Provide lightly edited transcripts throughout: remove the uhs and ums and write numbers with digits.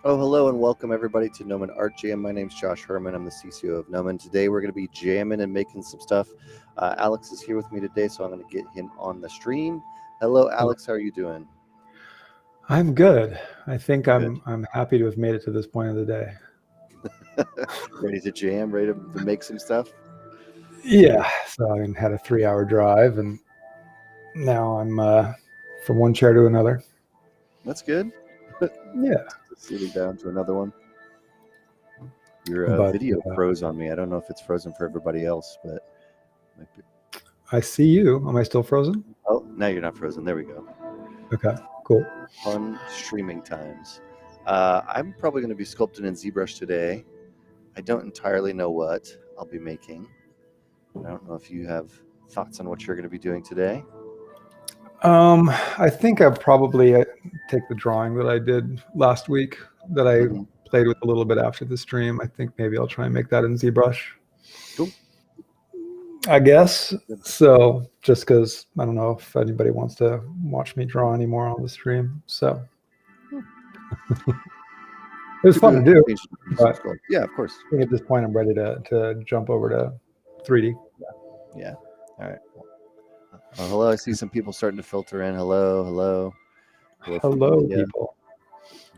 Oh, hello and welcome everybody to Gnomon Art Jam. My name's Josh Herman. I'm the CCO of Gnomon. Today we're going to be jamming and making some stuff. Alex is here with me today, so I'm going to get him on the stream. Hello, Alex. How are you doing? I'm good. I think I'm happy to have made it to this point of the day. Ready to jam? Ready to make some stuff? Yeah. So I had a 3-hour drive, and now I'm from one chair to another. That's good. Yeah. Sitting down to another one. Your video froze on me. I don't know if it's frozen for everybody else, but it might be. I see you. Am I still frozen? Oh, now you're not frozen. There we go. Okay, cool. Fun streaming times. I'm probably going to be sculpting in ZBrush today. I don't entirely know what I'll be making. I don't know if you have thoughts on what you're going to be doing today. I think I'll probably take the drawing that I did last week that I played with a little bit after the stream. I think maybe I'll try and make that in ZBrush. Cool. I guess. So just because I don't know if anybody wants to watch me draw anymore on the stream. So it was fun to do. But yeah, of course. I think at this point I'm ready to jump over to 3D. Yeah. All right. Oh, hello. I see some people starting to filter in. Hello, people.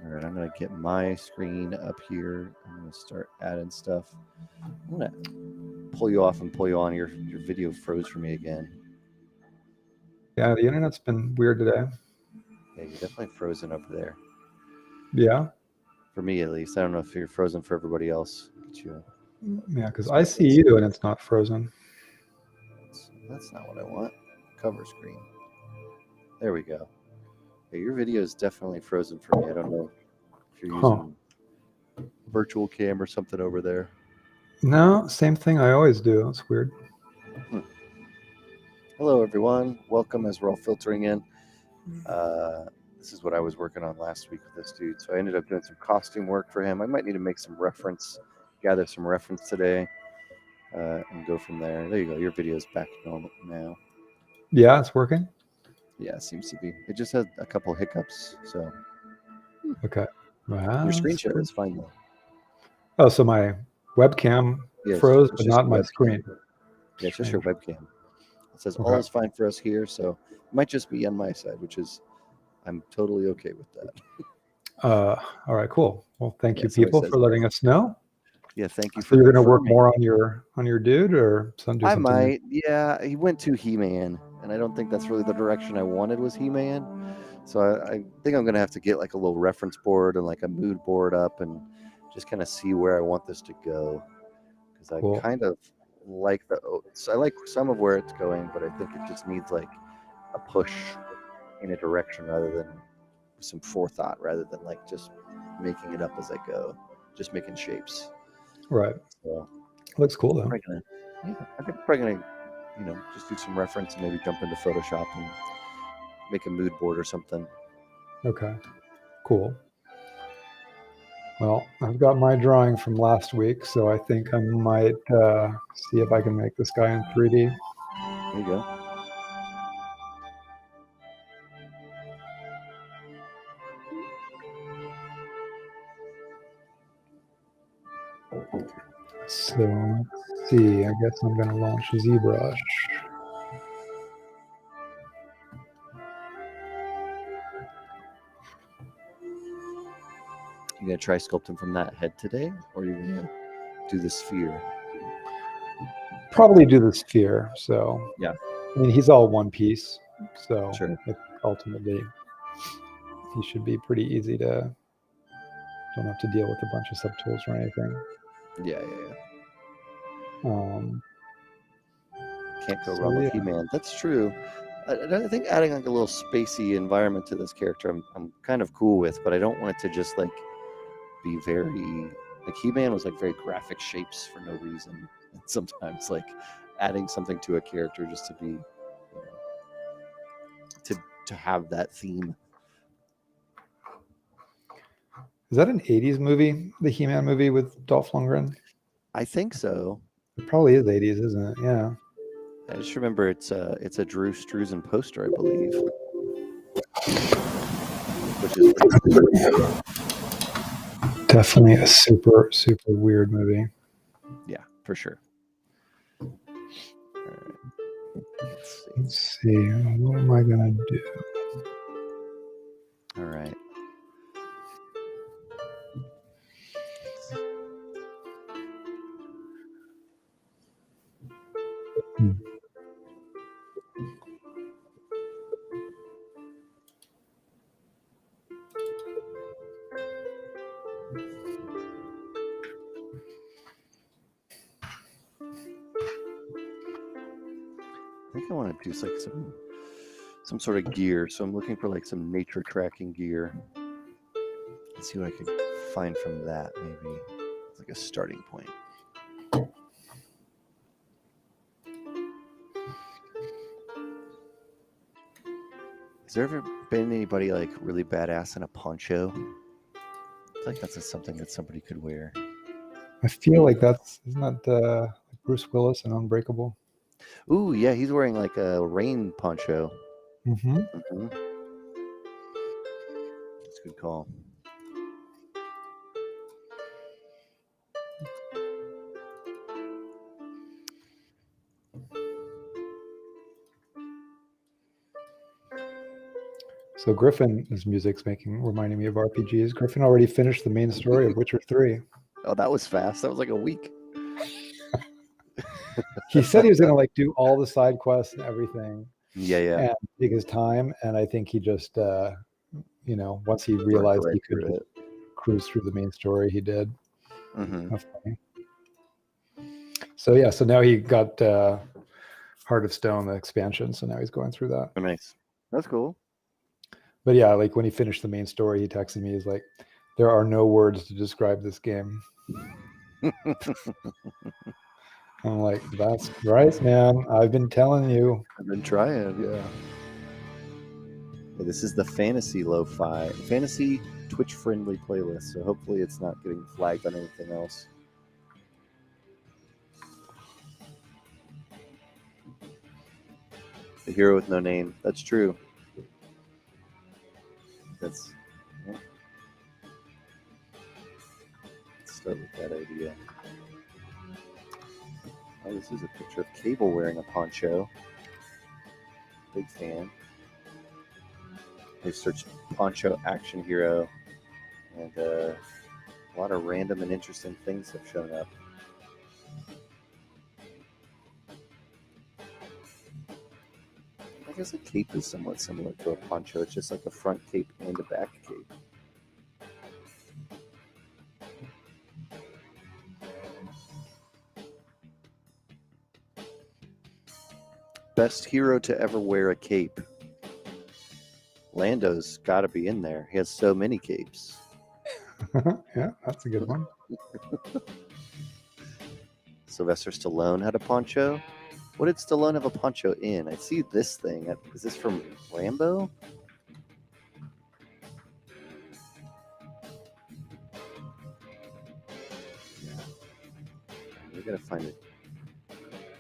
All right, I'm going to get my screen up here. I'm going to start adding stuff. I'm going to pull you off and pull you on. Your video froze for me again. Yeah, the internet's been weird today. Yeah, you're definitely frozen over there. Yeah? For me, at least. I don't know if you're frozen for everybody else. Yeah, because I see you and it's not frozen. That's not what I want. Cover screen. There we go. Yeah, your video is definitely frozen for me. I don't know if you're using virtual cam or something over there. No, same thing I always do. It's weird. Hello, everyone. Welcome as we're all filtering in. This is what I was working on last week with this dude. So I ended up doing some costume work for him. I might need to make some gather some reference today, and go from there. There you go. Your video is back normal now. Yeah, it's working? Yeah, it seems to be. It just had a couple hiccups, so. Okay. Wow, your screen share is fine, though. Oh, so my webcam froze, but not my screen. Yeah, it's just your webcam. It says all is fine for us here, so it might just be on my side, which is, I'm totally okay with that. All right, cool. Well, thank you, people, for letting us know. Yeah, thank you. So you're going to work more on your dude, or something? I might. Yeah, he went to He-Man, and I don't think that's really the direction I wanted was He-Man. So I think I'm going to have to get like a little reference board and like a mood board up and just kind of see where I want this to go. Because I kind of like I like some of where it's going, but I think it just needs like a push in a direction rather than some forethought, rather than like just making it up as I go, just making shapes. Right. So looks cool though. I think I'm probably gonna, just do some reference and maybe jump into Photoshop and make a mood board or something. Okay. Cool. Well, I've got my drawing from last week, so I think I might see if I can make this guy in 3D. There you go. So let's see. I guess I'm going to launch ZBrush. You gonna try sculpting from that head today, or are you gonna do the sphere? Probably do the sphere. So yeah, I mean he's all one piece, so sure. Ultimately he should be pretty easy to. Don't have to deal with a bunch of subtools or anything. Yeah. Can't go wrong with He-Man. That's true. I think adding like a little spacey environment to this character, I'm kind of cool with, but I don't want it to just like be very like He-Man was like very graphic shapes for no reason. And sometimes like adding something to a character just to be, to have that theme. Is that an 80s movie, the He-Man movie with Dolph Lundgren? I think so. It probably is 80s, isn't it? Yeah. I just remember it's a Drew Struzan poster, I believe. Which is pretty cool. Definitely a super, super weird movie. Yeah, for sure. All right. Let's see. What am I going to do? All right. I think I want to do like some sort of gear. So I'm looking for like some nature tracking gear. Let's see what I could find from that. Maybe it's like a starting point. Has there ever been anybody like really badass in a poncho? I feel like that's something that somebody could wear. I feel like isn't that Bruce Willis in Unbreakable? Ooh, yeah, he's wearing like a rain poncho. Mm-hmm. Mm-hmm. That's a good call. So Griffin's music's reminding me of RPGs. Griffin already finished the main story of Witcher 3. Oh, that was fast. That was like a week. He said he was going to like do all the side quests and everything. Yeah. And take his time. And I think he just, once he realized he could cruise through the main story, he did. Mm-hmm. That's funny. So yeah, so now he got Heart of Stone, the expansion. So now he's going through that. Oh, nice. That's cool. But yeah, like when he finished the main story, he texted me. He's like, "There are no words to describe this game." I'm like, "That's right, man. I've been telling you. I've been trying." Yeah. This is the fantasy Twitch friendly playlist. So hopefully it's not getting flagged on anything else. The hero with no name. That's true. Let's start with that idea. Oh, this is a picture of Cable wearing a poncho. Big fan. They searched poncho action hero, and a lot of random and interesting things have shown up. I guess a cape is somewhat similar to a poncho. It's just like a front cape and a back cape. Best hero to ever wear a cape. Lando's got to be in there. He has so many capes. Yeah, that's a good one. Sylvester Stallone had a poncho. What did Stallone have a poncho in? I see this thing. Is this from Rambo? Yeah. We gotta find it.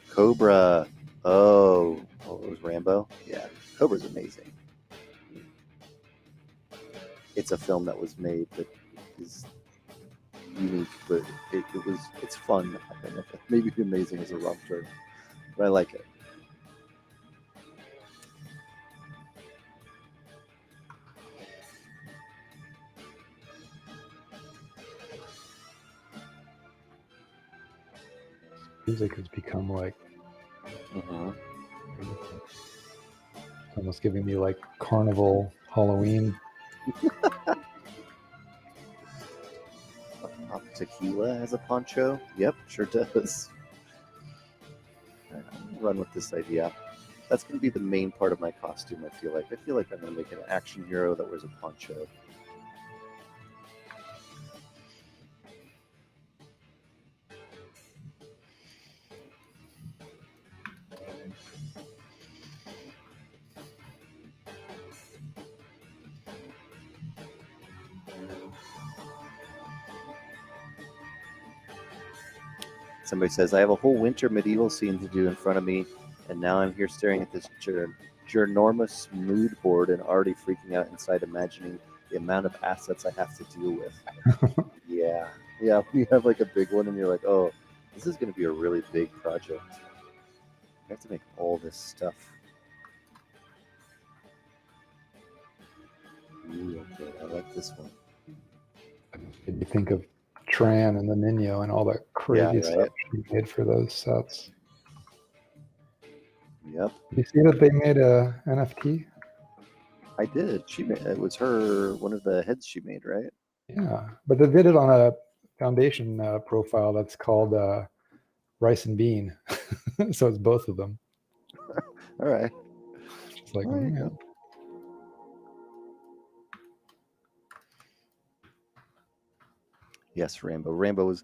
Cobra. Oh, it was Rambo? Yeah. Cobra's amazing. It's a film that was made that is unique, but it's fun. Maybe amazing is a wrong term, but I like it. Music has become like almost giving me like carnival Halloween. Tequila has a poncho. Yep, sure does. I'm gonna run with this idea. That's gonna be the main part of my costume. I feel like I'm gonna make an action hero that wears a poncho. Somebody says, I have a whole winter medieval scene to do in front of me, and now I'm here staring at this ginormous mood board and already freaking out inside, imagining the amount of assets I have to deal with. yeah. When you have like a big one and you're like, oh, this is going to be a really big project. I have to make all this stuff. Ooh, okay, I like this one. You think of Tran and the Nino and all that crazy stuff she made for those sets. Yep. You see that they made a NFT? I did. It was one of the heads she made, right? Yeah, but they did it on a foundation profile that's called Rice and Bean. So it's both of them. All right. Just like, yes, Rambo. Rambo was.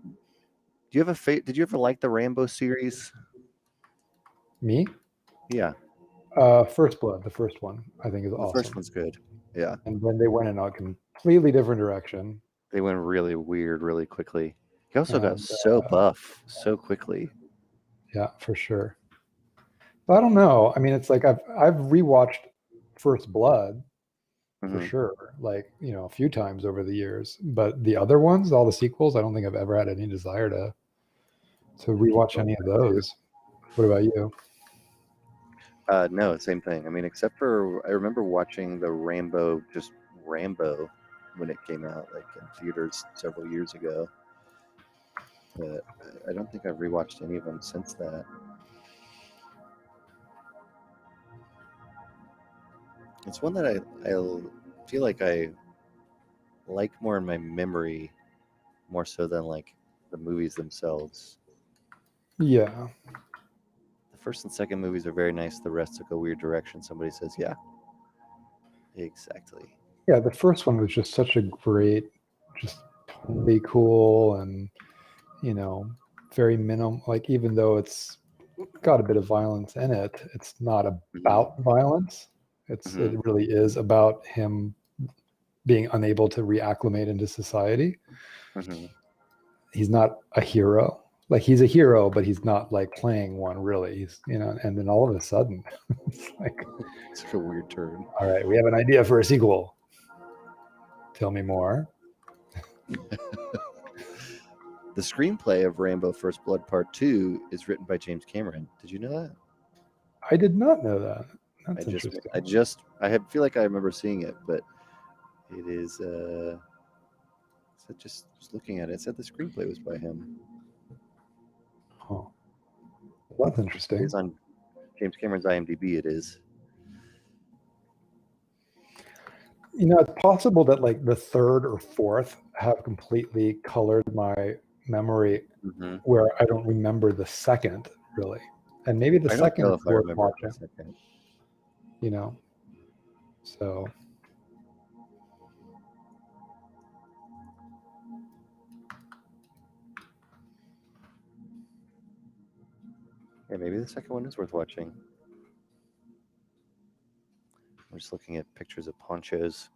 Do you have Did you ever like the Rambo series? Me? Yeah. First Blood, the first one, I think is awesome. The first one's good. Yeah. And then they went in a completely different direction. They went really weird really quickly. He also got so buff so quickly. Yeah, for sure. But I don't know. I mean, it's like I've rewatched First Blood for sure, like, a few times over the years. But the other ones, all the sequels, I don't think I've ever had any desire to rewatch any of those. What about you? No, same thing. I mean, except for I remember watching the Rambo when it came out, like in theaters several years ago. But I don't think I've rewatched any of them since that. It's one that I feel like I like more in my memory, more so than like the movies themselves. Yeah. The first and second movies are very nice. The rest took a weird direction. Somebody says, yeah. Exactly. Yeah, the first one was just such a great, just totally cool and, very minimal. Like, even though it's got a bit of violence in it, it's not about violence. It really is about him being unable to reacclimate into society. He's not a hero. Like, he's a hero, but he's not like playing one really. He's, and then all of a sudden, it's like, it's a weird turn. All right, we have an idea for a sequel. Tell me more. The screenplay of Rambo First Blood Part 2 is written by James Cameron. Did you know that? I did not know that. That's interesting. I feel like I remember seeing it, but it is so just looking at it, it said the screenplay was by him. Oh, that's interesting. It's on James Cameron's IMDb. It is. It's possible that like the third or fourth have completely colored my memory, where I don't remember the second really, and maybe the second is worth watching. So. Yeah, maybe the second one is worth watching. I'm just looking at pictures of ponchos.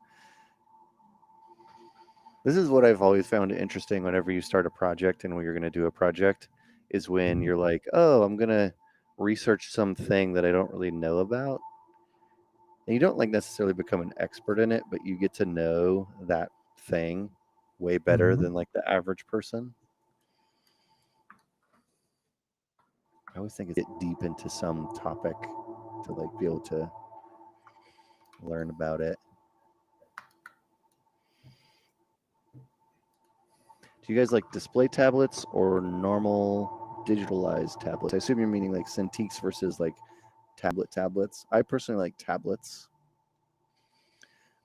This is what I've always found interesting whenever you start a project and when you're going to do a project, is when you're like, oh, I'm going to research something that I don't really know about. And you don't like necessarily become an expert in it, but you get to know that thing way better than like the average person. I always think it's get deep into some topic to like be able to learn about it. Do you guys like display tablets or normal digitalized tablets? I assume you're meaning like Cintiqs versus like tablets. I personally like tablets.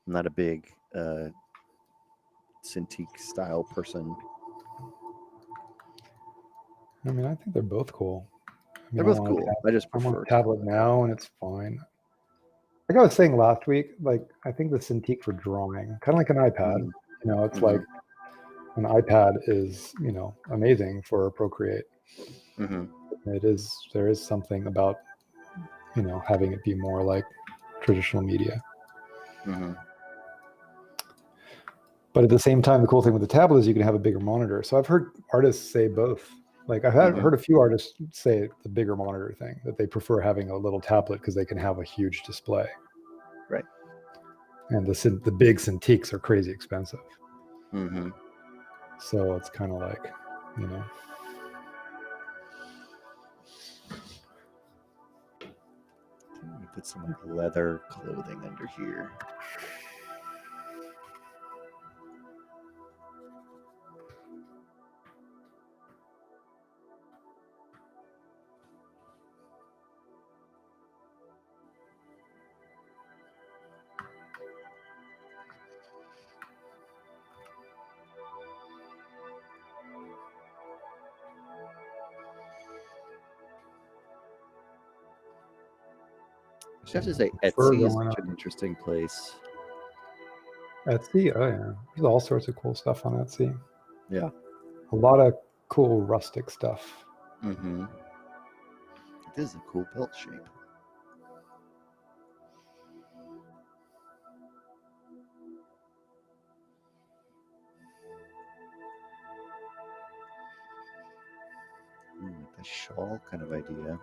I'm not a big Cintiq style person. I mean, I think they're both cool. They're both cool. I just prefer I'm on a tablet now, and it's fine. Like I was saying last week, like I think the Cintiq for drawing, kind of like an iPad. It's like an iPad is, amazing for Procreate. There is something about, having it be more like traditional media. But at the same time, the cool thing with the tablet is you can have a bigger monitor. So I've heard artists say both. Like I've heard a few artists say the bigger monitor thing, that they prefer having a little tablet because they can have a huge display. Right. And the big Cintiqs are crazy expensive. So it's kind of like, you know. I'm gonna put some like leather clothing under here. I have to say, Etsy is such an interesting place. Etsy, oh yeah, there's all sorts of cool stuff on Etsy. Yeah, a lot of cool rustic stuff. Mm-hmm. This is a cool belt shape. The shawl kind of idea.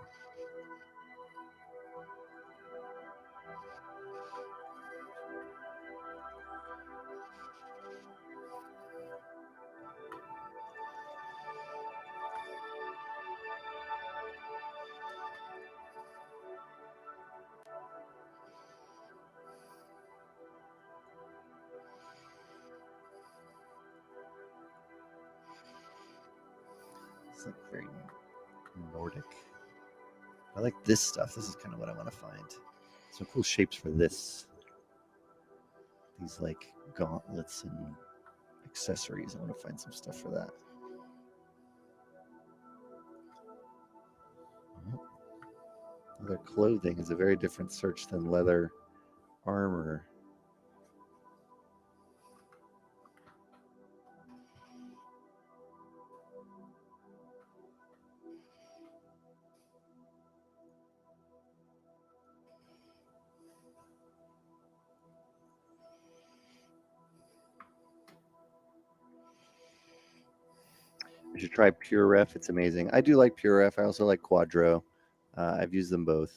It's like very Nordic. I like this stuff. This is kind of what I want to find. Some cool shapes for this. These like gauntlets and accessories. I want to find some stuff for that. Leather clothing is a very different search than leather armor. You should try Pure Ref. It's amazing. I do like Pure Ref. I also like Quadro. I've used them both.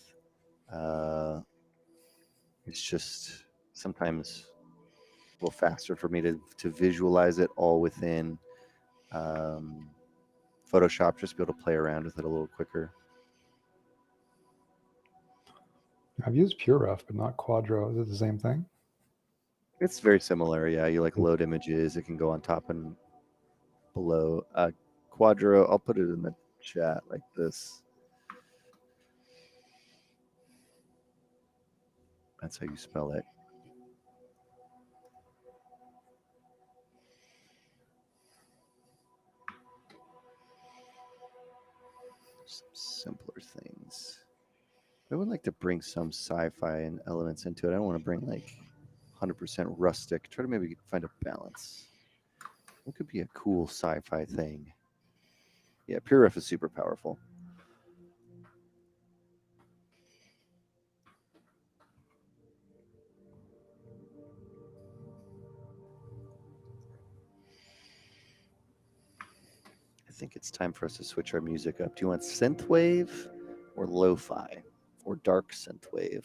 It's just sometimes a little faster for me to visualize it all within Photoshop, just be able to play around with it a little quicker. I've used PureRef, but not Quadro. Is it the same thing? It's very similar. Yeah, you like load images. It can go on top and below. Quadro, I'll put it in the chat like this. That's how you spell it. Some simpler things. I would like to bring some sci-fi and elements into it. I don't want to bring like 100% rustic. Try to maybe find a balance. What could be a cool sci-fi thing? Yeah, Pure Ref is super powerful. I think it's time for us to switch our music up. Do you want synthwave or lo-fi or dark synthwave?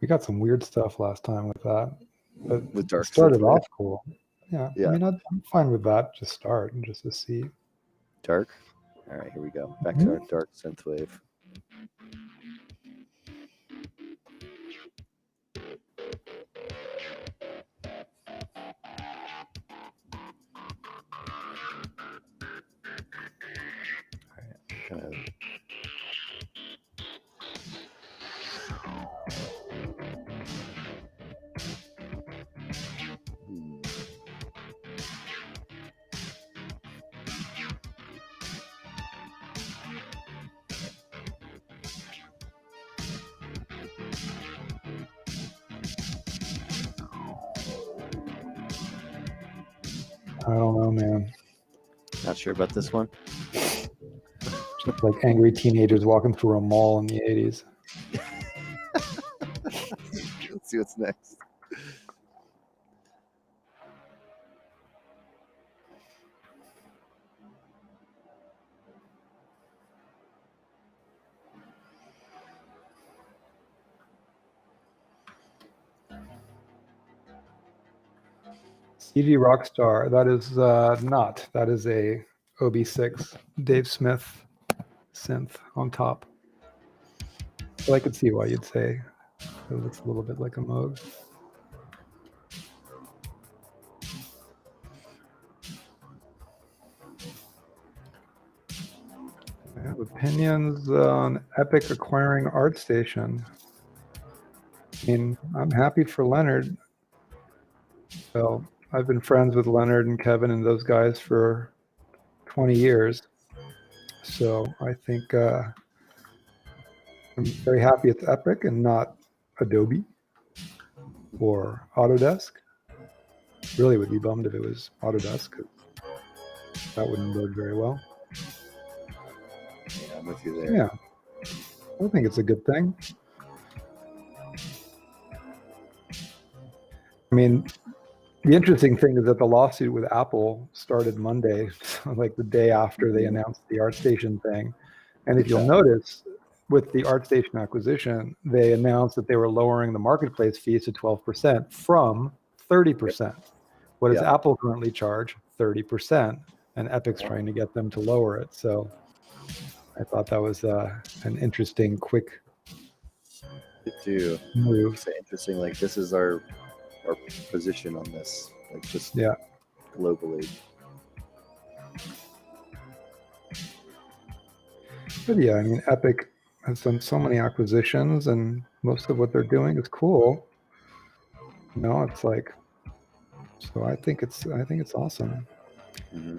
We got some weird stuff last time with that, but With dark it started synthwave? off cool. Yeah, Yeah. I mean, I'm fine with that. Just start and just to see. Dark? All right, here we go. Back to our dark synthwave. All right, kind of. I don't know, man. Not sure about this one. Just like angry teenagers walking through a mall in the 80s. Let's see what's next. CG Rockstar. That is not. That is a OB6 Dave Smith synth on top. But I could see why you'd say it looks a little bit like a Moog. I have opinions on Epic acquiring ArtStation. I mean, I'm happy for Leonard. So I've been friends with Leonard and Kevin and those guys for 20 years. So I think I'm very happy it's Epic and not Adobe or Autodesk. Really would be bummed if it was Autodesk. That wouldn't bode very well. Yeah, I'm with you there. Yeah, I think it's a good thing. I mean, the interesting thing is that the lawsuit with Apple started Monday, like the day after they announced the ArtStation thing. And if you'll notice, with the ArtStation acquisition, they announced that they were lowering the marketplace fees to 12% from 30%. What does Apple currently charge? 30%. And Epic's trying to get them to lower it. So I thought that was an interesting, quick move. It's interesting. Like, this is our position on this, like, just globally. But yeah, I mean, Epic has done so many acquisitions, and most of what they're doing is cool. You know, it's like, so I think it's awesome. Mm-hmm.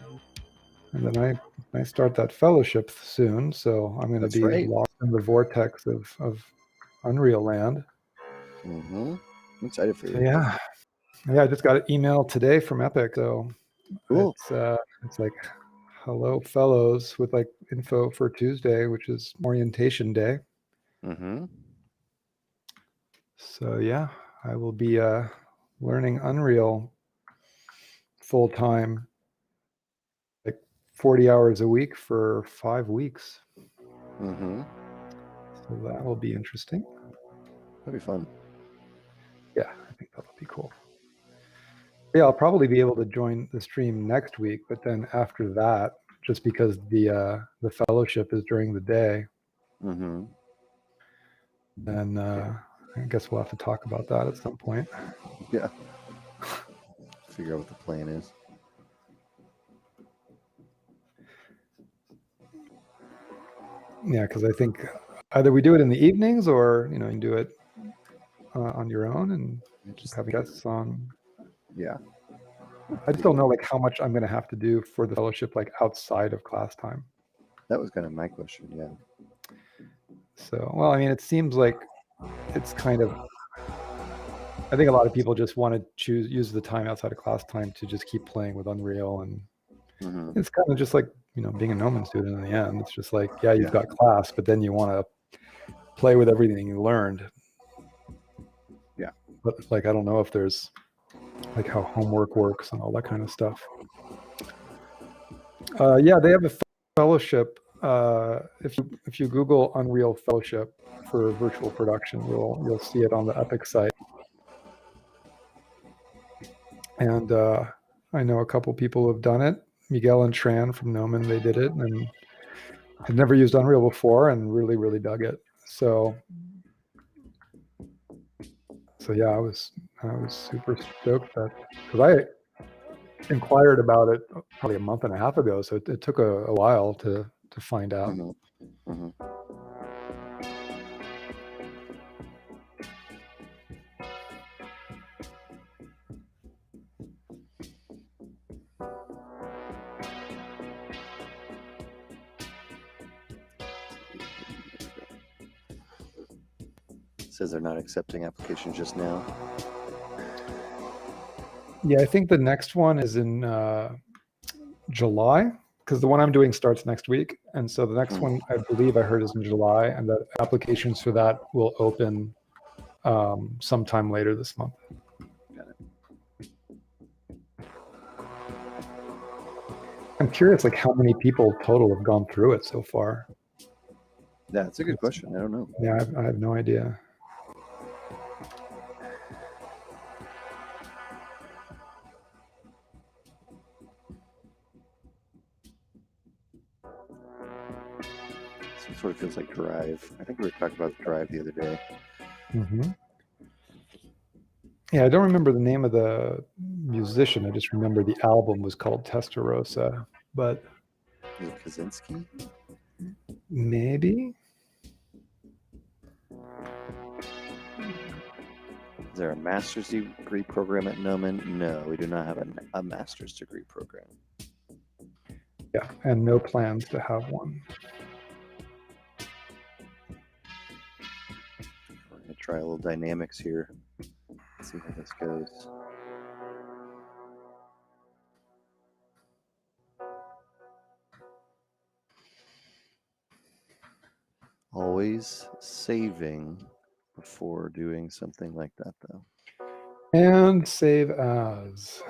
And then I start that fellowship soon, so I'm going to be lost in the vortex of Unreal Land. Mm-hmm. I'm excited for you. So yeah, I just got an email today from Epic, so cool. It's like, hello, fellows, with like info for Tuesday, which is orientation day. Mm-hmm. So yeah, I will be learning Unreal full time, like 40 hours a week for 5 weeks. Mm-hmm. So that will be interesting. That'll be fun. Yeah, I think that'll be cool. Yeah, I'll probably be able to join the stream next week, but then after that, just because the fellowship is during the day, mm-hmm. then I guess we'll have to talk about that at some point. Yeah. Figure out what the plan is. Yeah, because I think either we do it in the evenings, or you can do it on your own and just have guests on. Yeah. I just don't know like how much I'm going to have to do for the fellowship, like outside of class time. That was kind of my question. Yeah. So, well, I mean, it seems like it's kind of, I think a lot of people just want to use the time outside of class time to just keep playing with Unreal. And it's kind of just like, being a Gnomon student in the end. It's just like, yeah, you've got class, but then you want to play with everything you learned. Yeah. But like, I don't know if there's like how homework works and all that kind of stuff. Yeah, they have a fellowship. If you Google Unreal Fellowship for virtual production, you'll see it on the Epic site. And I know a couple people who have done it. Miguel and Tran from Gnomon, they did it and had never used Unreal before and really, really dug it. So yeah, I was super stoked because I inquired about it probably a month and a half ago. So it took a while to find out. Mm-hmm. Mm-hmm. Says they're not accepting applications just now. Yeah, I think the next one is in July, because the one I'm doing starts next week. And so the next one, I believe I heard, is in July, and the applications for that will open sometime later this month. Got it. I'm curious, like, how many people total have gone through it so far? Yeah, that's a good question. I don't know. Yeah, I have no idea. sort of feels like Drive. I think we were talking about Drive the other day. Mm-hmm. Yeah, I don't remember the name of the musician. I just remember the album was called Testarossa. But Is it Kaczynski? maybe. Is there a master's degree program at Gnomon? No, we do not have a master's degree program. Yeah, and no plans to have one. We're going to try a little dynamics here. Let's see how this goes. Always saving before doing something like that, though. And save as.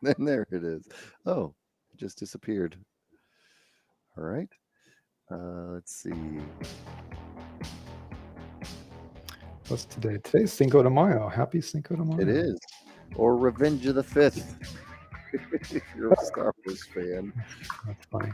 And there it is. Oh, it just disappeared. All right. Let's see. What's today? Today's Cinco de Mayo. Happy Cinco de Mayo. It is. Or Revenge of the Fifth. If you're a Star Wars fan. That's funny.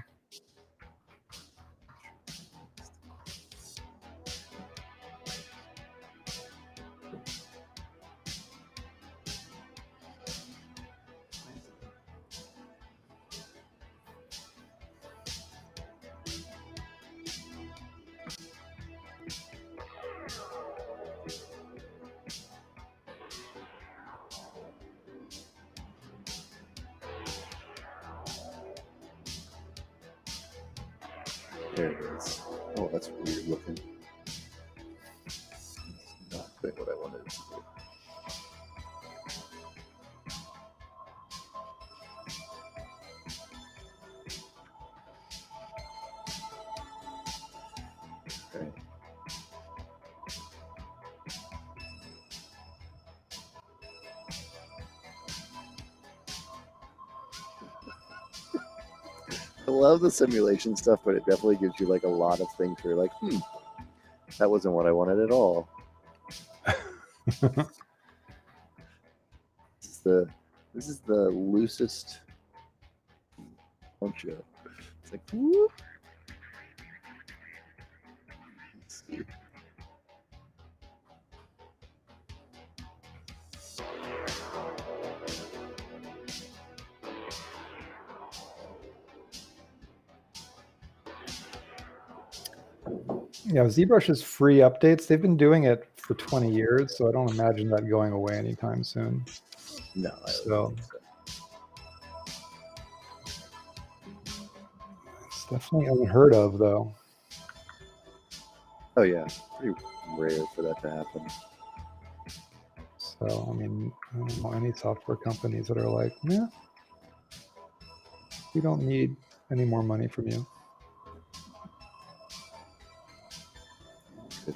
There it is. Oh, that's weird looking. It's not quite what I wanted it to do. Okay. I love the simulation stuff, but it definitely gives you like a lot of things where you're like, that wasn't what I wanted at all. This is the loosest poncho. It's like, whoop. Let's see. Yeah, ZBrush's free updates, they've been doing it for 20 years, so I don't imagine that going away anytime soon. No, I So don't think so. It's definitely unheard of, though. Oh yeah, pretty rare for that to happen. So, I mean, I don't know any software companies that are like, yeah, we don't need any more money from you. Good.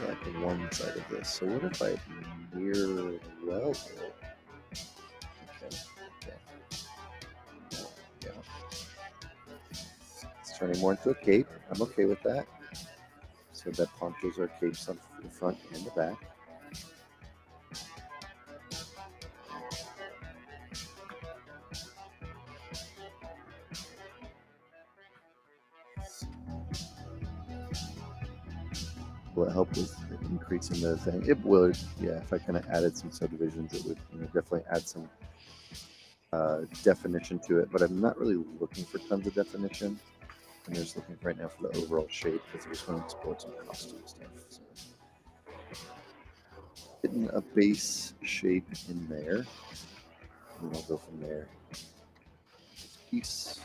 Like one side of this. So what if I mirror well? Okay. Yeah. It's turning more into a cape. I'm okay with that. So that ponchos are capes on the front and the back. Will it help with increasing the thing? It would, yeah. If I kind of added some subdivisions, it would definitely add some definition to it. But I'm not really looking for tons of definition. I'm just looking right now for the overall shape because I just want to explore some costume stuff. So, getting a base shape in there, and I'll go from there. Piece.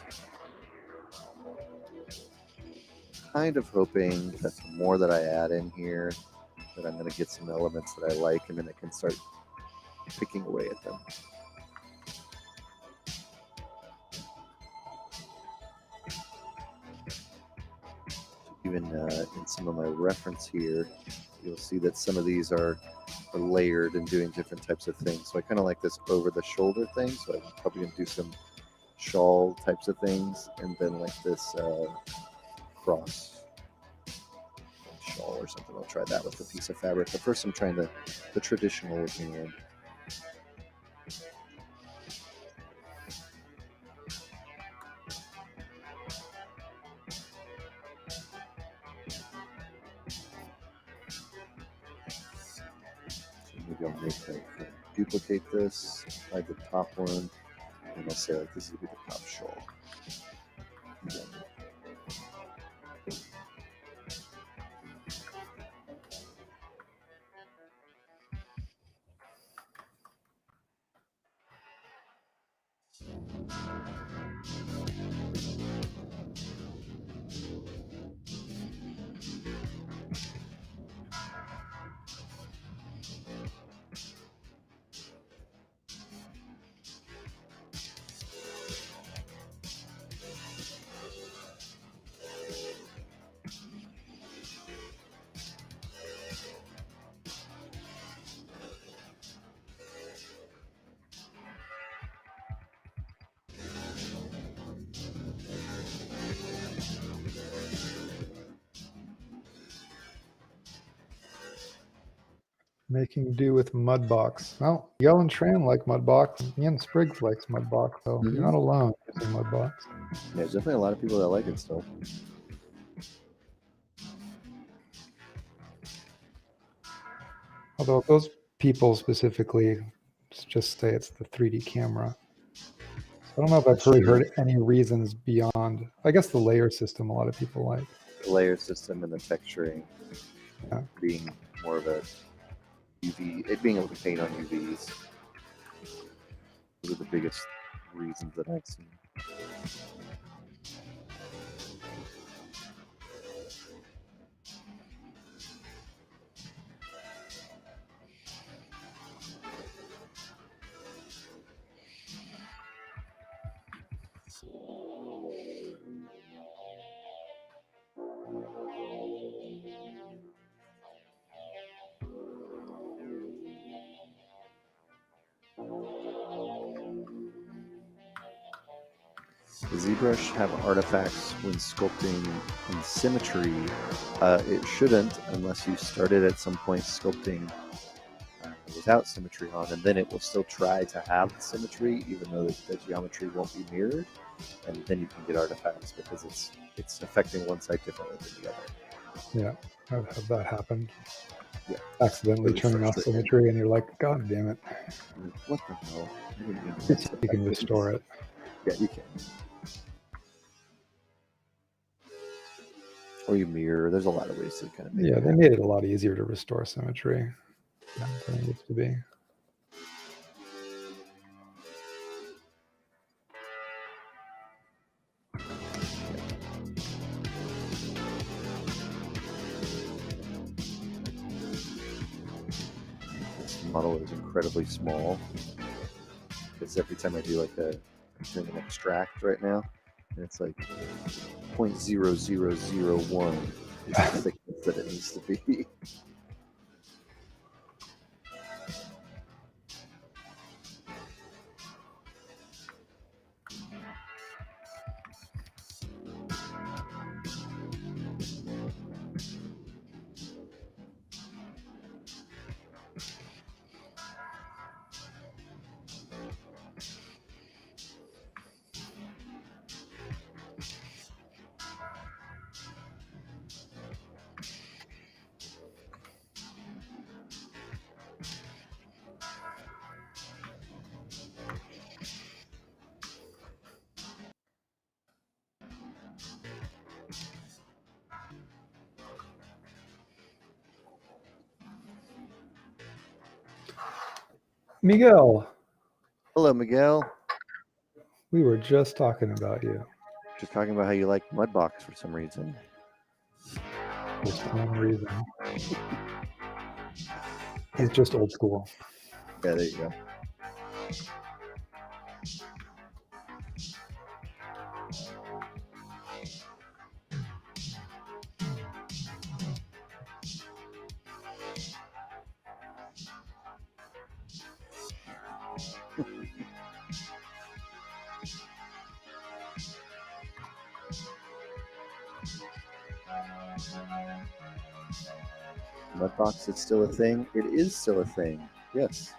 Kind of hoping that the more that I add in here, that I'm going to get some elements that I like, and then I can start picking away at them. To even even in some of my reference here, you'll see that some of these are layered and doing different types of things. So I kind of like this over the shoulder thing. So I'm probably going to do some shawl types of things, and then like this cross shawl or something. I'll try that with a piece of fabric. But first I'm trying the traditional looking one. Maybe I'll make that, duplicate this, hide the top one, and I'll say like this will be the top shawl. Making do with Mudbox. Well, Miguel and Tran like Mudbox. Ian Spriggs likes Mudbox, so you're not alone using Mudbox. Yeah, there's definitely a lot of people that like it still. Although those people specifically just say it's the 3D camera. So I don't know if I've really heard any reasons beyond, I guess, the layer system a lot of people like. The layer system and the texturing, Yeah. being more of a UV, it being able to paint on UVs. Those are the biggest reasons that I've seen. Does ZBrush have artifacts when sculpting in symmetry? It shouldn't, unless you started at some point sculpting without symmetry on, and then it will still try to have the symmetry, even though the geometry won't be mirrored, and then you can get artifacts because it's affecting one side differently than the other. Yeah, I've had that happen. Yeah. Accidentally Really turning off symmetry, and you're like, God damn it. What the hell? You can restore it. Yeah, you can. Or you mirror. There's a lot of ways to kind of make Yeah, it they made it a lot easier to restore symmetry than it used to be. This model is incredibly small because every time I do like I'm doing an extract right now, and it's like 0.0001 is the thickness that it needs to be. Miguel. Hello, Miguel. We were just talking about you. Just talking about how you like Mudbox for some reason. For some reason. He's just old school. Yeah, there you go. Mudbox, it's still a thing. It is still a thing. Yes.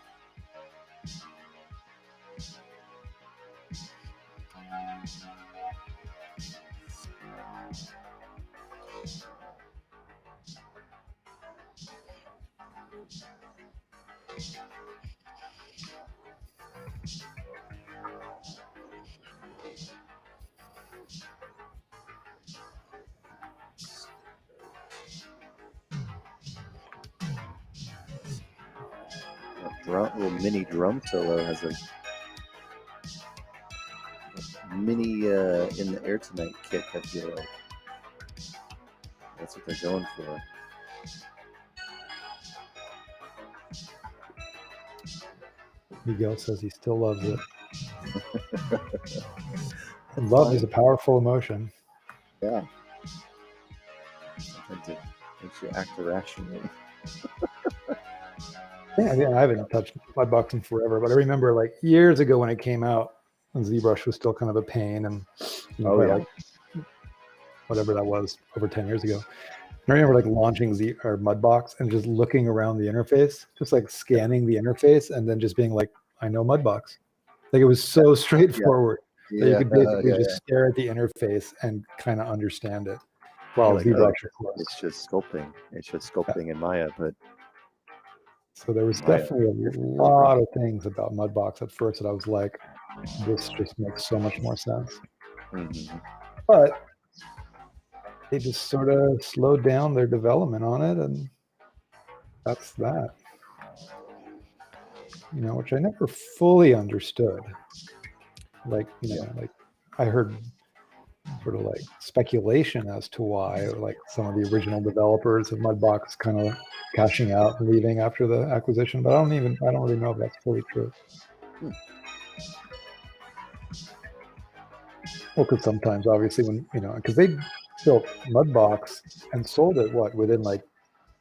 Little mini drum solo has a mini in the air tonight kick. I feel like that's what they're going for. Miguel says he still loves it. Love is a powerful emotion. Yeah. Sometimes it makes you act irrationally. Yeah, I haven't touched Mudbox in forever, but I remember like years ago when it came out, when ZBrush was still kind of a pain, and like whatever that was, over 10 years ago. I remember like launching Mudbox and just looking around the interface, just like scanning the interface, and then just being like, I know Mudbox. Like it was so straightforward that you could basically just stare at the interface and kind of understand it. Well, like, ZBrush, it's just sculpting. It's just sculpting in Maya, but so there was definitely a lot of things about Mudbox at first that I was like, this just makes so much more sense. Mm-hmm. But they just sort of slowed down their development on it, and that's that. Which I never fully understood. Like, like I heard sort of like speculation as to why, like some of the original developers of Mudbox kind of cashing out and leaving after the acquisition, but I don't really know if that's fully true. Well, because sometimes, obviously, when because they built Mudbox and sold it within like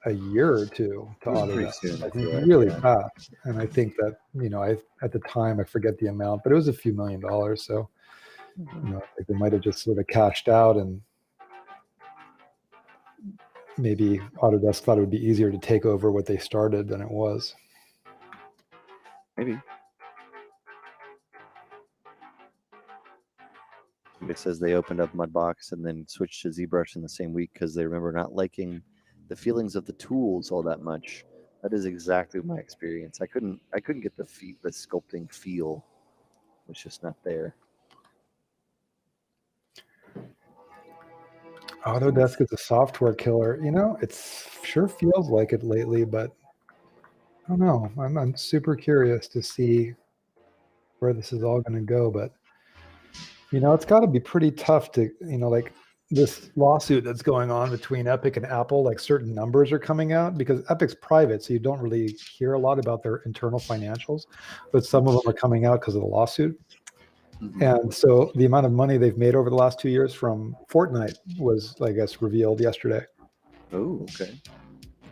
a year or two to Autodesk, like really fast. And I think that at the time, I forget the amount, but it was a few $1 million. So like they might have just sort of cashed out, and maybe Autodesk thought it would be easier to take over what they started than it was. Maybe. It says they opened up Mudbox and then switched to ZBrush in the same week because they remember not liking the feelings of the tools all that much. That is exactly my experience. I couldn't get the sculpting feel. It was just not there. Autodesk is a software killer. It sure feels like it lately, but I don't know. I'm super curious to see where this is all going to go. But it's got to be pretty tough to like this lawsuit that's going on between Epic and Apple. Like certain numbers are coming out because Epic's private, so you don't really hear a lot about their internal financials. But some of them are coming out because of the lawsuit. And so the amount of money they've made over the last 2 years from Fortnite was, I guess, revealed yesterday. Oh, okay.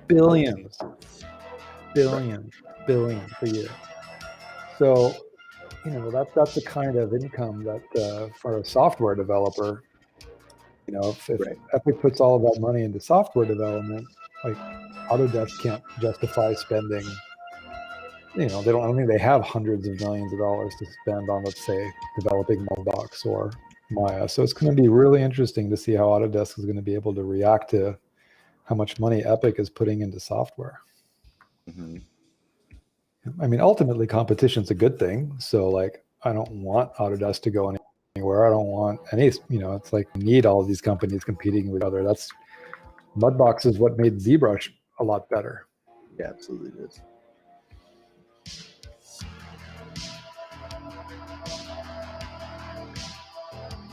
Billions a year. So, that's the kind of income that for a software developer, if Epic puts all of that money into software development, like Autodesk can't justify spending. I don't think they have hundreds of millions of dollars to spend on, let's say, developing Mudbox or Maya. So it's going to be really interesting to see how Autodesk is going to be able to react to how much money Epic is putting into software. Mm-hmm. I mean, ultimately, competition's a good thing. So, like, I don't want Autodesk to go anywhere. I don't want any, it's like we need all of these companies competing with each other. Mudbox is what made ZBrush a lot better. Yeah, absolutely it is.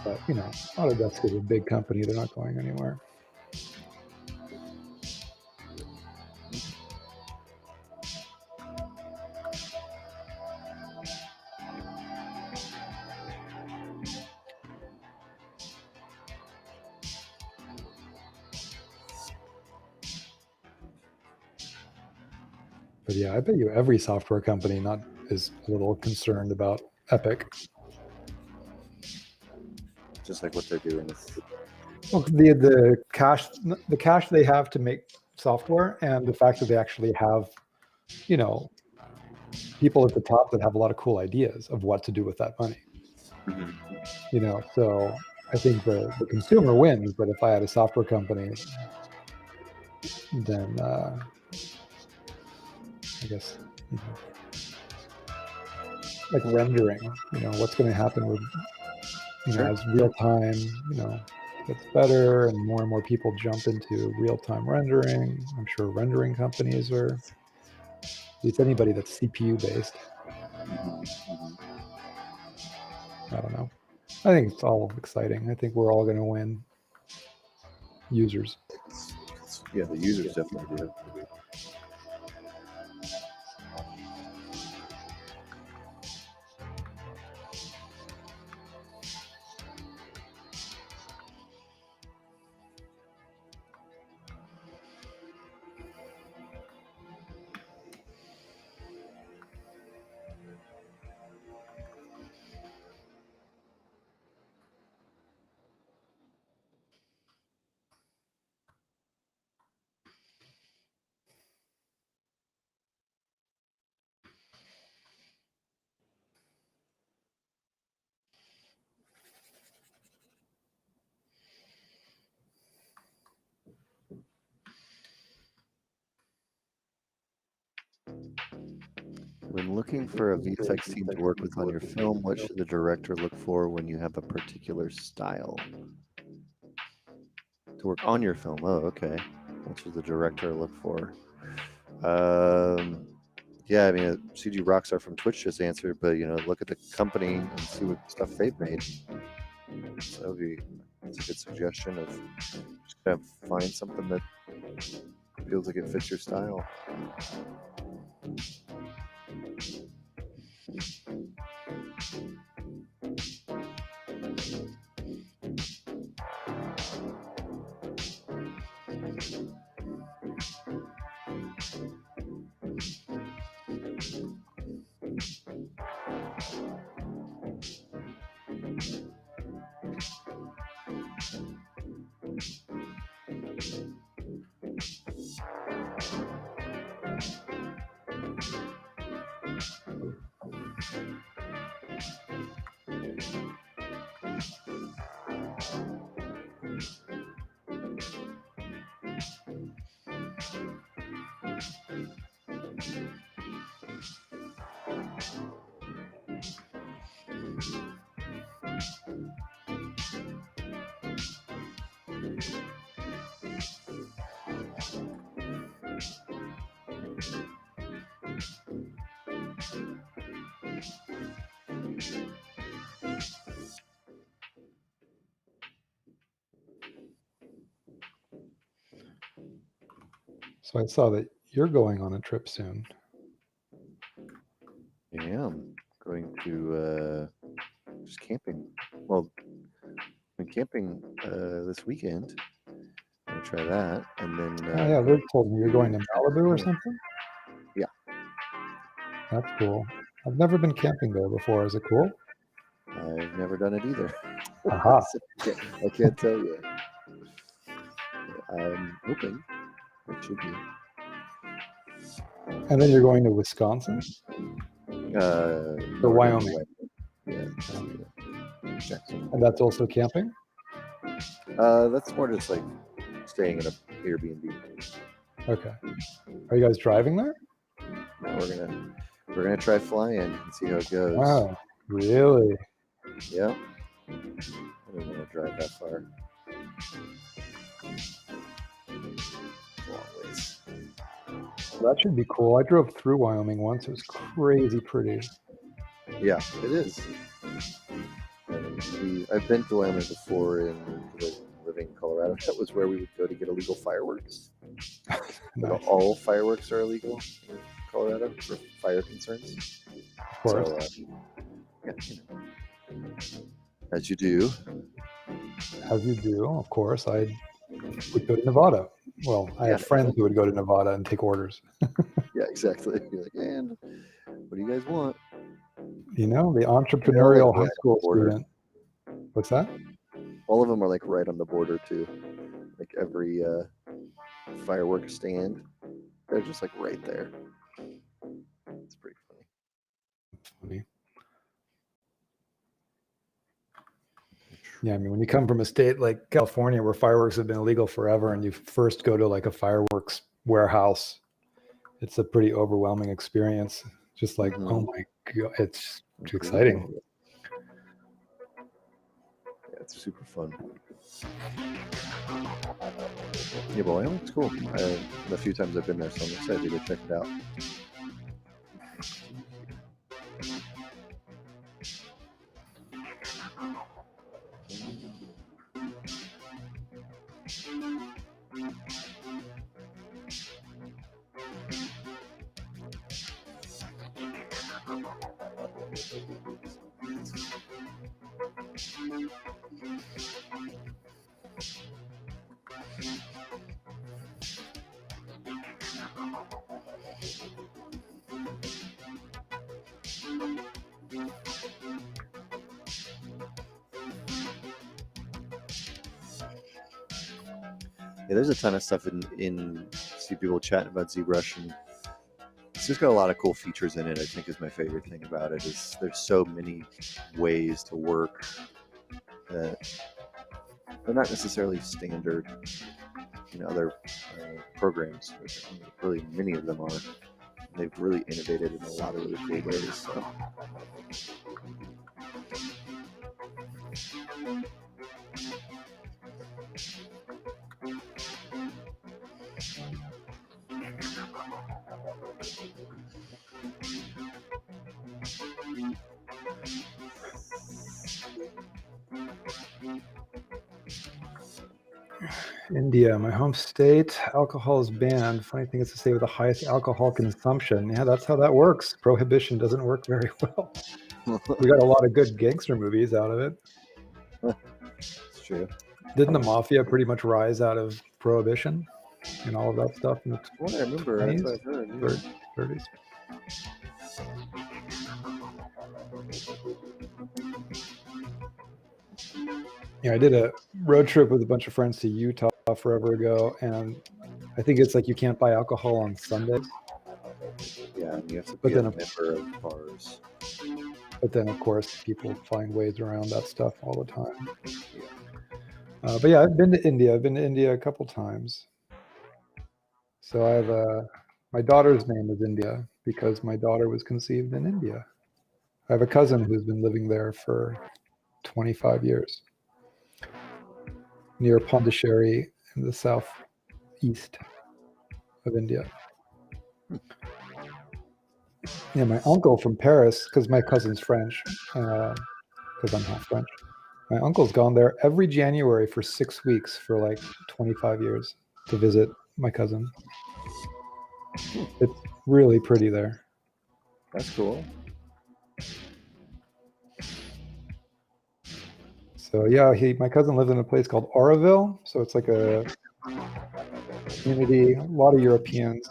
But, Autodesk is a big company. They're not going anywhere. But yeah, I bet you every software company is a little concerned about Epic. Just like what they're doing. Well, the cash they have to software, and the fact that they actually have, you know, people at the top that have a lot of cool ideas of what to do with that money. You know, so I think the consumer wins, but if I had a software company, then I guess, you know, like rendering, you know, what's going to happen with, you know, as real time, you know, gets better and more people jump into real time rendering. I'm sure rendering companies are, at least anybody that's CPU based. I don't know. I think it's all exciting. I think we're all going to win. Users. Yeah, the users definitely do. When looking for a VFX team to work with on your film, what should the director look for when you have a particular style? To work on your film, oh, okay. What should the director look for? Yeah, I mean, CG Rockstar from Twitch just answered, but you know, look at the company and see what stuff they've made. So that's a good suggestion of just kind of find something that feels like it fits your style. So I saw that you're going on a trip soon. I am going to just camping. Well, I'm camping this weekend. I'm gonna try that, and then. Oh yeah, Luke told me you're going to Malibu or something. Yeah, that's cool. I've never been camping there before. Is it cool? I've never done it either. Aha. So I can't tell you. I'm hoping it should be. And then you're going to Wisconsin? Or Wyoming. Yeah. And that's also camping? That's more just like staying in an Airbnb. Okay. Are you guys driving there? No, we're gonna try flying and see how it goes. Wow, really? Yeah. I don't want to drive that far. Long ways. Well, that should be cool. I drove through Wyoming once. It was crazy pretty. Yeah, it is. I've been to Wyoming before and living in Colorado. That was where we would go to get illegal fireworks. Nice. All fireworks are illegal in Colorado for fire concerns. Of course. So, yeah, as you do. As you do, of course. I would go to Nevada. Well, I have friends who would go to Nevada and take orders. Yeah, exactly. You're like, and what do you guys want? You know, the entrepreneurial high school student. What's that? All of them are like right on the border too. Like every fireworks stand. They're just like right there. It's pretty funny. Funny. Yeah, I mean, when you come from a state like California where fireworks have been illegal forever and you first go to like a fireworks warehouse, it's a pretty overwhelming experience. Just like, oh my God, it's exciting. Yeah, it's super fun. Yeah, but Wyoming's cool. The few times I've been there, so I'm excited to go check it out. Yeah, there's a ton of stuff in see people chatting about ZBrush, and it's just got a lot of cool features in it. I think is my favorite thing about it is there's so many ways to work that they're not necessarily standard in other programs. Really, many of them are. They've really innovated in a lot of really cool ways. So. India, my home state, alcohol is banned. Funny thing is to say with the highest alcohol consumption. Yeah, that's how that works. Prohibition doesn't work very well. We got a lot of good gangster movies out of it. It's true. Didn't the mafia pretty much rise out of prohibition and all of that stuff in the What I remember, 20s, that's what I've heard. 30s? Yeah, I did a road trip with a bunch of friends to Utah forever ago, and I think it's like you can't buy alcohol on Sundays. Yeah, and you have to be a member of bars. But then, of course, people find ways around that stuff all the time. But yeah, I've been to India. I've been to India a couple times. So I have my daughter's name is India because my daughter was conceived in India. I have a cousin who's been living there for 25 years. Near Pondicherry in the southeast of India. Yeah, my uncle from Paris, because my cousin's French, because I'm half French. My uncle's gone there every January for 6 weeks for like 25 years to visit my cousin. It's really pretty there. That's cool. So yeah, my cousin lives in a place called Oroville. So it's like a community, a lot of Europeans.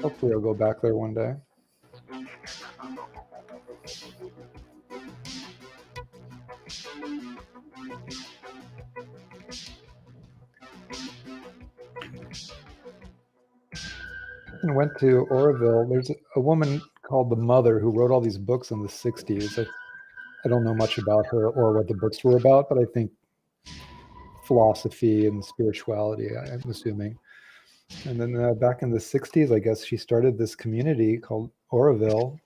Hopefully I'll go back there one day. I went to Oroville. There's a woman called the Mother who wrote all these books in the 60s. I don't know much about her or what the books were about, but I think philosophy and spirituality, I'm assuming. And then back in the 60s, I guess she started this community called Oroville.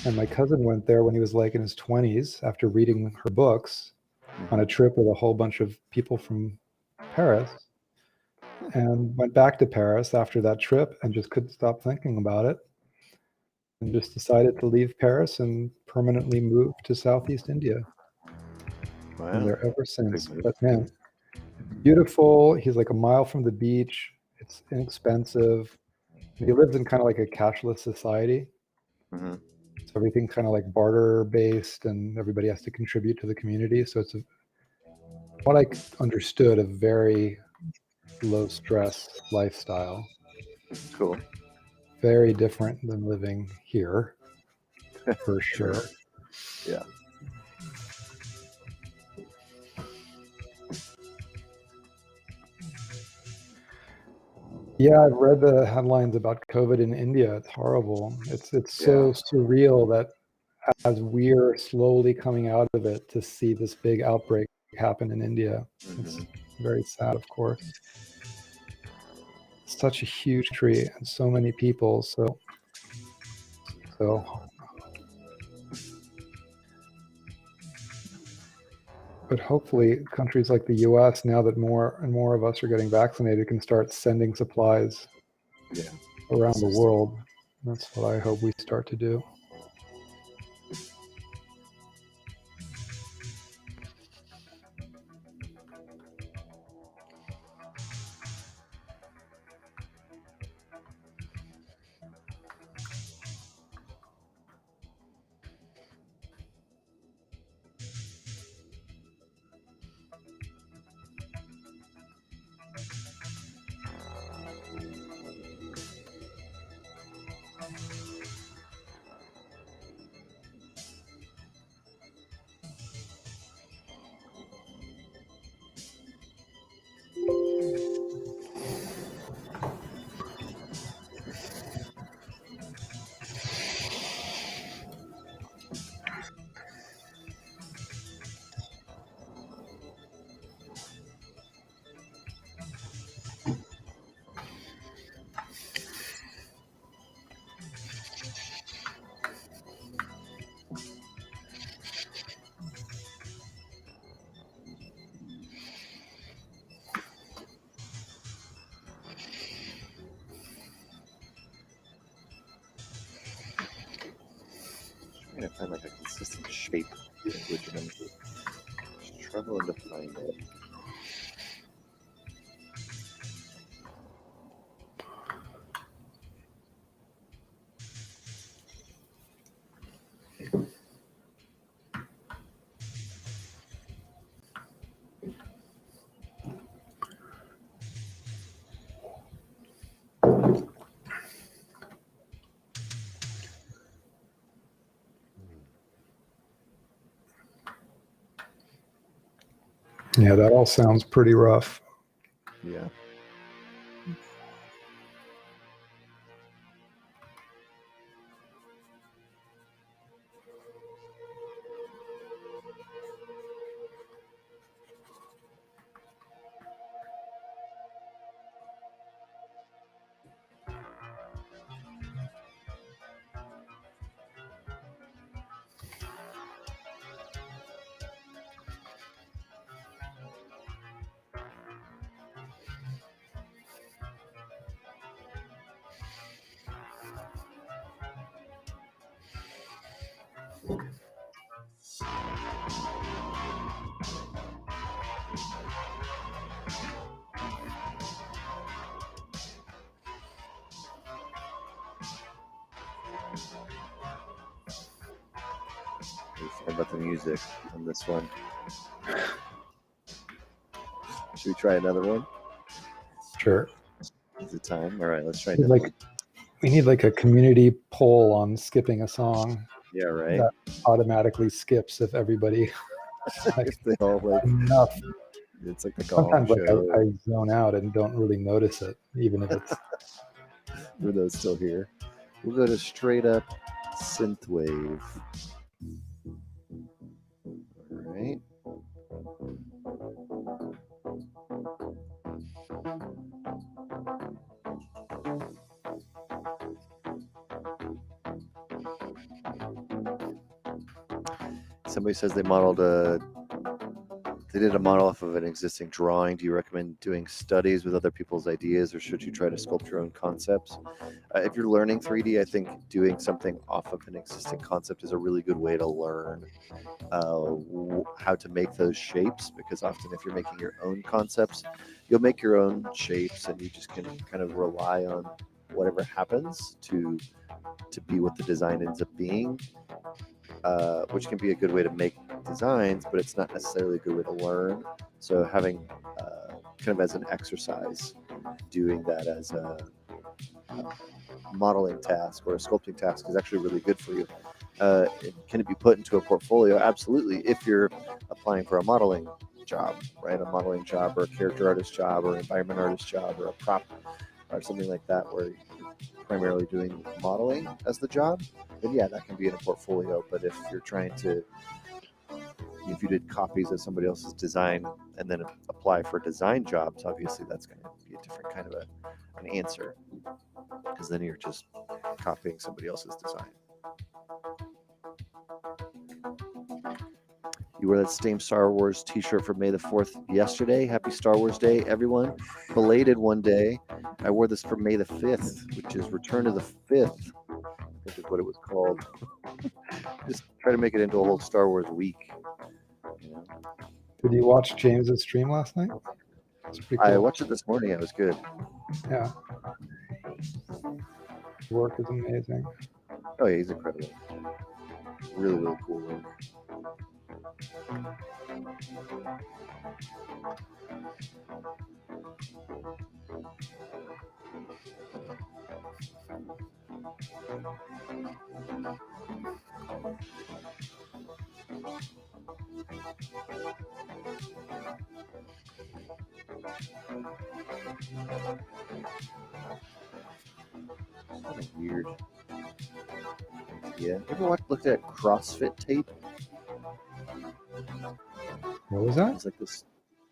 And my cousin went there when he was like in his 20s after reading her books on a trip with a whole bunch of people from Paris, and went back to Paris after that trip and just couldn't stop thinking about it. And just decided to leave Paris and permanently move to Southeast India. Wow. And there ever since. But man, beautiful. He's like a mile from the beach. It's inexpensive. He lives in kind of like a cashless society. Mm-hmm. So everything kind of like barter based, and everybody has to contribute to the community. So it's what I understood, a very low stress lifestyle. Cool. Very different than living here, for sure. Yeah. Yeah, I've read the headlines about COVID in India. It's horrible. It's so surreal that as we're slowly coming out of it, to see this big outbreak happen in India. It's very sad, of course. Such a huge tree and so many people. So but hopefully countries like the US, now that more and more of us are getting vaccinated, can start sending supplies around the world. That's what I hope we start to do. Trying to find like a consistent shape language, and I'm struggling to find it. Yeah, that all sounds pretty rough. Yeah. Sorry about the music on this one. Should we try another one? Sure. Is it time? All right, let's try another one. We need like a community poll on skipping a song. Yeah, right. That automatically skips if everybody if they all like enough. It's like the golf sometimes show. I zone out and don't really notice it, even if it's were those still here. We'll go to straight up synthwave. All right. Somebody says they did a model off of an existing drawing. Do you recommend doing studies with other people's ideas, or should you try to sculpt your own concepts? If you're learning 3D, I think doing something off of an existing concept is a really good way to learn how to make those shapes, because often if you're making your own concepts, you'll make your own shapes and you just can kind of rely on whatever happens to be what the design ends up being, which can be a good way to make designs, but it's not necessarily a good way to learn. So having kind of as an exercise, doing that as a modeling task or a sculpting task is actually really good for you. Can it be put into a portfolio? Absolutely, if you're applying for a modeling job, right? A modeling job or a character artist job or an environment artist job or a prop or something like that, where you're primarily doing modeling as the job, then yeah, that can be in a portfolio. But if you're trying to, if you did copies of somebody else's design and then apply for design jobs, obviously that's going to be a different kind of an answer, because then you're just copying somebody else's design. You wore that same Star Wars t-shirt for May the 4th yesterday. Happy Star Wars Day, everyone. Belated one day. I wore this for May the 5th, which is Return of the 5th, I think is what it was called. Just try to make it into a whole Star Wars week. You know? Did you watch James's stream last night? It's pretty cool. I watched it this morning. It was good. Yeah. His work is amazing. Oh yeah, he's incredible. Really, really cool work. Kind of weird. Yeah. Ever looked at CrossFit tape? What was that? It's like this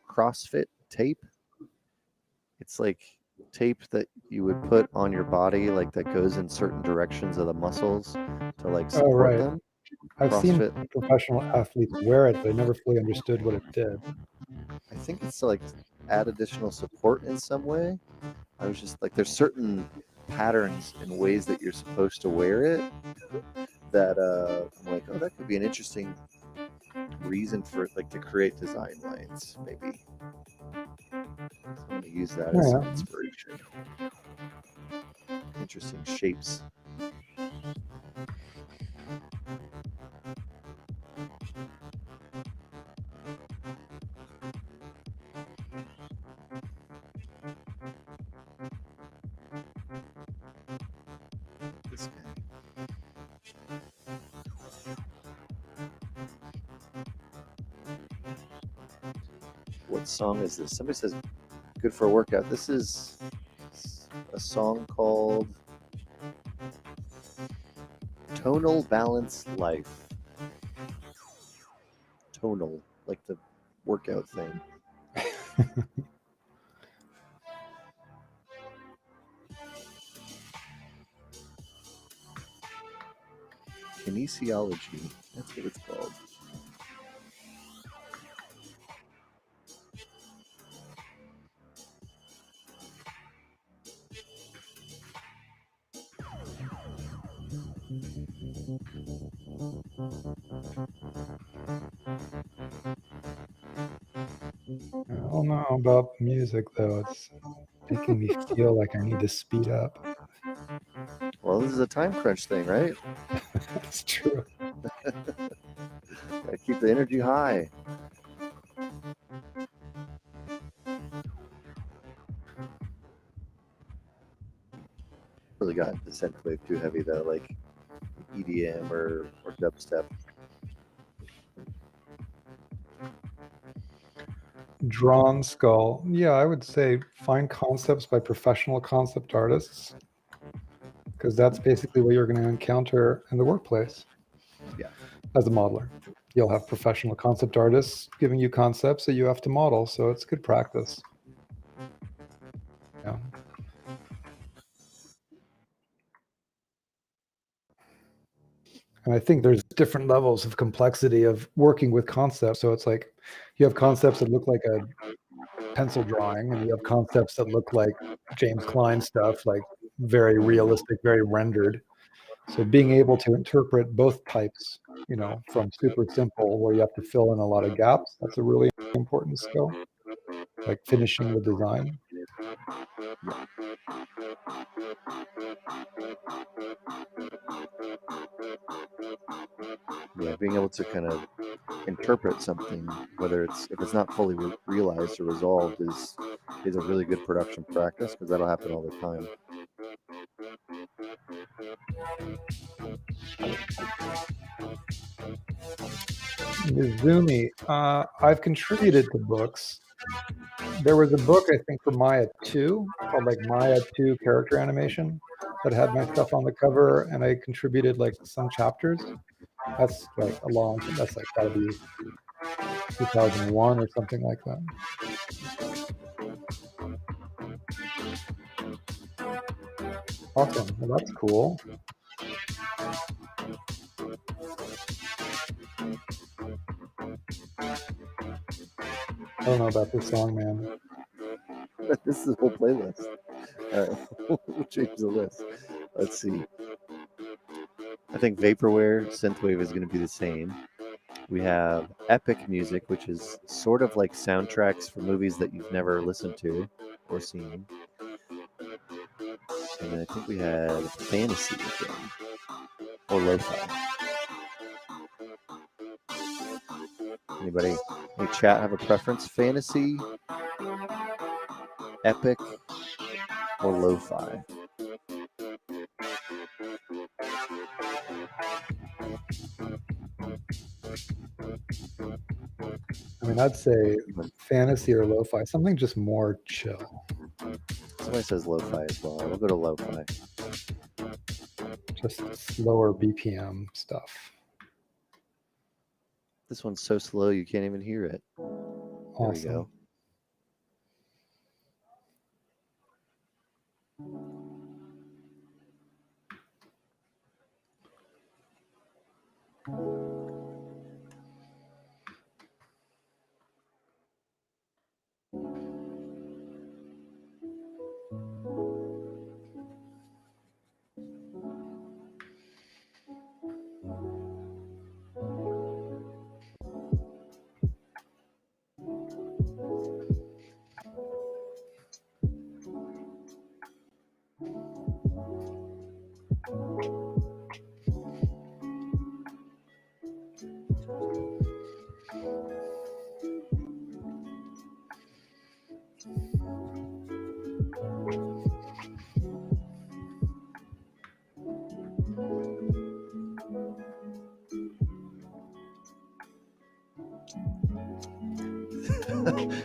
CrossFit tape. It's like tape that you would put on your body, like that goes in certain directions of the muscles to like support them. I've seen professional athletes wear it, but I never fully understood what it did. I think it's to like add additional support in some way. I was just like, there's certain patterns and ways that you're supposed to wear it that I'm like, oh, that could be an interesting reason for it, like to create design lines, maybe. So I'm going to use that as some inspiration. Interesting shapes. This guy. What song is this? Somebody says good for a workout. This is a song called Tonal Balance Life. Tonal, like the workout thing. Kinesiology, that's what it's called. I don't know about music though. It's making me feel like I need to speed up. Well, this is a time crunch thing, right? That's true. Gotta keep the energy high. Really got the synthwave too heavy though, like EDM or dubstep. Drawn skull. Yeah, I would say find concepts by professional concept artists, because that's basically what you're going to encounter in the workplace. Yeah. As a modeler, you'll have professional concept artists giving you concepts that you have to model, so it's good practice. Yeah. And I think there's different levels of complexity of working with concepts. So it's like you have concepts that look like a pencil drawing, and you have concepts that look like James Klein stuff, like very realistic, very rendered. So being able to interpret both types, you know, from super simple where you have to fill in a lot of gaps, that's a really important skill, like finishing the design. Yeah, being able to kind of interpret something, whether if it's not fully realized or resolved, is a really good production practice, because that'll happen all the time. Mizumi, I've contributed to books, there was a book, I think, for Maya 2 called like Maya 2 Character Animation that had my stuff on the cover, and I contributed like some chapters. That's like that's like gotta be 2001 or something like that. Awesome. Well, that's cool. I don't know about this song, man. This is the whole playlist. We'll change the list. Let's see. I think Vaporware, Synthwave is going to be the same. We have epic music, which is sort of like soundtracks for movies that you've never listened to or seen. And then I think we had fantasy again, or lo-fi. Anybody in chat have a preference? Fantasy, epic, or lo-fi? I mean, I'd say fantasy or lo-fi, something just more chill. Somebody says lo-fi as well. We'll go to lo-fi. Just slower BPM stuff. This one's so slow you can't even hear it. Awesome. There we go.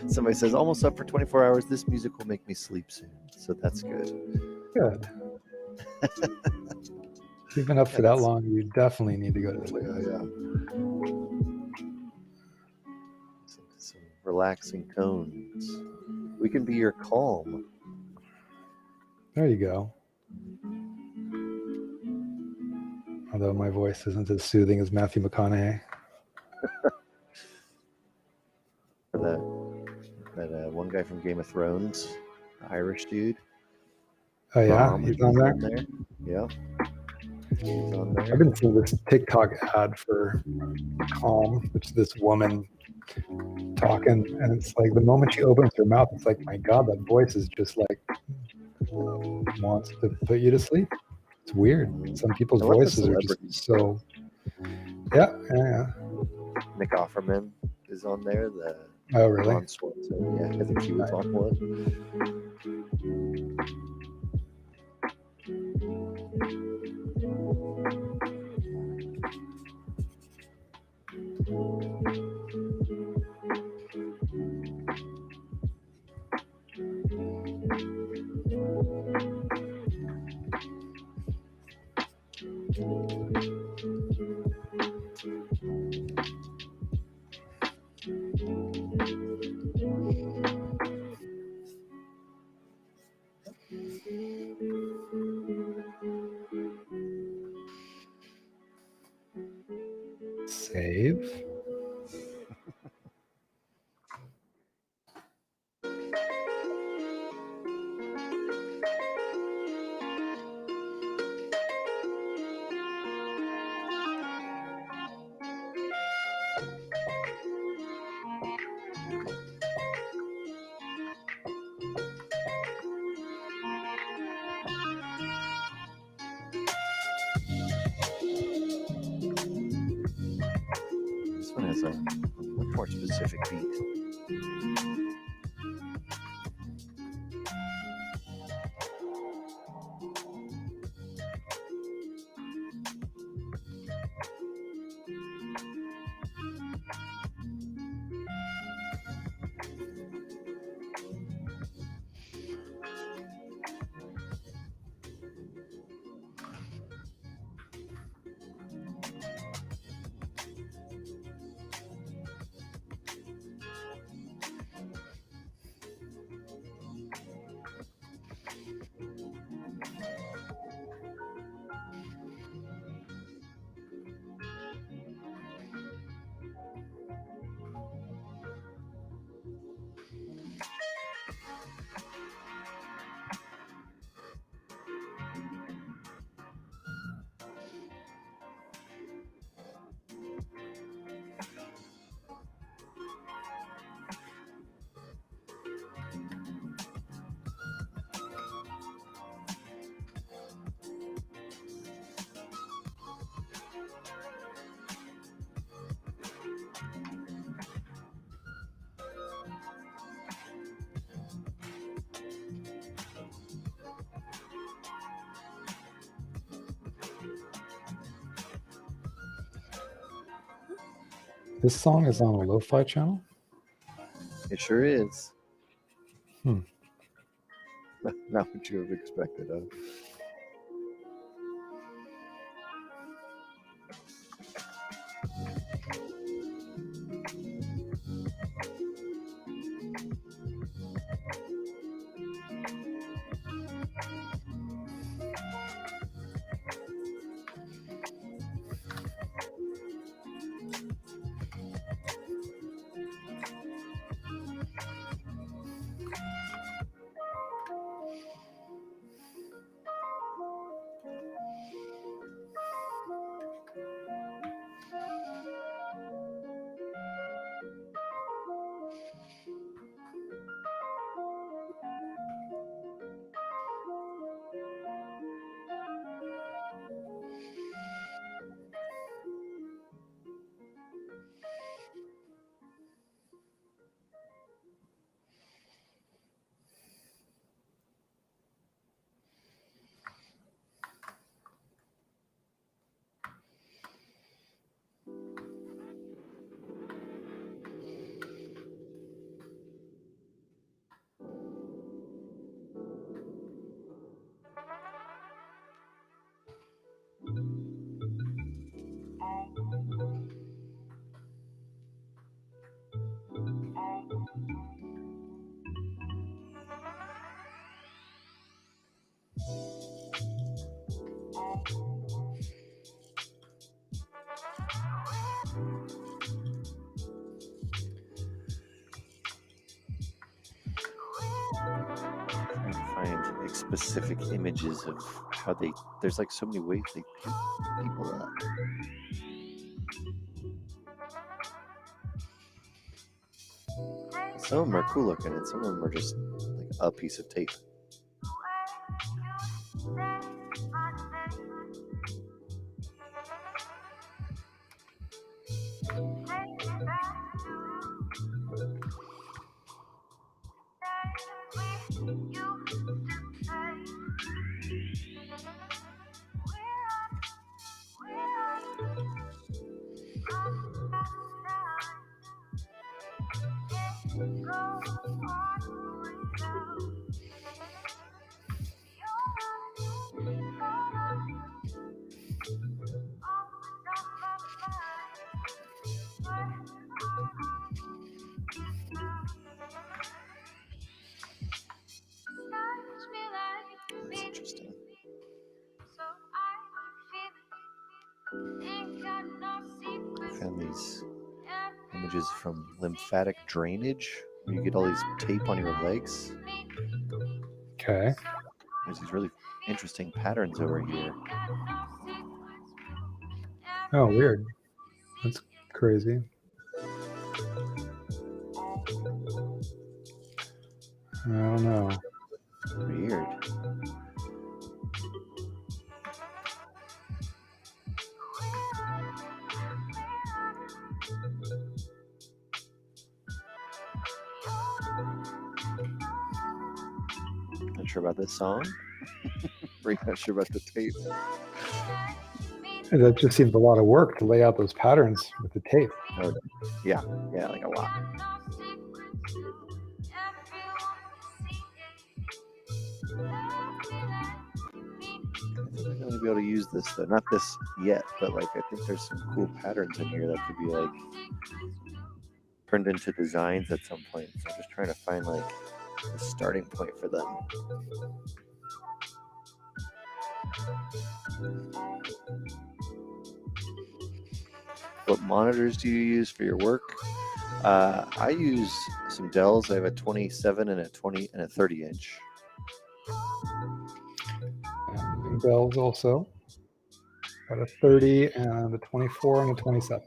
Somebody says, almost up for 24 hours. This music will make me sleep soon. So that's good. Good. If you've been up for that long, you definitely need to go to sleep. Yeah. Some relaxing tones. We can be your calm. There you go. Although my voice isn't as soothing as Matthew McConaughey. That one guy from Game of Thrones, the Irish dude. Oh yeah, he's on there. Yeah, he's on there. I've been seeing this TikTok ad for Calm, which is this woman talking, and it's like the moment she opens her mouth, it's like, my God, that voice is just like wants to put you to sleep. It's weird. Some people's voices are just so. Yeah. Nick Offerman is on there. Oh, really? Yeah, I think he was on one. Save. This one has a much more specific beat. This song is on a lo-fi channel? It sure is. Hmm. Not what you have expected of. Trying to find like specific images of how they. There's like so many ways they paint people up. Some of them are cool looking, and some of them are just like a piece of tape. That's interesting. I found these images from lymphatic drainage, where you get all these tape on your legs. Okay. There's these really interesting patterns over here. Oh, weird. That's crazy. I don't know. Weird. Not sure about this song. Really not sure about the tape. That just seems a lot of work to lay out those patterns with the tape. Oh, yeah, like a lot. I think I'm gonna be able to use this though. Not this yet, but like I think there's some cool patterns in here that could be like turned into designs at some point. So I'm just trying to find like the starting point for them. What monitors do you use for your work? I use some Dells. I have a 27 and a 20 and a 30 inch. And bells also. Got a 30 and a 24 and a 27.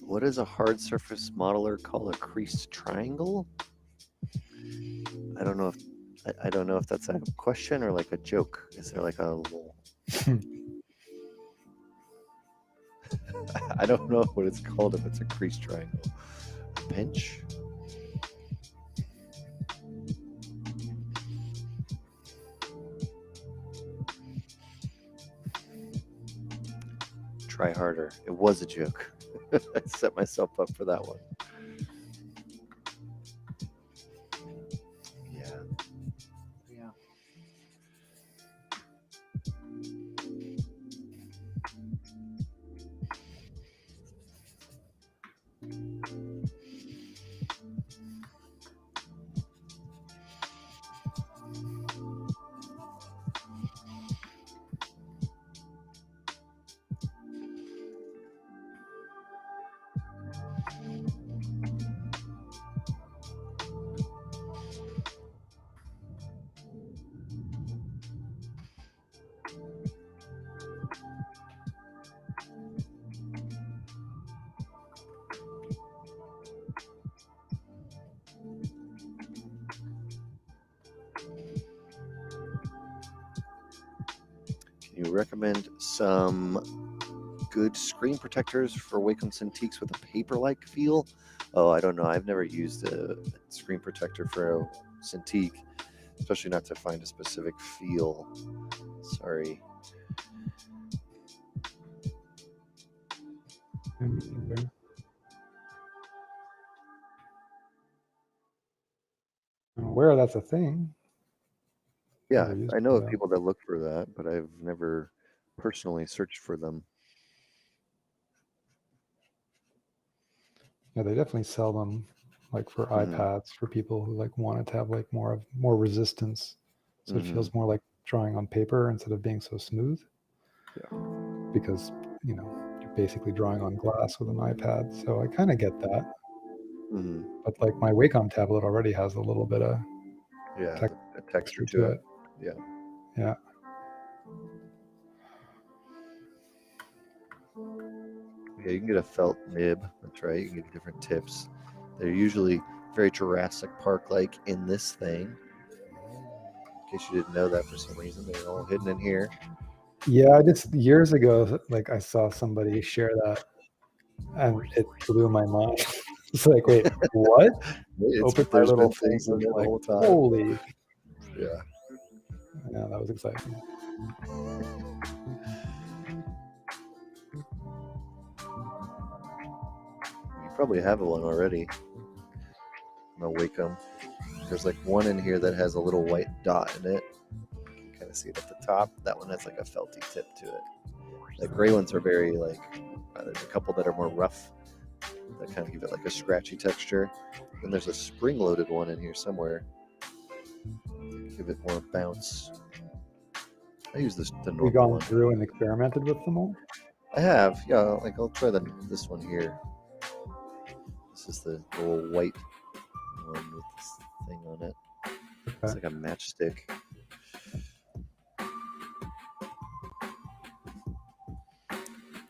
What does a hard surface modeler call a creased triangle? I don't know if I don't know if that's a question or like a joke. Is there like a little... I don't know what it's called if it's a creased triangle. A pinch? Try harder. It was a joke. I set myself up for that one. Yeah. Yeah. Can you recommend some good screen protectors for Wacom Cintiqs with a paper-like feel? Oh, I don't know. I've never used a screen protector for a Cintiq, especially not to find a specific feel. Sorry. I'm aware that's a thing. Yeah, I know of people that look for that, but I've never personally searched for them. Yeah, they definitely sell them like for iPads for people who like wanted to have like more resistance, so it feels more like drawing on paper instead of being so smooth. Yeah. Because you're basically drawing on glass with an iPad, so I kind of get that. But like my Wacom tablet already has a little bit of a texture to it. Yeah. Yeah. Yeah, you can get a felt nib. That's right. You can get different tips. They're usually very Jurassic Park-like in this thing. In case you didn't know that for some reason, they're all hidden in here. Yeah, I just years ago, like I saw somebody share that, and it blew my mind. It's like, wait, what? Open my little thing, in there the whole time. Holy! Yeah. Yeah, that was exciting. You probably have one already. No Wacom. There's like one in here that has a little white dot in it. You can kind of see it at the top. That one has like a felty tip to it. The gray ones are very like, there's a couple that are more rough that kind of give it like a scratchy texture. And there's a spring-loaded one in here somewhere. Give it more bounce. I use the normal one. You've gone through and experimented with them all? I have, yeah. Like I'll try this one here. This is the little white one with this thing on it. Okay. It's like a matchstick.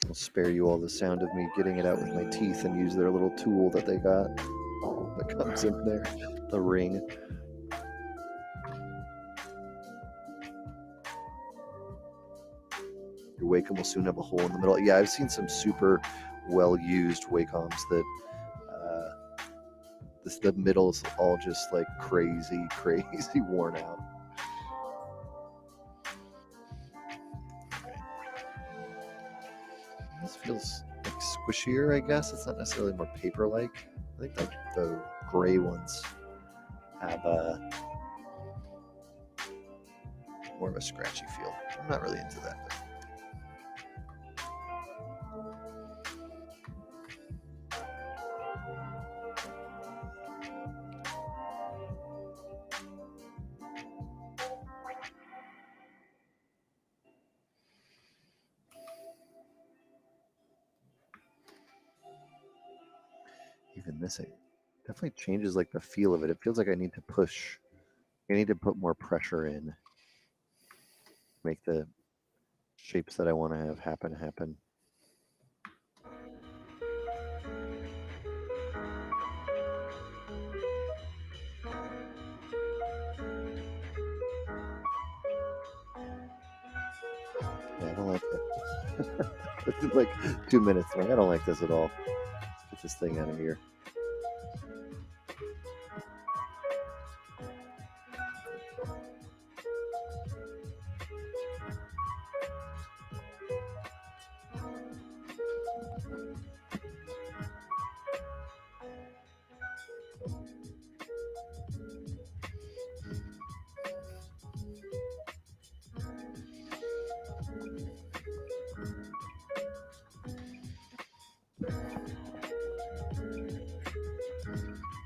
I'll spare you all the sound of me getting it out with my teeth and use their little tool that they got that comes in there, the ring. Your Wacom will soon have a hole in the middle. Yeah, I've seen some super well-used Wacoms that the middle's all just like crazy worn out. This feels like squishier, I guess. It's not necessarily more paper-like. I think the gray ones have more of a scratchy feel. I'm not really into that, but even this, it definitely changes like the feel of it. It feels like I need to push. I need to put more pressure in. Make the shapes that I want to have happen. Yeah, I don't like it. It's like 2 minutes. Like, I don't like this at all. Let's get this thing out of here.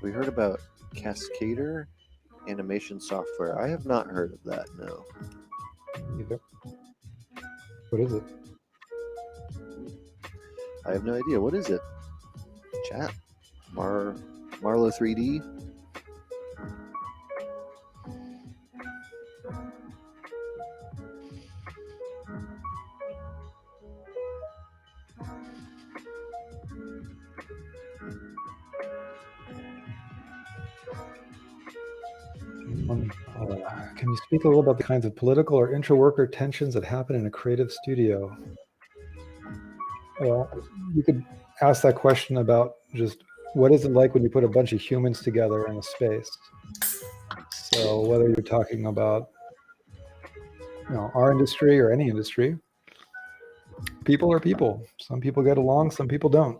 We heard about Cascader animation software. I have not heard of that, no. Either. What is it? I have no idea. What is it? Chat? Marlo 3D? Can you speak a little about the kinds of political or intra-worker tensions that happen in a creative studio? Well, you could ask that question about just what is it like when you put a bunch of humans together in a space? So whether you're talking about, our industry or any industry, people are people. Some people get along, some people don't.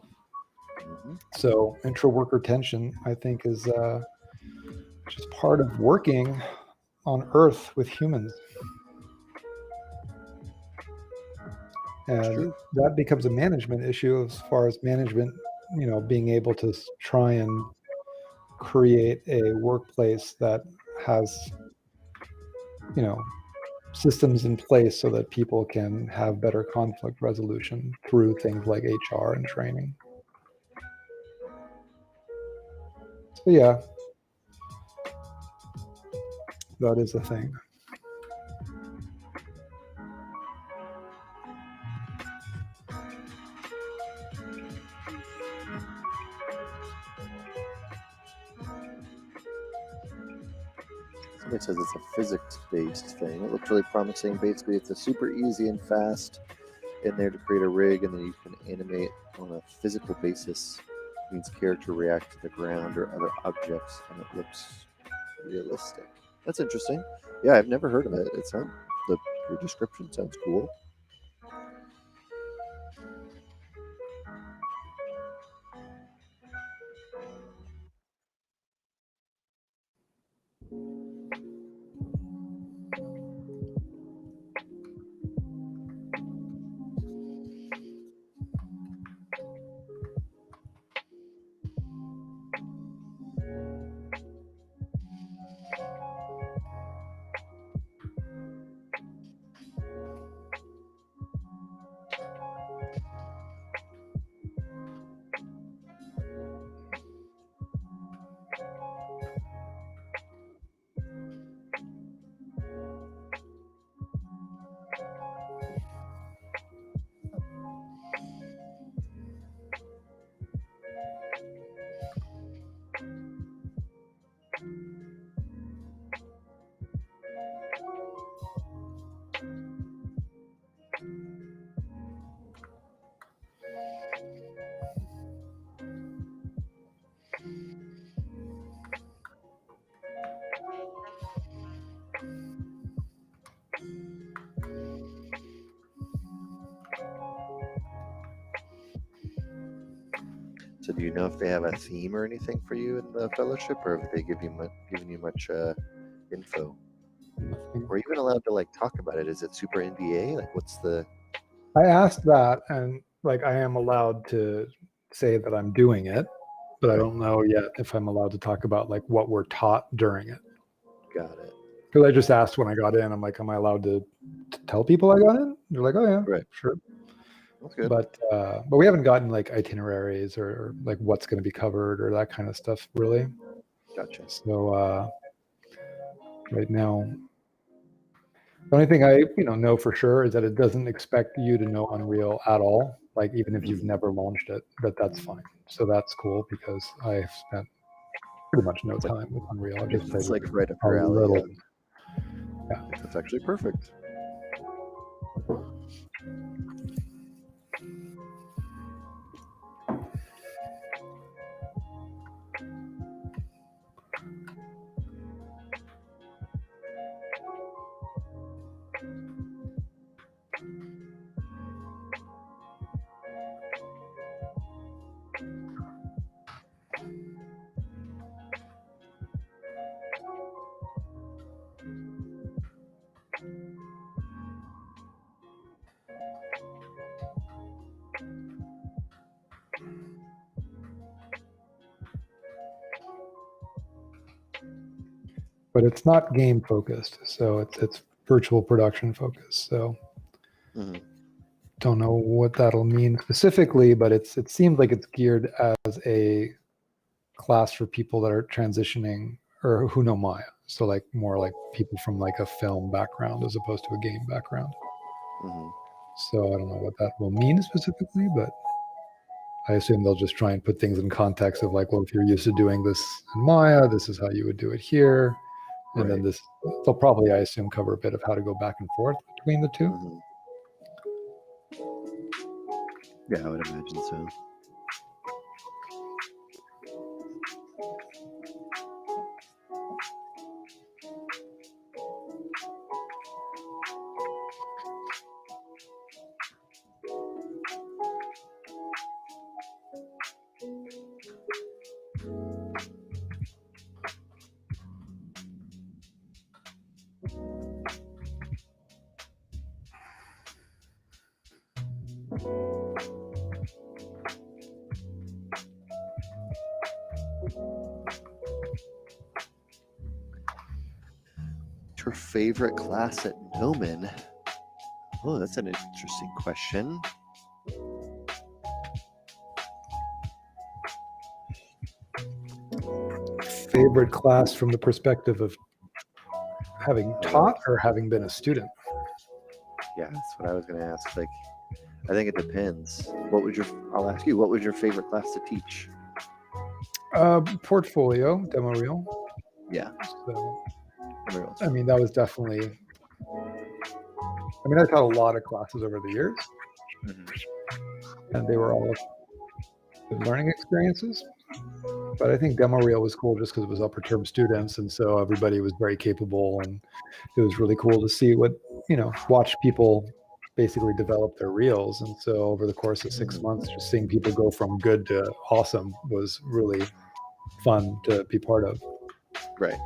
Mm-hmm. So intra-worker tension, I think, is just part of working on Earth with humans. And that becomes a management issue as far as management, being able to try and create a workplace that has, systems in place so that people can have better conflict resolution through things like HR and training. So yeah, that is a thing. Somebody says it's a physics-based thing. It looks really promising. Basically, it's a super easy and fast in there to create a rig, and then you can animate on a physical basis. It means character react to the ground or other objects, and it looks realistic. That's interesting. Yeah, I've never heard of it. Your description sounds cool. So do you know if they have a theme or anything for you in the fellowship, or have they given you much info? Nothing. Or even allowed to talk about it? Is it super NDA? What's the? I asked that, and I am allowed to say that I'm doing it, but I don't know yet if I'm allowed to talk about what we're taught during it. Got it. Because I just asked when I got in, I'm like, am I allowed to tell people I got in? They're like, oh yeah, right, sure. That's good. But we haven't gotten itineraries or what's going to be covered or that kind of stuff really. Gotcha. So right now, the only thing I know for sure is that it doesn't expect you to know Unreal at all. Even if you've never launched it, that's fine. So that's cool because I've spent pretty much no time with Unreal. I just played right up your alley. little. Yeah, that's actually perfect. But it's not game focused, so it's virtual production focused. So don't know what that'll mean specifically, but it seems like it's geared as a class for people that are transitioning or who know Maya. So like more like people from like a film background as opposed to a game background. So I don't know what that will mean specifically, but I assume they'll just try and put things in context of like, well, if you're used to doing this in Maya, this is how you would do it here. And then this, they'll probably, I assume, cover a bit of how to go back and forth between the two. Yeah, I would imagine so. Your favorite class at Gnomon? Oh, that's an interesting question. Favorite class from the perspective of having taught or having been a student? Yeah, that's what I was going to ask. Like, I think it depends. I'll ask you, what was your favorite class to teach? Portfolio, demo reel. Yeah. So, I mean, that was definitely, I mean, I taught a lot of classes over the years, and they were all good learning experiences. But I think demo reel was cool just because it was upper term students, and so everybody was very capable, and it was really cool to see watch people basically develop their reels. And so over the course of 6 months, just seeing people go from good to awesome was really fun to be part of. Right.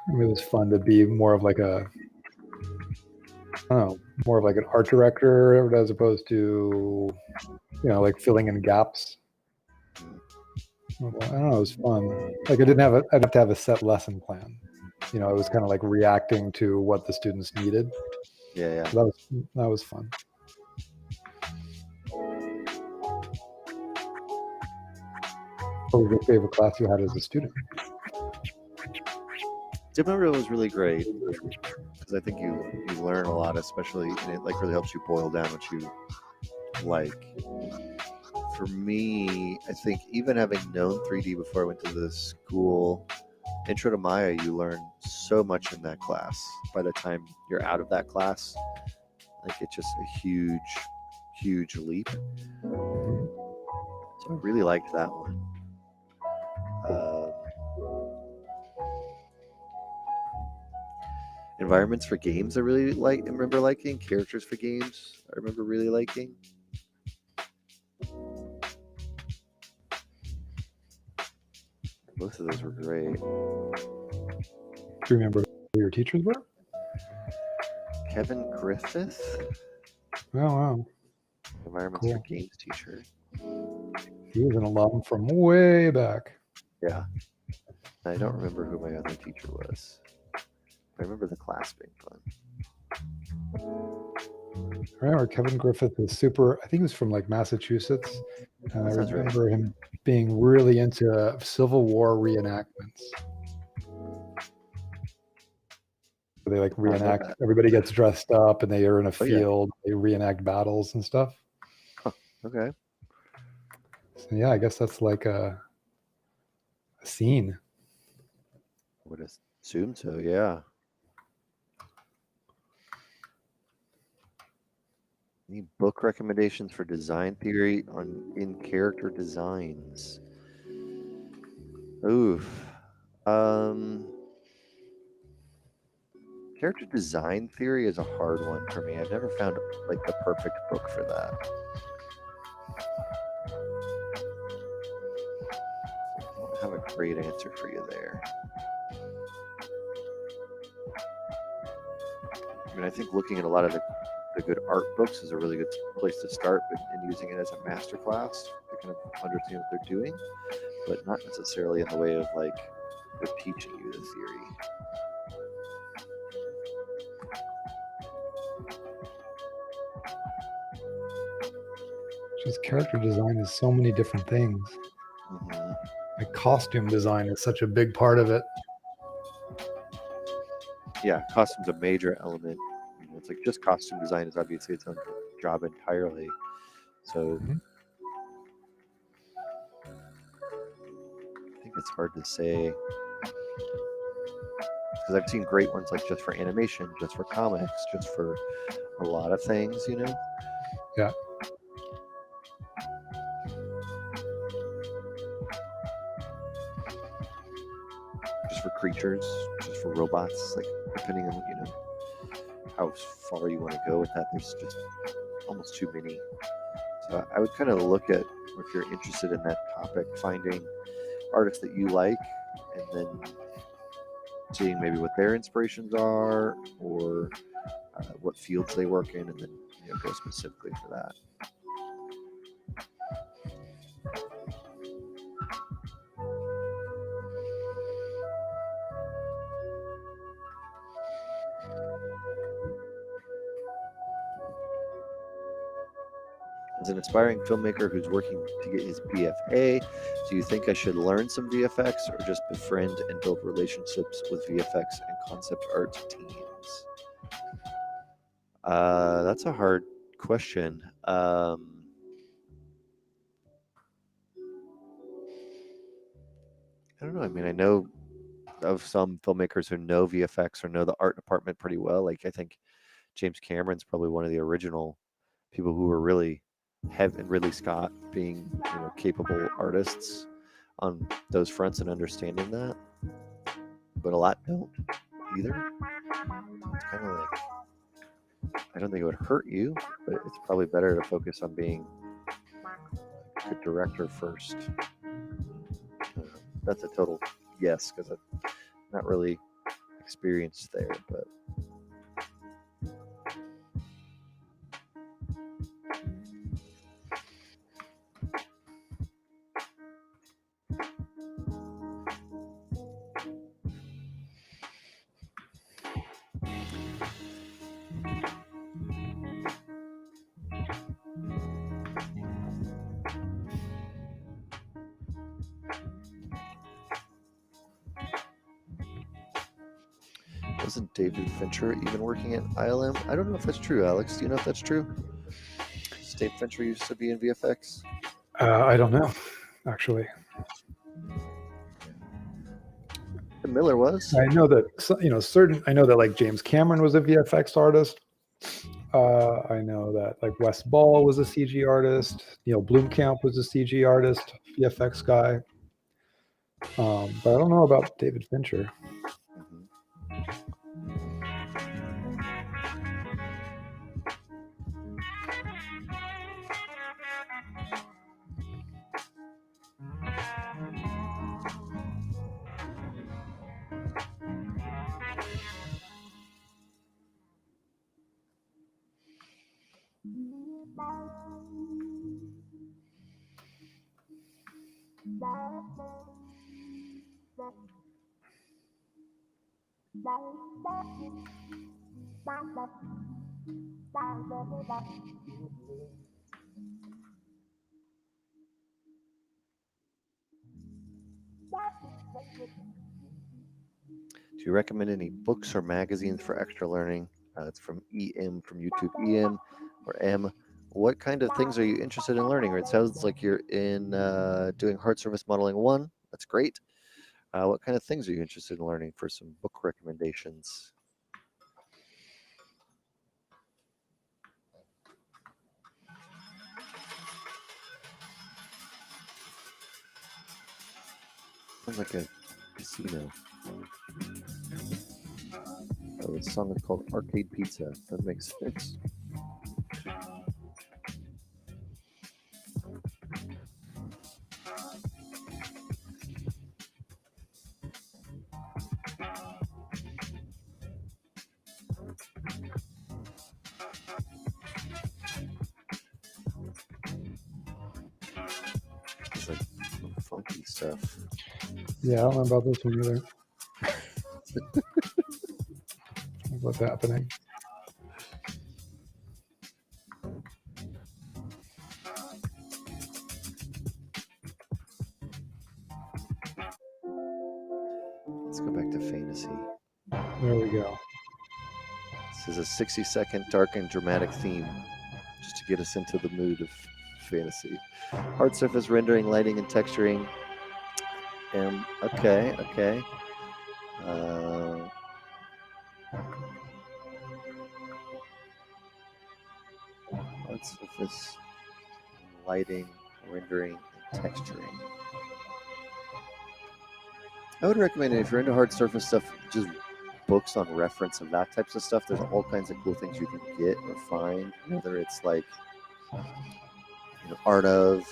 I mean, it was fun to be more of like more of like an art director as opposed to, like filling in gaps. I don't know, it was fun. Like I'd have to have a set lesson plan. It was kind of like reacting to what the students needed. Yeah. So that was fun. What was your favorite class you had as a student? Demo reel was really great because I think you learn a lot, especially, and it like really helps you boil down what you like. For me, I think even having known 3D before I went to the school, Intro to Maya, you learn so much in that class. By the time you're out of that class, like it's just a huge leap. So I really liked that one. Environments for games I really remember liking. Characters for games I remember really liking. Both of those were great. Do you remember who your teachers were? Kevin Griffith. Oh, wow. Environments for games teacher. He was an alum from way back. Yeah. I don't remember who my other teacher was. I remember the class being fun. I remember Kevin Griffith was I think he was from like Massachusetts. And I remember him being really into Civil War reenactments. They like reenact, everybody gets dressed up and they are in a field, they reenact battles and stuff. Huh. Okay. So yeah, I guess that's like a scene. I would assume so, yeah. Any book recommendations for design theory in character designs? Oof. Character design theory is a hard one for me. I've never found like the perfect book for that. I don't have a great answer for you there. I mean, I think looking at a lot of the good art books is a really good place to start, and using it as a master class to kind of understand what they're doing, but not necessarily in the way of like they're teaching you the theory. Just character design is so many different things. Mm-hmm. Like costume design is such a big part of it. Yeah, costume's a major element. You know, it's like just costume design is obviously its own job entirely. So I think it's hard to say, because I've seen great ones like just for animation, just for comics, just for a lot of things, you know? Yeah. Just for creatures, just for robots, like depending on, you know, how far you want to go with that, there's just almost too many. So I would kind of look at, if you're interested in that topic, finding artists that you like, and then seeing maybe what their inspirations are, or what fields they work in, and then go specifically for that. As an aspiring filmmaker who's working to get his BFA, do you think I should learn some VFX or just befriend and build relationships with VFX and concept art teams? That's a hard question. I don't know. I mean, I know of some filmmakers who know VFX or know the art department pretty well. Like, I think James Cameron's probably one of the original people who were really and Ridley Scott being capable artists on those fronts and understanding that, but a lot don't either. It's kind of like, I don't think it would hurt you, but it's probably better to focus on being a good director first. That's a total yes, because I'm not really experienced there, but wasn't David Fincher even working at ILM? I don't know if that's true, Alex. Do you know if that's true? Does David Fincher used to be in VFX? I don't know, actually. Miller was. I know that I know that like James Cameron was a VFX artist. I know that like Wes Ball was a CG artist. Neil Blomkamp was a CG artist, VFX guy. But I don't know about David Fincher. Do you recommend any books or magazines for extra learning? It's from EM, from YouTube EM or M. What kind of things are you interested in learning? Or it sounds like you're in doing hard surface modeling 1. That's great. What kind of things are you interested in learning for some book recommendations? Sounds like a casino. Oh, this song is called Arcade Pizza. That makes sense. It's like some funky stuff. Yeah, I don't know about this one either. What's happening? Let's go back to fantasy. There we go. This is a 60-second dark and dramatic theme just to get us into the mood of fantasy. Hard surface rendering, lighting, and texturing. Okay. Hard surface, lighting, rendering, and texturing. I would recommend it if you're into hard surface stuff, just books on reference and that types of stuff. There's all kinds of cool things you can get or find, whether it's like art of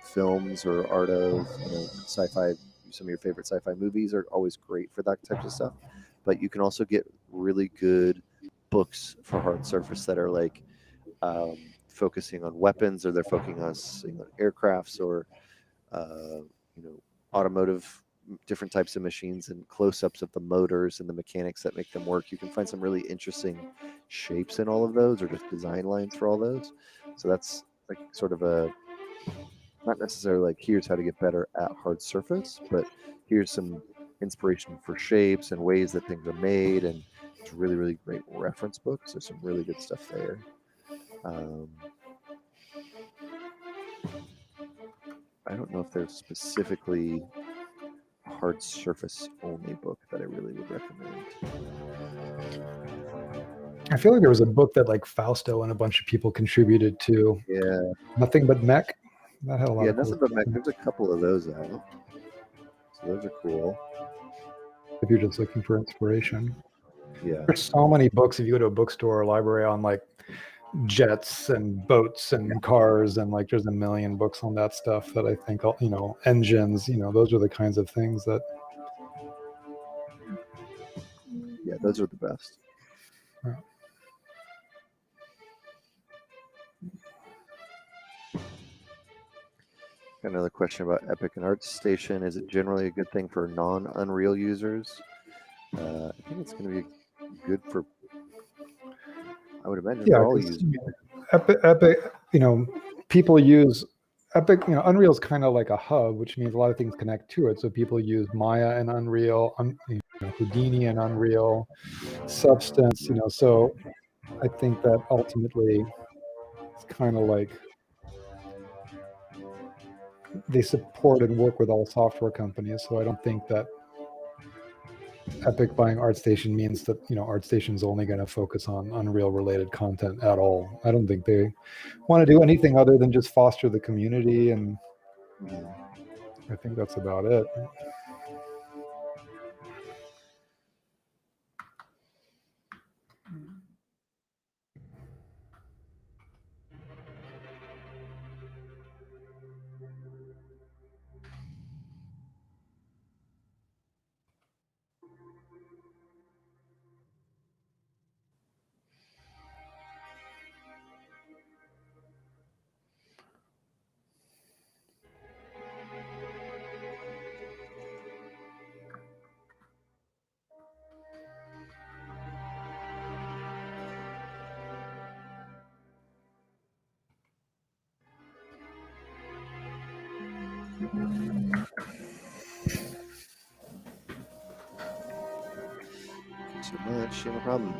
films or art of sci-fi. Some of your favorite sci-fi movies are always great for that types of stuff, but you can also get really good books for hard surface that are like focusing on weapons, or they're focusing on aircrafts, or automotive, different types of machines, and close-ups of the motors and the mechanics that make them work. You can find some really interesting shapes in all of those, or just design lines for all those. So that's like sort of a, not necessarily like here's how to get better at hard surface, but here's some inspiration for shapes and ways that things are made, and it's really, really great reference books. There's some really good stuff there. I don't know if there's specifically a hard surface only book that I really would recommend. I feel like there was a book that like Fausto and a bunch of people contributed to. Yeah. Nothing But Mech. That had a lot of Nothing cool But Mech. There's a couple of those out. So those are cool. If you're just looking for inspiration. Yeah. There's so many books if you go to a bookstore or library on like jets and boats and cars, and like there's a million books on that stuff that I think, engines, those are the kinds of things that. Yeah, those are the best. Yeah. Got another question about Epic and ArtStation. Is it generally a good thing for non-Unreal users? I think it's going to be good for, I would imagine, for all users. Epic, people use Epic, Unreal is kind of like a hub, which means a lot of things connect to it. So people use Maya and Unreal, Houdini and Unreal, Substance, so I think that ultimately it's kind of like they support and work with all software companies. So I don't think that Epic buying ArtStation means that ArtStation is only going to focus on Unreal related content at all. I don't think they want to do anything other than just foster the community, and I think that's about it. Too much, no problem.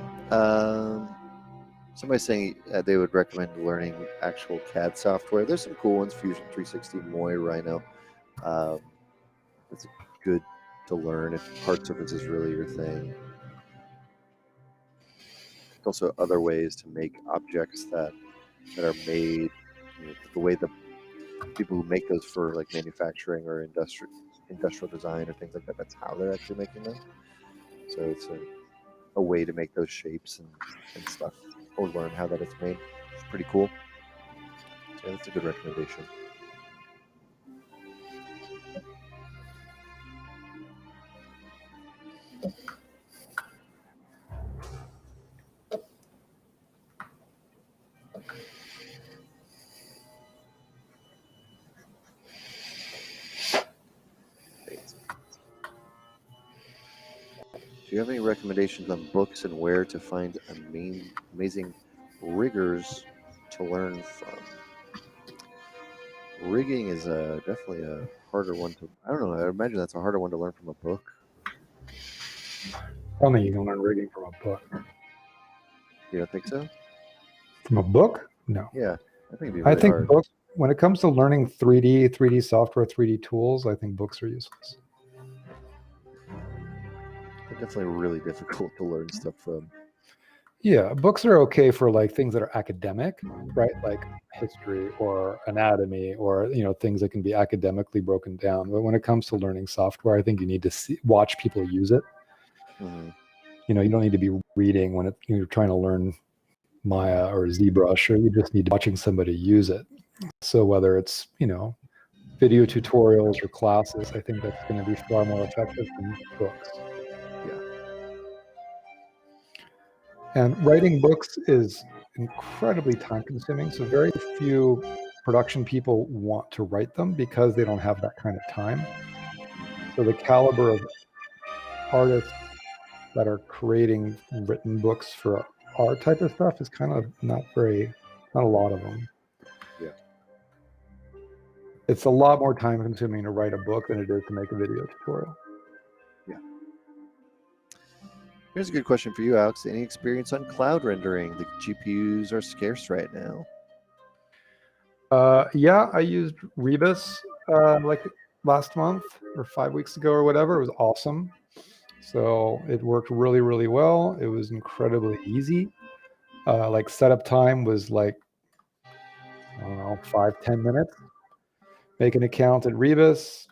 Somebody's saying they would recommend learning actual CAD software. There's some cool ones: Fusion 360, Moy, Rhino. It's good to learn if hard surface is really your thing. There's also other ways to make objects that are made, the way the people who make those for like manufacturing or industry industrial design or things like that. That's how they're actually making them. So it's a way to make those shapes and stuff, or learn how that it's made. It's pretty cool. So yeah, that's a good recommendation. Do you have any recommendations on books and where to find amazing riggers to learn from? Rigging is definitely a harder one to. I don't know. I imagine that's a harder one to learn from a book. I don't think you can learn rigging from a book. You don't think so? From a book? No. Yeah, I think it'd be really I think hard. books, when it comes to learning 3D software, 3D tools, I think books are useless. They're definitely really difficult to learn stuff from. Yeah, books are okay for like things that are academic, right? Like history or anatomy, or things that can be academically broken down. But when it comes to learning software, I think you need to watch people use it. Mm-hmm. You don't need to be reading when you're trying to learn Maya or ZBrush, or you just need watching somebody use it. So whether it's video tutorials or classes, I think that's going to be far more effective than books. Yeah. And writing books is incredibly time consuming. So very few production people want to write them because they don't have that kind of time. So the caliber of artists that are creating written books for our type of stuff is kind of not a lot of them. Yeah. It's a lot more time consuming to write a book than it is to make a video tutorial. Yeah. Here's a good question for you, Alex. Any experience on cloud rendering? The GPUs are scarce right now. Yeah, I used Rebus like last month or 5 weeks ago or whatever. It was awesome. So it worked really, really well. It was incredibly easy. Like setup time was like, I don't know, 5-10 minutes. Make an account at Rebus.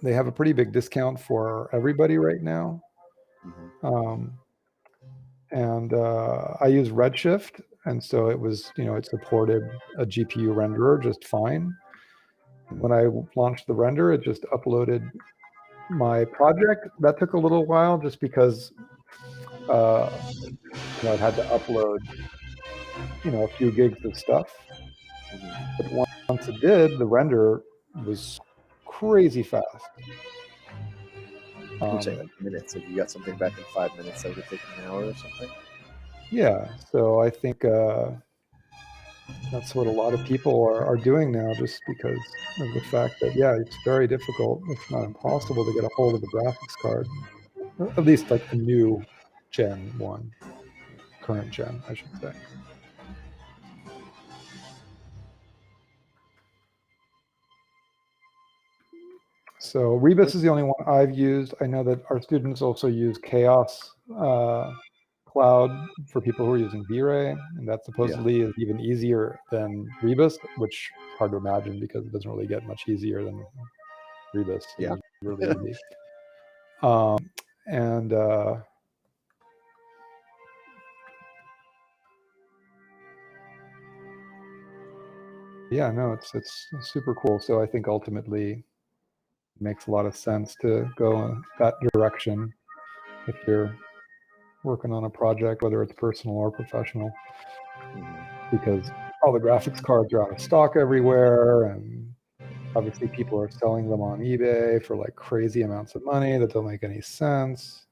They have a pretty big discount for everybody right now. Mm-hmm. And I use Redshift. And so it was, it supported a GPU renderer just fine. When I launched the render, it just uploaded my project. That took a little while just because it had to upload a few gigs of stuff. But once it did, the render was crazy fast. You're saying like minutes. If you got something back in 5 minutes, that would take an hour or something? Yeah, so I think that's what a lot of people are doing now, just because of the fact that, yeah, it's very difficult, if not impossible, to get a hold of a graphics card. At least like the new Gen 1, current gen, I should say. So Rebus is the only one I've used. I know that our students also use Chaos Cloud for people who are using V-Ray, and that supposedly is even easier than Rebus, which is hard to imagine because it doesn't really get much easier than Rebus. Yeah. It's really easy. And yeah, no, it's super cool. So I think ultimately it makes a lot of sense to go in that direction if you're working on a project, whether it's personal or professional, because all the graphics cards are out of stock everywhere, and obviously people are selling them on eBay for like crazy amounts of money that don't make any sense.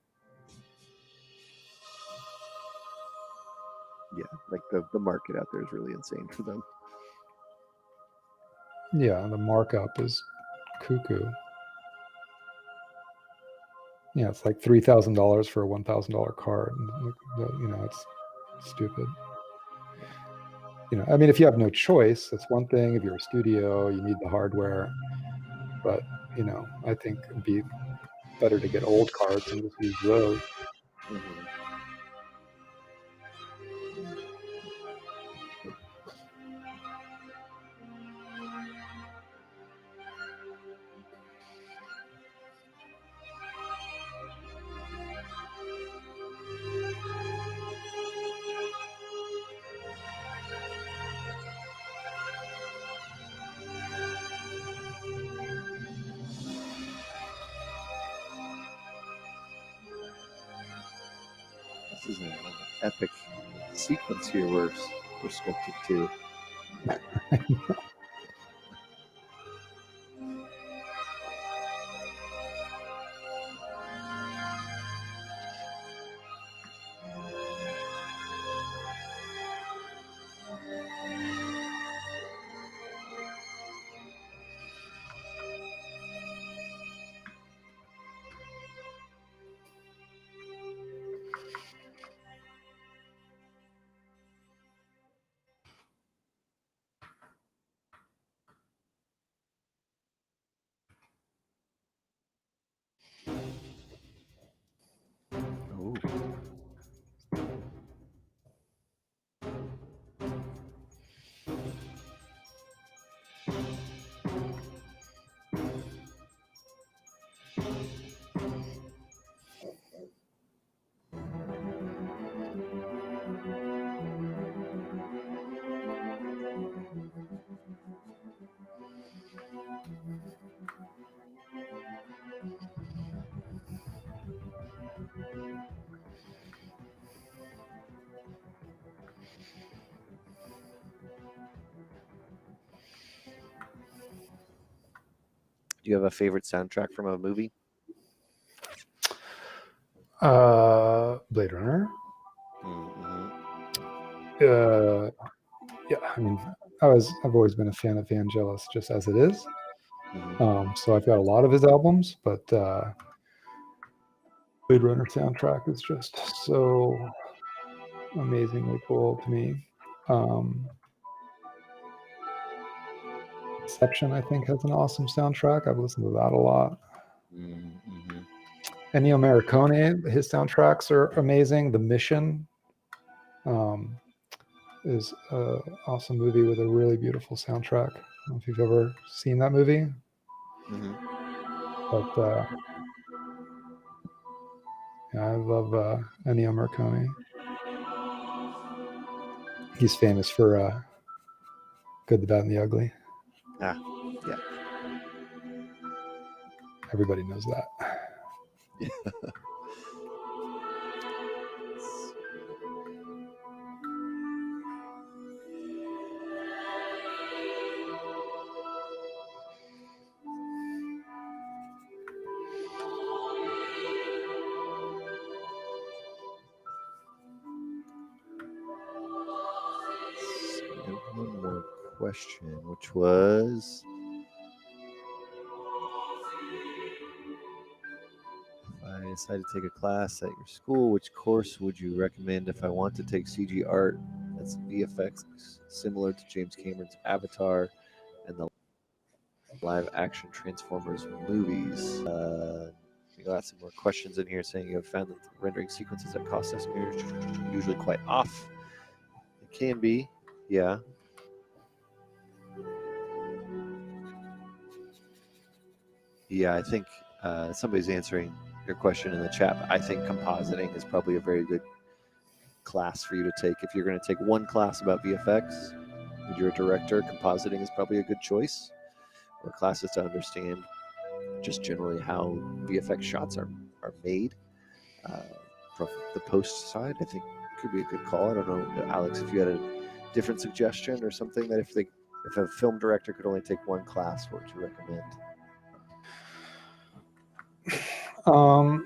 Yeah, like the market out there is really insane for them. Yeah, the markup is cuckoo. Yeah, it's like $3,000 for a $1,000 card. It's stupid. I mean, if you have no choice, that's one thing. If you're a studio, you need the hardware. But, I think it'd be better to get old cards and just use those. Mm-hmm. This is an epic sequence here we're sculpting to. Oh. Do you have a favorite soundtrack from a movie? Blade Runner. Mm-hmm. Yeah, I mean, I've always been a fan of Vangelis, just as it is. Mm-hmm. So I've got a lot of his albums, but Blade Runner soundtrack is just so amazingly cool to me. Inception, I think, has an awesome soundtrack. I've listened to that a lot. Mm-hmm. Ennio Morricone, his soundtracks are amazing. The Mission is an awesome movie with a really beautiful soundtrack. I don't know if you've ever seen that movie. Mm-hmm. But yeah, I love Ennio Morricone. He's famous for Good, the Bad, and the Ugly. Yeah. Everybody knows that. One more question, which was, if I decide to take a class at your school, which course would you recommend if I want to take CG art that's VFX similar to James Cameron's Avatar and the live action Transformers movies? We got some more questions in here saying you have found that the rendering sequences at cost estimate are usually quite off. It can be, yeah. Yeah, I think somebody's answering your question in the chat. I think compositing is probably a very good class for you to take. If you're going to take one class about VFX and you're a director, compositing is probably a good choice. Or classes to understand just generally how VFX shots are made from the post side. I think could be a good call. I don't know, Alex, if you had a different suggestion or something that if a film director could only take one class, what would you recommend? I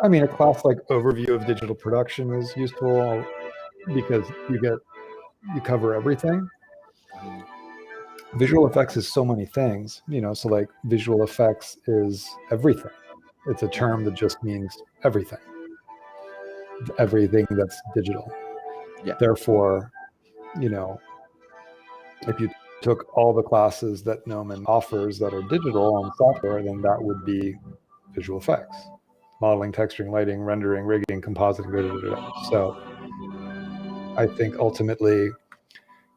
mean, a class like Overview of Digital Production is useful because you cover everything. Visual effects is so many things, so like visual effects is everything. It's a term that just means everything that's digital. Yeah. Therefore, if you took all the classes that Gnomon offers that are digital on software, then that would be visual effects: modeling, texturing, lighting, rendering, rigging, compositing. So I think ultimately,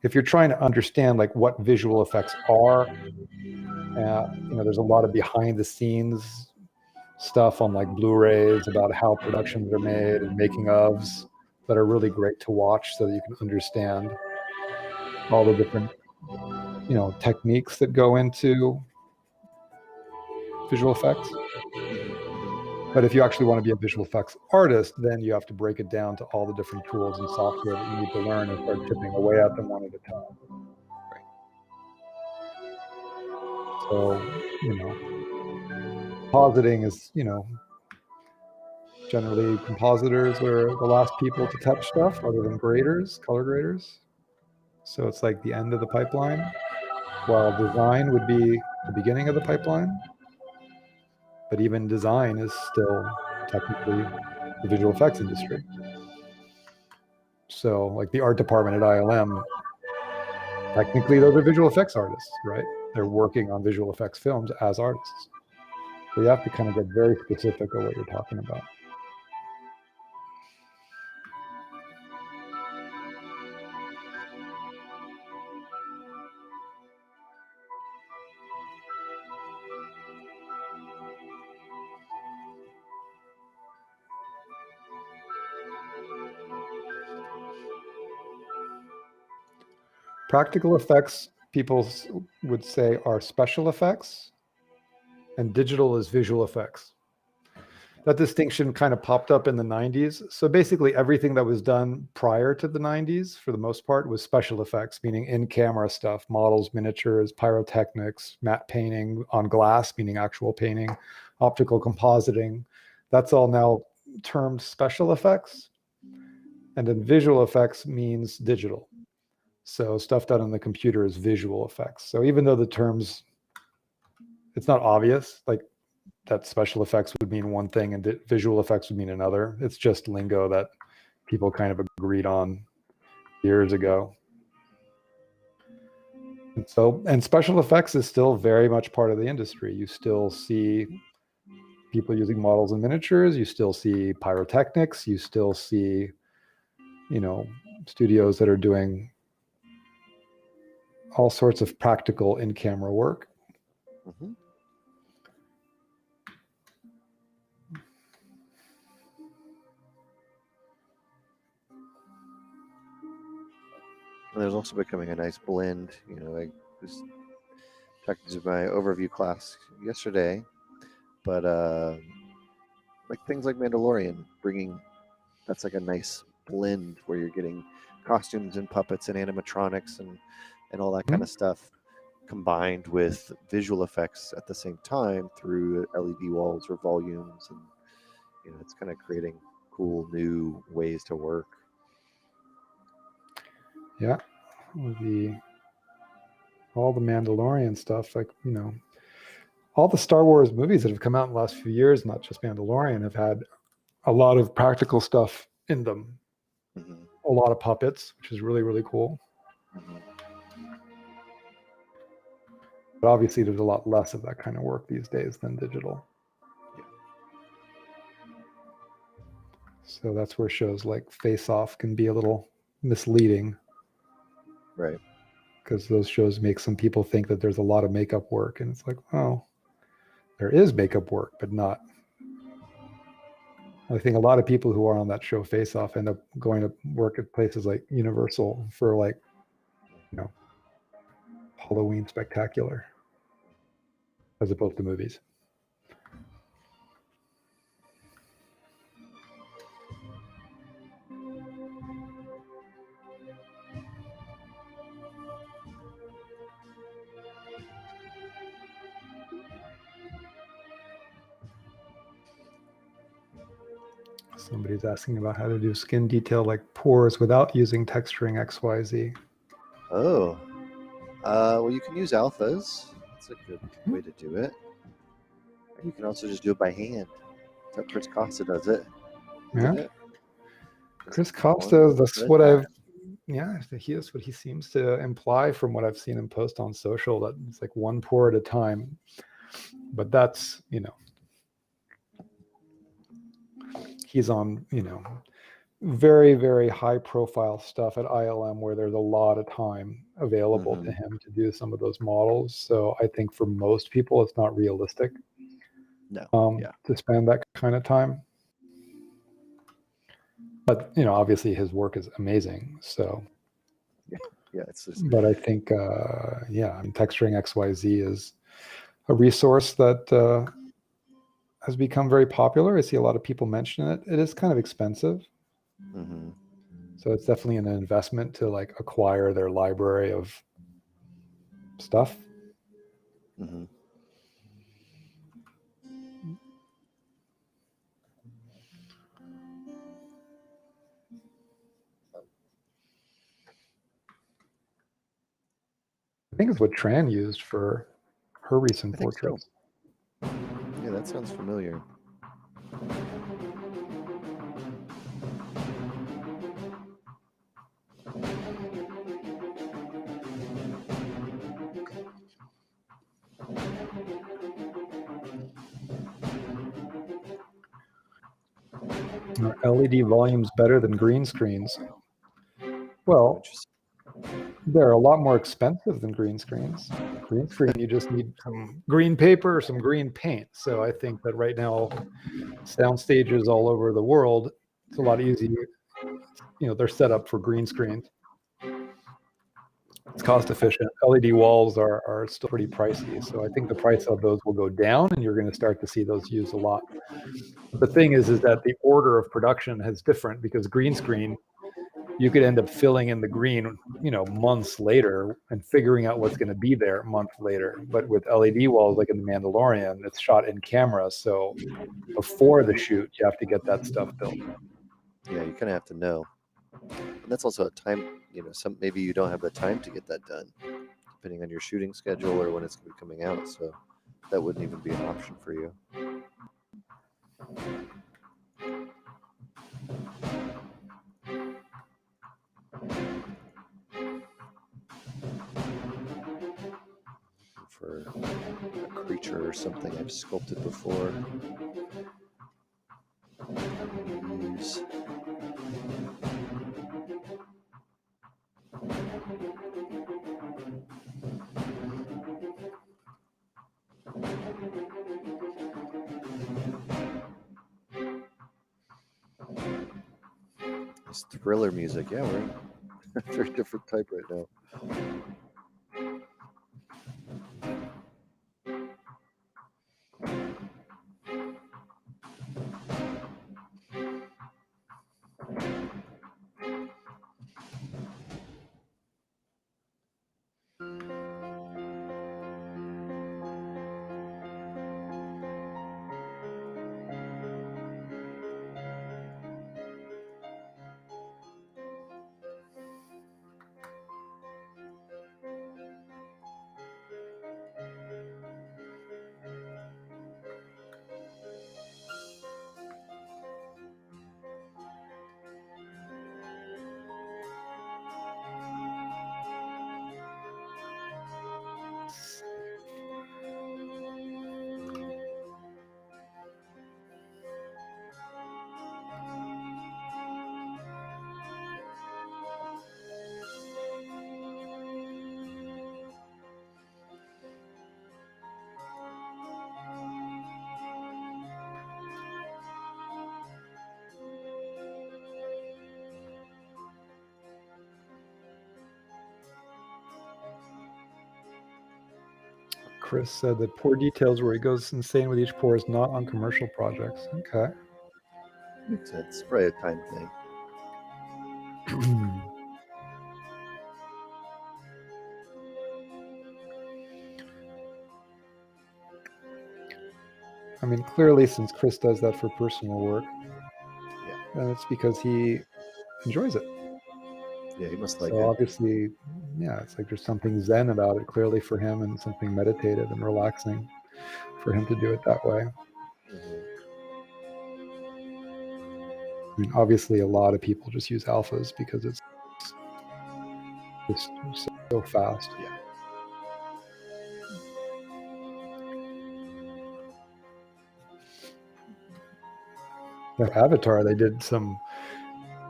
if you're trying to understand like what visual effects are, there's a lot of behind the scenes stuff on like Blu-rays about how productions are made and making ofs that are really great to watch so that you can understand all the different techniques that go into visual effects. But if you actually want to be a visual effects artist, then you have to break it down to all the different tools and software that you need to learn and start chipping away at them one at a time. Right. So, compositing is, generally compositors are the last people to touch stuff other than graders, color graders. So it's like the end of the pipeline, while design would be the beginning of the pipeline. But even design is still technically the visual effects industry. So like the art department at ILM, technically those are visual effects artists, right? They're working on visual effects films as artists. So you have to kind of get very specific of what you're talking about. Practical effects, people would say, are special effects, and digital is visual effects. That distinction kind of popped up in the 90s. So basically everything that was done prior to the 90s, for the most part, was special effects, meaning in-camera stuff, models, miniatures, pyrotechnics, matte painting on glass, meaning actual painting, optical compositing. That's all now termed special effects. And then visual effects means digital. So stuff done on the computer is visual effects. So even though the terms, it's not obvious, like that special effects would mean one thing and visual effects would mean another. It's just lingo that people kind of agreed on years ago. And special effects is still very much part of the industry. You still see people using models and miniatures. You still see pyrotechnics. You still see, studios that are doing all sorts of practical in-camera work. Mm-hmm. And there's also becoming a nice blend. I was talking to my overview class yesterday, but like things like Mandalorian, that's like a nice blend where you're getting costumes and puppets and animatronics and all that kind of stuff combined with visual effects at the same time through LED walls or volumes, and it's kind of creating cool new ways to work. Yeah, all the Mandalorian stuff, like all the Star Wars movies that have come out in the last few years, not just Mandalorian, have had a lot of practical stuff in them. Mm-hmm. A lot of puppets, which is really, really cool. Mm-hmm. But obviously there's a lot less of that kind of work these days than digital. Yeah. So that's where shows like Face Off can be a little misleading. Right. Because those shows make some people think that there's a lot of makeup work. And it's like, oh, there is makeup work, but not. I think a lot of people who are on that show Face Off end up going to work at places like Universal for like, Halloween Spectacular, as opposed to movies. Somebody's asking about how to do skin detail like pores without using texturing XYZ. Oh, well, you can use alphas. That's a good way to do it. And you can also just do it by hand. That's how Chris Costa does it. Yeah. Chris Costa, that's what I've, that's what he seems to imply from what I've seen him post on social, that it's like one pore at a time. But that's, he's on, very, very high profile stuff at ILM where there's a lot of time available to him to do some of those models. So I think for most people, it's not realistic to spend that kind of time. But, obviously his work is amazing. So, it's just... But I think, texturing XYZ is a resource that has become very popular. I see a lot of people mention it. It is kind of expensive. Mm-hmm. So it's definitely an investment to like acquire their library of stuff. Mm-hmm. I think it's what Tran used for her recent I think portraits. so. Yeah, that sounds familiar. Are LED volumes better than green screens? Well, they're a lot more expensive than green screens. Green screen, you just need some green paper or some green paint. So I think that right now, sound stages all over the world, it's a lot easier. They're set up for green screens. It's cost efficient. LED walls are still pretty pricey. So I think the price of those will go down and you're going to start to see those used a lot. But the thing is that the order of production is different because green screen, you could end up filling in the green, months later and figuring out what's going to be there a month later. But with LED walls, like in The Mandalorian, it's shot in camera. So before the shoot, you have to get that stuff built. Yeah, you kind of have to know. And that's also a time, maybe you don't have the time to get that done, depending on your shooting schedule or when it's going to be coming out. So that wouldn't even be an option for you. For a creature or something I've sculpted before. Use this thriller music. Yeah, we're a very different type right now. Chris said that pour details where he goes insane with each pour is not on commercial projects. Okay. Makes sense. It's probably a time thing. I mean, clearly, since Chris does that for personal work, then it's because he enjoys it. Yeah, he must like So it. obviously, yeah, it's like there's something zen about it clearly for him and something meditative and relaxing for him to do it that way. Mm-hmm. I mean, obviously, a lot of people just use alphas because it's just so fast. Yeah. Their Avatar, they did some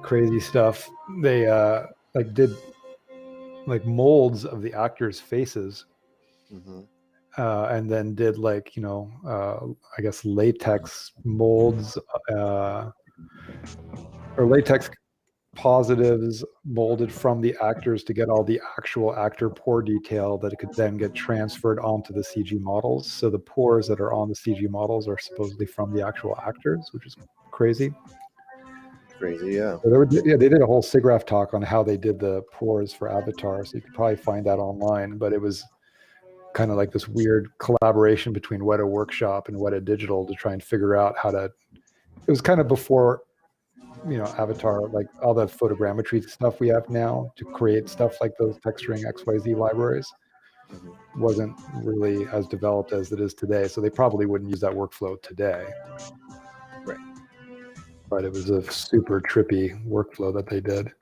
crazy stuff. They did molds of the actors' faces, Mm-hmm. and then did I guess latex molds or latex positives molded from the actors to get all the actual actor pore detail that it could then get transferred onto the CG models. So the pores that are on the CG models are supposedly from the actual actors, which is crazy. Crazy, yeah. So they did a whole SIGGRAPH talk on how they did the pores for Avatar, so you could probably find that online. But it was kind of like this weird collaboration between Weta Workshop and Weta Digital to try and figure out how to. It was kind of before, Avatar, like all the photogrammetry stuff we have now to create stuff like those texturing XYZ libraries wasn't really as developed as it is today. So they probably wouldn't use that workflow today. Right. But it was a super trippy workflow that they did.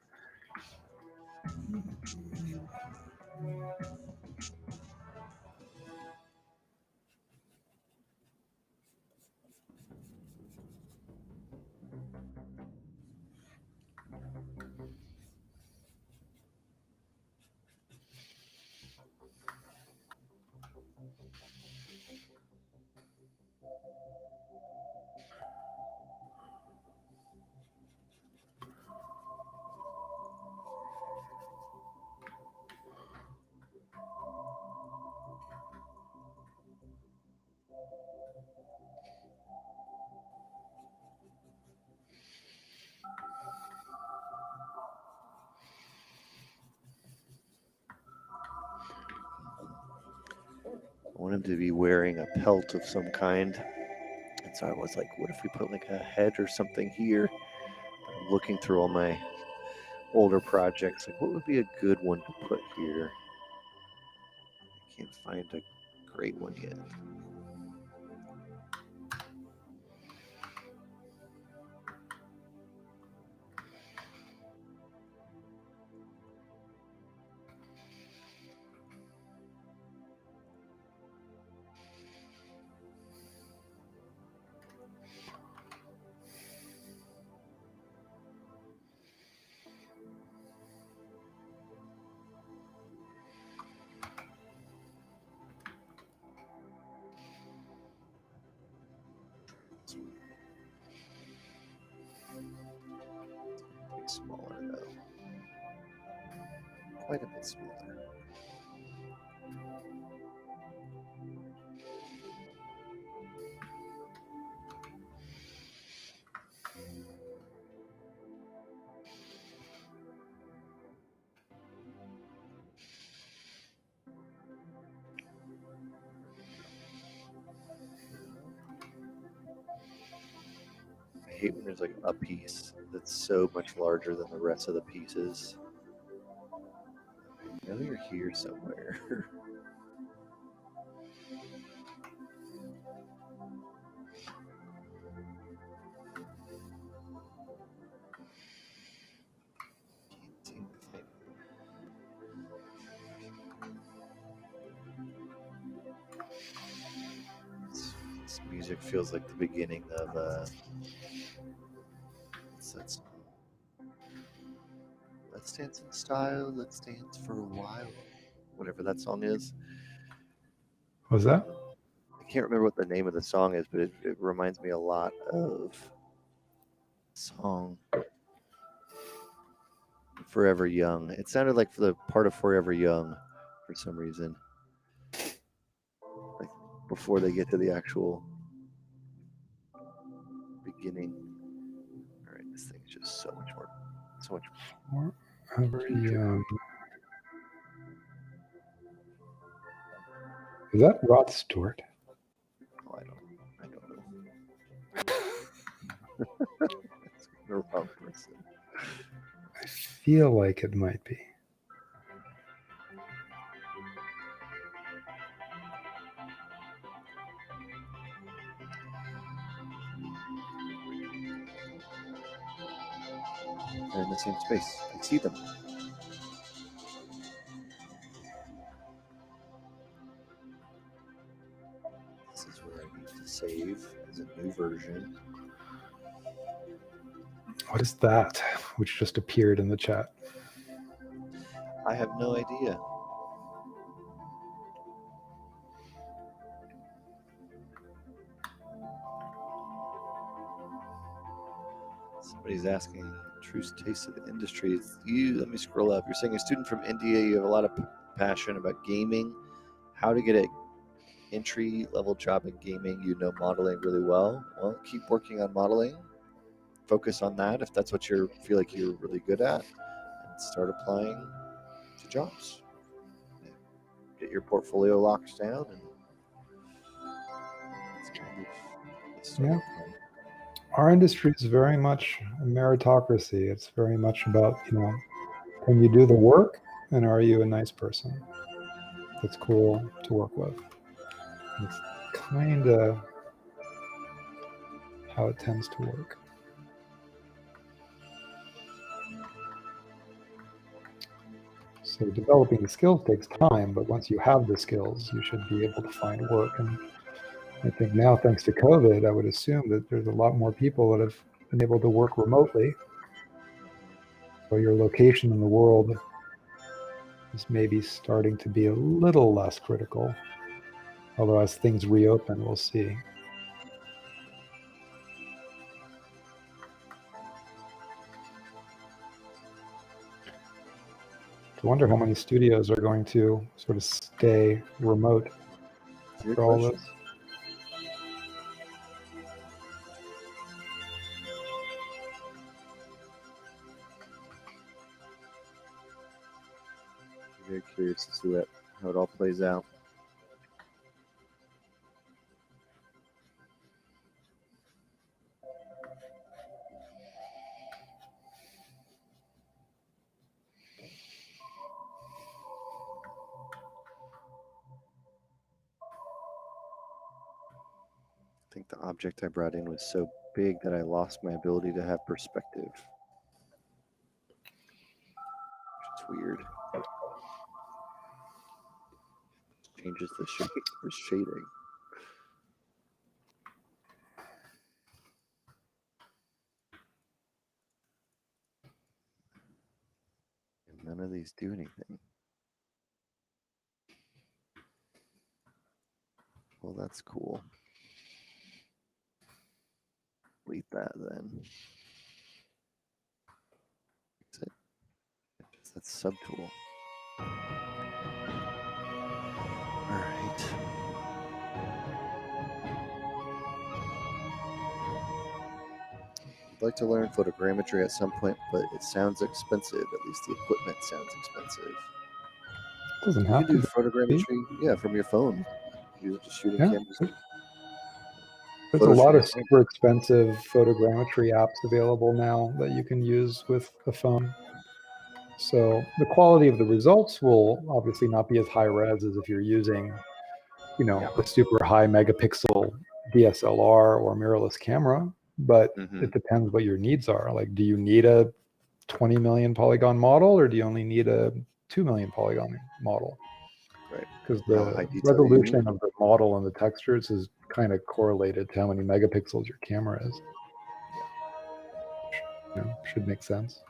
I want him to be wearing a pelt of some kind. And so I was like, what if we put like a head or something here? I'm looking through all my older projects, like what would be a good one to put here? I can't find a great one yet. Smaller though. Quite a bit smaller. I hate when there's like a piece that's so much larger than the rest of the pieces. I know you're here somewhere. Can't seem to find this music feels like the beginning of what's that song? Let's Dance in Style, Let's Dance for a While. Whatever that song is. What was that? I can't remember what the name of the song is, but it reminds me a lot of a song Forever Young. It sounded like the part of Forever Young for some reason. Like before they get to the actual beginning. All right, this thing's just so much more. Forever Young. Is that Rod Stewart? Oh, I don't know. It's the wrong person. I feel like it might be. They're in the same space. I see them. This is where I need to save as a new version. What is that? Which just appeared in the chat. I have no idea. Somebody's asking, true taste of the industry. Let me scroll up. You're saying a student from India, you have a lot of passion about gaming. How to get a entry-level job in gaming? You know modeling really well. Well, keep working on modeling. Focus on that if that's what you feel like you're really good at, and start applying to jobs. Get your portfolio locked down, and it's kind of Yeah. Our industry is very much a meritocracy. It's very much about, can you do the work and are you a nice person that's cool to work with? It's kind of how it tends to work. So developing the skills takes time, but once you have the skills, you should be able to find work. And I think now, thanks to COVID, I would assume that there's a lot more people that have been able to work remotely. So your location in the world is maybe starting to be a little less critical. Although as things reopen, we'll see. I wonder how many studios are going to sort of stay remote for all this. I'm very curious to see how it all plays out. I think the object I brought in was so big that I lost my ability to have perspective. Which is weird. Changes the shape, the shading. And none of these do anything. Well, that's cool. Delete that then. Fix it. That's subtool. All right. I'd like to learn photogrammetry at some point, but it sounds expensive. At least the equipment sounds expensive. Doesn't have you can to do photogrammetry, from your phone. You're just shooting cameras. There's a lot of super expensive photogrammetry apps available now that you can use with a phone. So the quality of the results will obviously not be as high res as if you're using, a super high megapixel DSLR or mirrorless camera, but it depends what your needs are. Like, do you need a 20 million polygon model, or do you only need a 2 million polygon model? Right. Because the resolution of the model and the textures is kind of correlated to how many megapixels your camera is. Should make sense.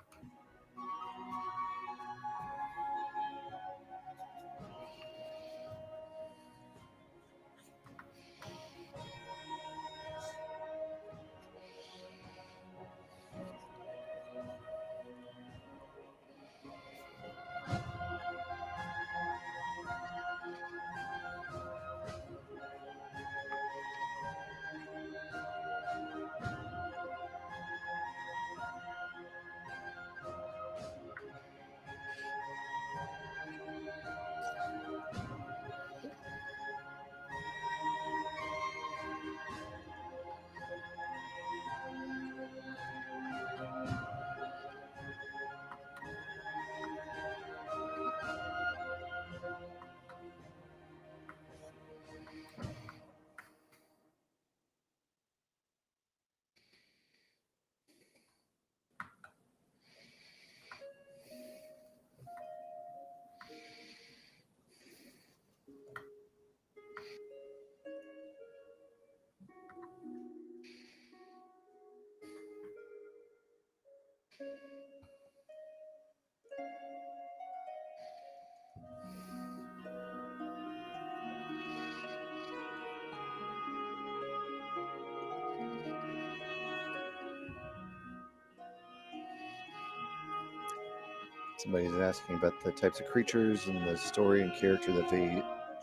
Somebody's asking about the types of creatures and the story and character that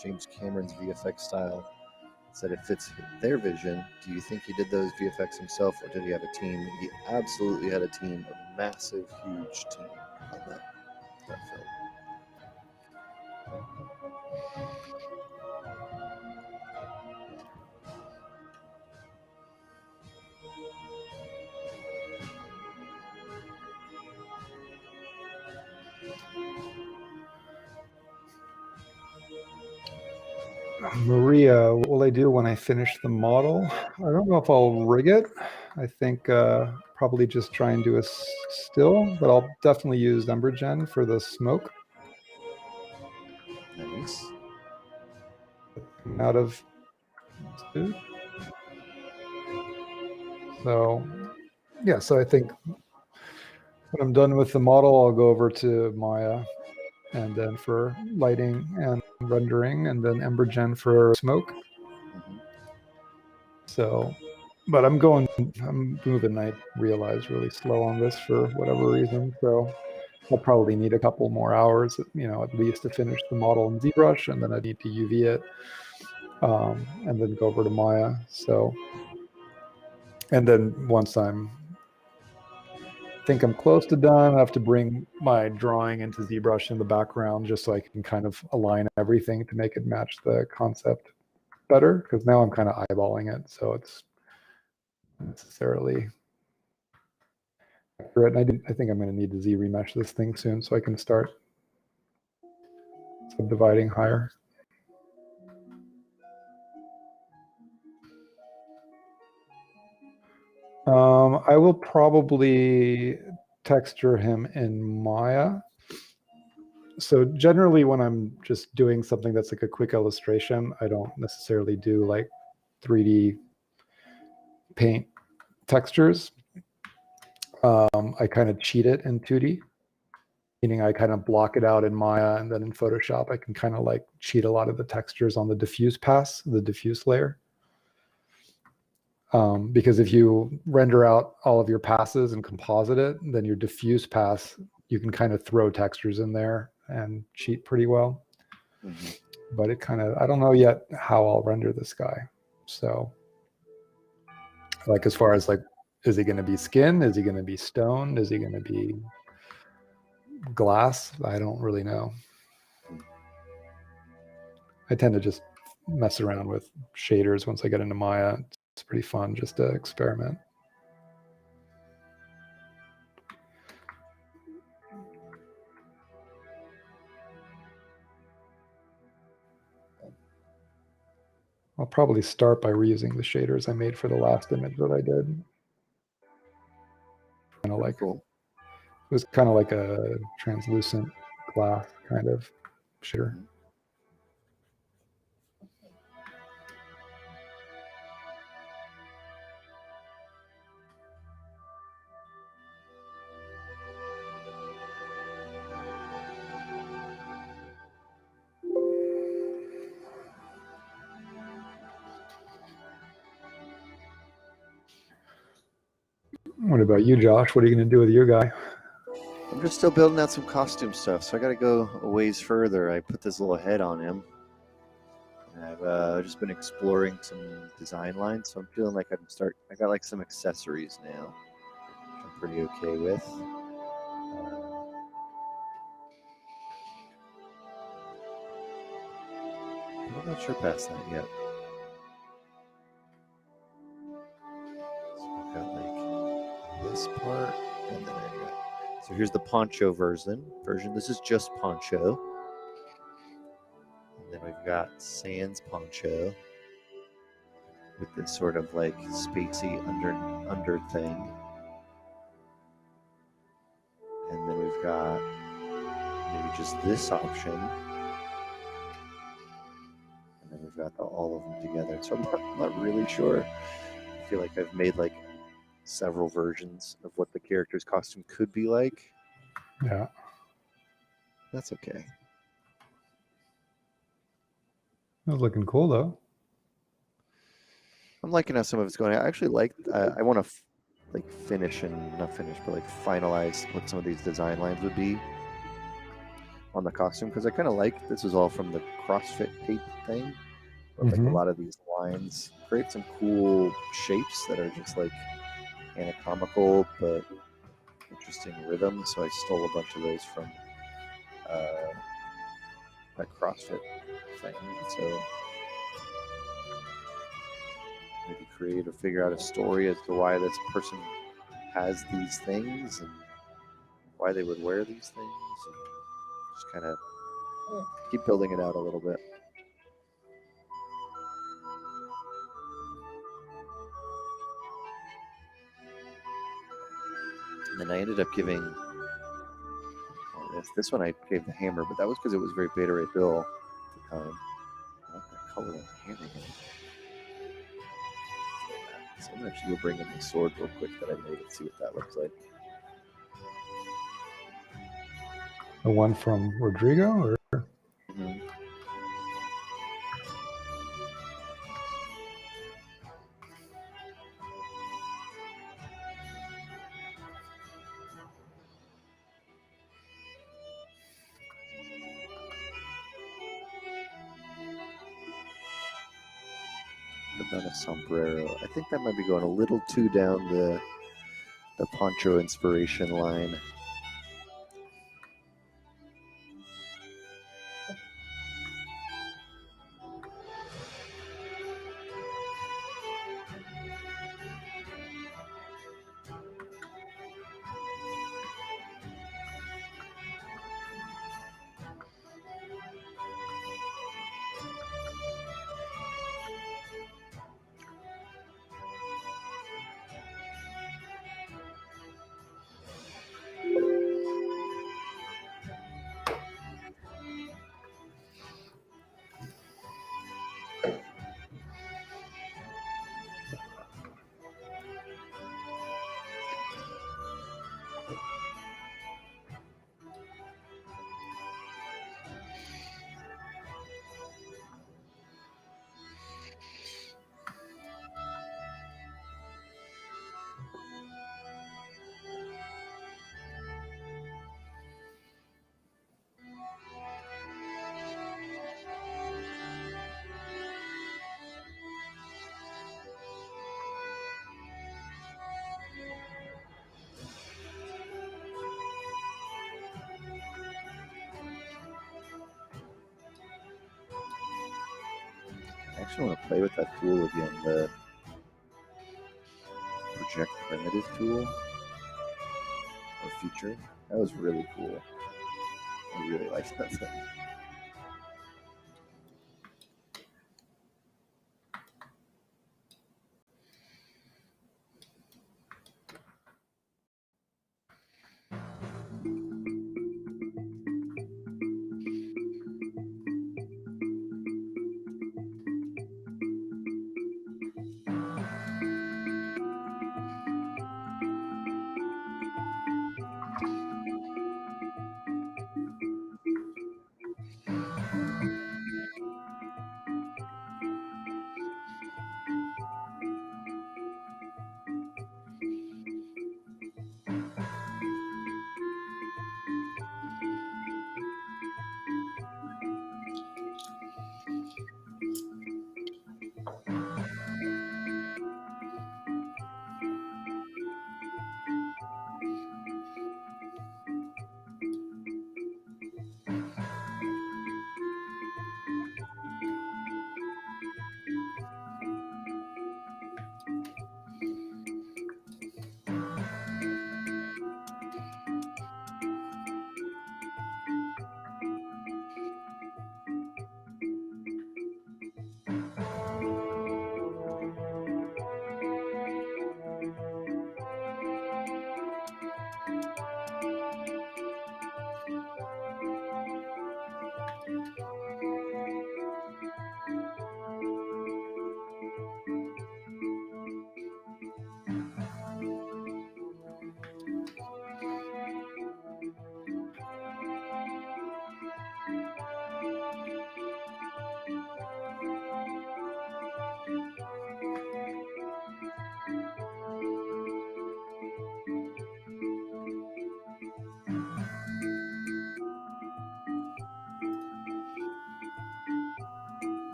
James Cameron's VFX style said it fits their vision. Do you think he did those VFX himself, or did he have a team? He absolutely had a team, a massive, huge team on that film. Maria, what will I do when I finish the model? I don't know if I'll rig it. I think probably just try and do a still, but I'll definitely use Embergen for the smoke. Nice. Out of food. So yeah, so I think when I'm done with the model, I'll go over to Maya, and then for lighting and rendering, and then Embergen for smoke. Mm-hmm. So, but I'm moving, I realize, really slow on this for whatever reason. So I'll probably need a couple more hours, at least to finish the model in ZBrush, and then I need to UV it, and then go over to Maya. So, and then once think I'm close to done, I have to bring my drawing into ZBrush in the background just so I can kind of align everything to make it match the concept better, because now I'm kind of eyeballing it, so it's not necessarily accurate. And I think I'm going to need to Z remesh this thing soon so I can start subdividing higher. I will probably texture him in Maya. So generally when I'm just doing something that's like a quick illustration, I don't necessarily do like 3D paint textures. I kind of cheat it in 2D, meaning I kind of block it out in Maya, and then in Photoshop I can kind of like cheat a lot of the textures on the diffuse pass, the diffuse layer. Because if you render out all of your passes and composite it, then your diffuse pass, you can kind of throw textures in there and cheat pretty well. Mm-hmm. But I don't know yet how I'll render this guy. So like, as far as like, is he going to be skin? Is he going to be stone? Is he going to be glass? I don't really know. I tend to just mess around with shaders once I get into Maya. It's pretty fun just to experiment. I'll probably start by reusing the shaders I made for the last image that I did. Kind of like, cool. It was kind of like a translucent glass kind of shader. What about you, Josh? What are you going to do with your guy? I'm just still building out some costume stuff, so I got to go a ways further. I put this little head on him. And I've just been exploring some design lines, so I'm feeling like I got like some accessories now, which I'm pretty okay with. I'm not sure past that yet. So I've got like this part, and then I got. So here's the poncho version. This is just poncho. And then we've got Sans poncho with this sort of like spacey under thing. And then we've got maybe just this option. And then we've got all of them together. So I'm not really sure. I feel like I've made like several versions of what the character's costume could be like. Yeah. That's okay. That was looking cool though. I'm liking how some of it's going. I actually like. I want to like finish and not finish, but like finalize what some of these design lines would be. on the costume because I kind of like this is all from the CrossFit tape thing. But like a Mhm. lot of these lines create some cool shapes that are just like anatomical but interesting rhythm. So I stole a bunch of those from that CrossFit thing. So maybe create or figure out a story as to why this person has these things and why they would wear these things. And just kind of keep building it out a little bit. And then I ended up giving this one I gave the hammer, but that was because it was very Beta Ray Bill at the time. I like that color on the hammer. So I'm gonna actually go bring in the sword real quick that I made and see what that looks like. The one from Rodrigo, or Mm-hmm. About a sombrero. I think that might be going a little too down the poncho inspiration line. I actually want to play with that tool again, the project primitive tool or feature. That was really cool. I really liked that thing.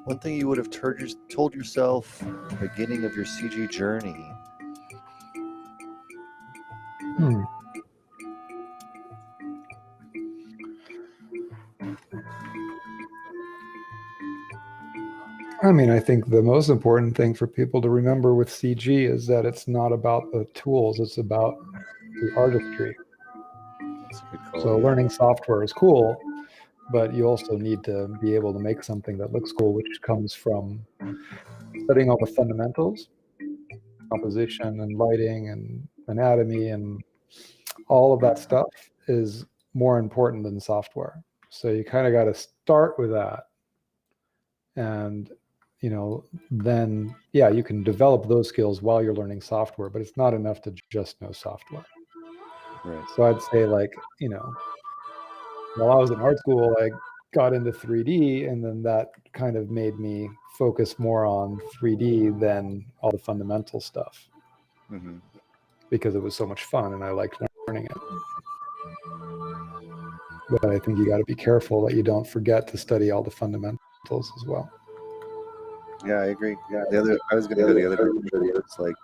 One thing you would have told yourself at the beginning of your CG journey. I mean, I think the most important thing for people to remember with CG is that it's not about the tools, it's about the artistry. That's a good call. So learning software is cool, but you also need to be able to make something that looks cool, which comes from studying all the fundamentals, composition and lighting and anatomy, and all of that stuff is more important than software. So you kind of got to start with that. And, you know, then, yeah, you can develop those skills while you're learning software, but it's not enough to just know software. Right. So I'd say, like, you know, while I was in art school, I got into 3D, and then that kind of made me focus more on 3D than all the fundamental stuff, because it was so much fun and I liked learning it. But I think you got to be careful that you don't forget to study all the fundamentals as well. Yeah, I agree. Yeah, I was going to go the other direction. It's like,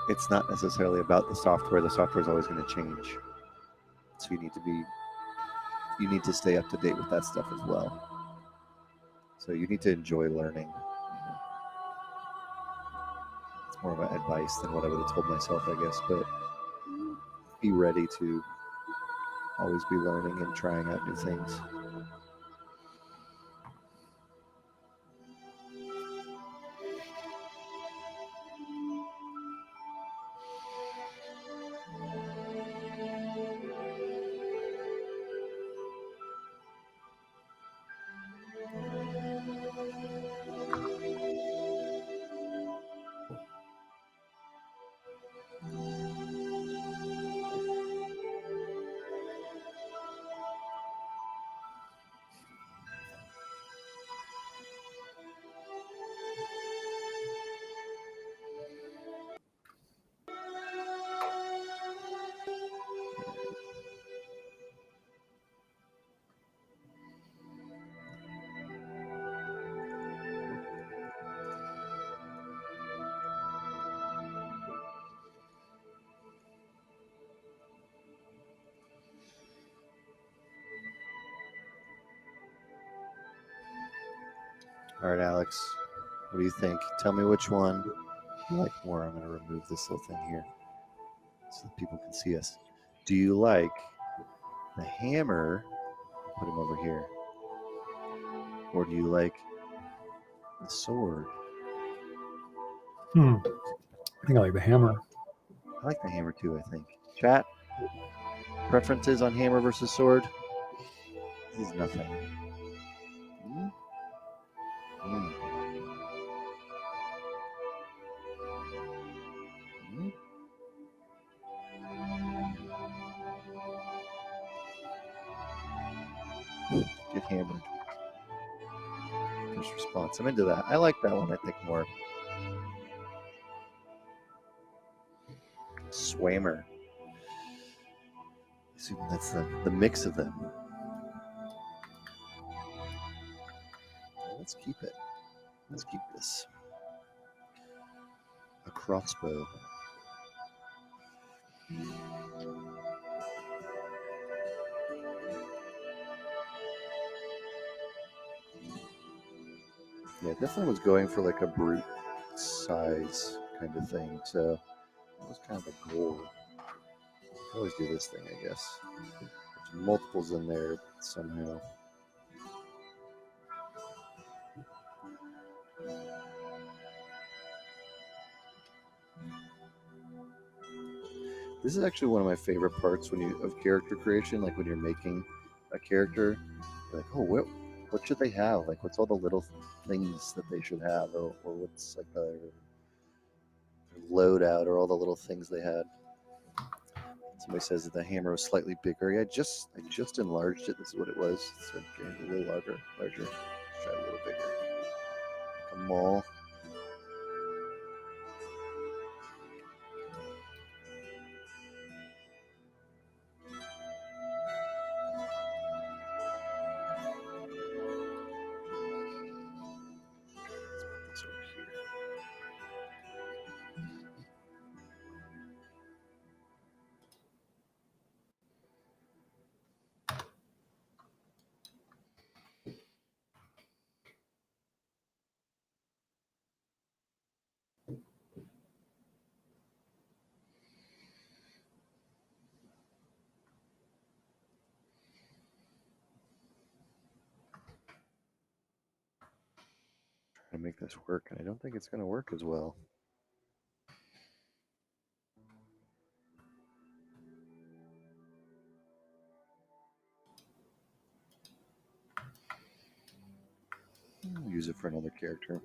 it's not necessarily about the software. The software is always going to change, so you need to stay up to date with that stuff as well. So you need to enjoy learning. It's more of an advice than what I would have told myself, I guess. But be ready to always be learning and trying out new things. All right, Alex, what do you think? Tell me which one you like more. I'm going to remove this little thing here so that people can see us. Do you like the hammer? Put him over here. Or do you like the sword? I think I like the hammer. I like the hammer too, I think. Chat, preferences on hammer versus sword? This is nothing. Get hammered. First response. I'm into that. I like that one, I think, more. Swammer. I assume that's the mix of them. Let's keep it. Let's keep this. A crossbow. Yeah, definitely was going for like a brute size kind of thing, so that was kind of a goal. I always do this thing, I guess. There's multiples in there somehow. This is actually one of my favorite parts of character creation, like when you're making a character, you're like, oh, what should they have? Like, what's all the little things that they should have, or what's like their loadout, or all the little things they had. Somebody says that the hammer was slightly bigger. Yeah, I just enlarged it. This is what it was. So a little larger. Let's try a little bigger. Like a maul. make this work, and I don't think it's going to work as well. I'll use it for another character.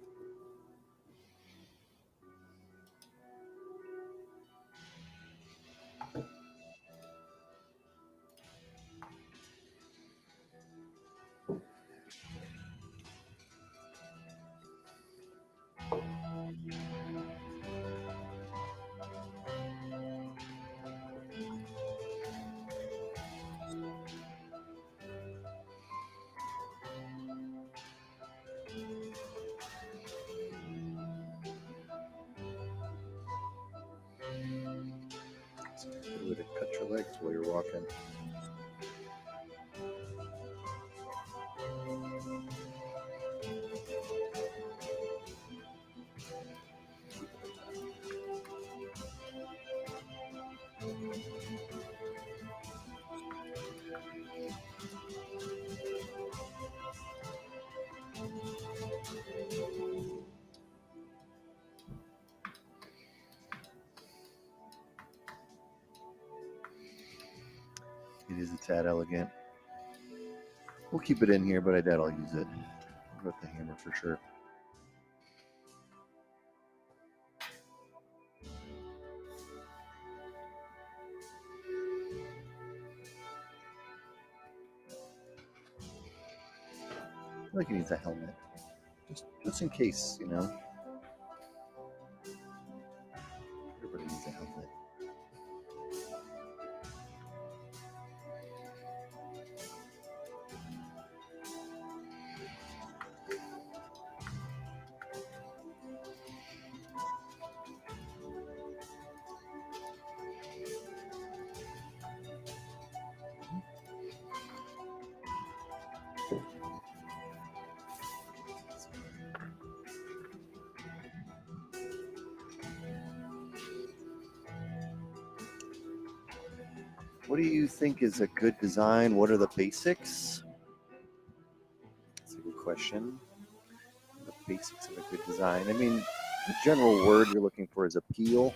Good way to cut your legs while you're walking. It is a tad elegant. We'll keep it in here, but I doubt I'll use it. I'll go with the hammer for sure. I feel like he needs a helmet. Just in case, you know. Everybody needs a helmet. What do you think is a good design? What are the basics? That's a good question. The basics of a good design. I mean, the general word you're looking for is appeal,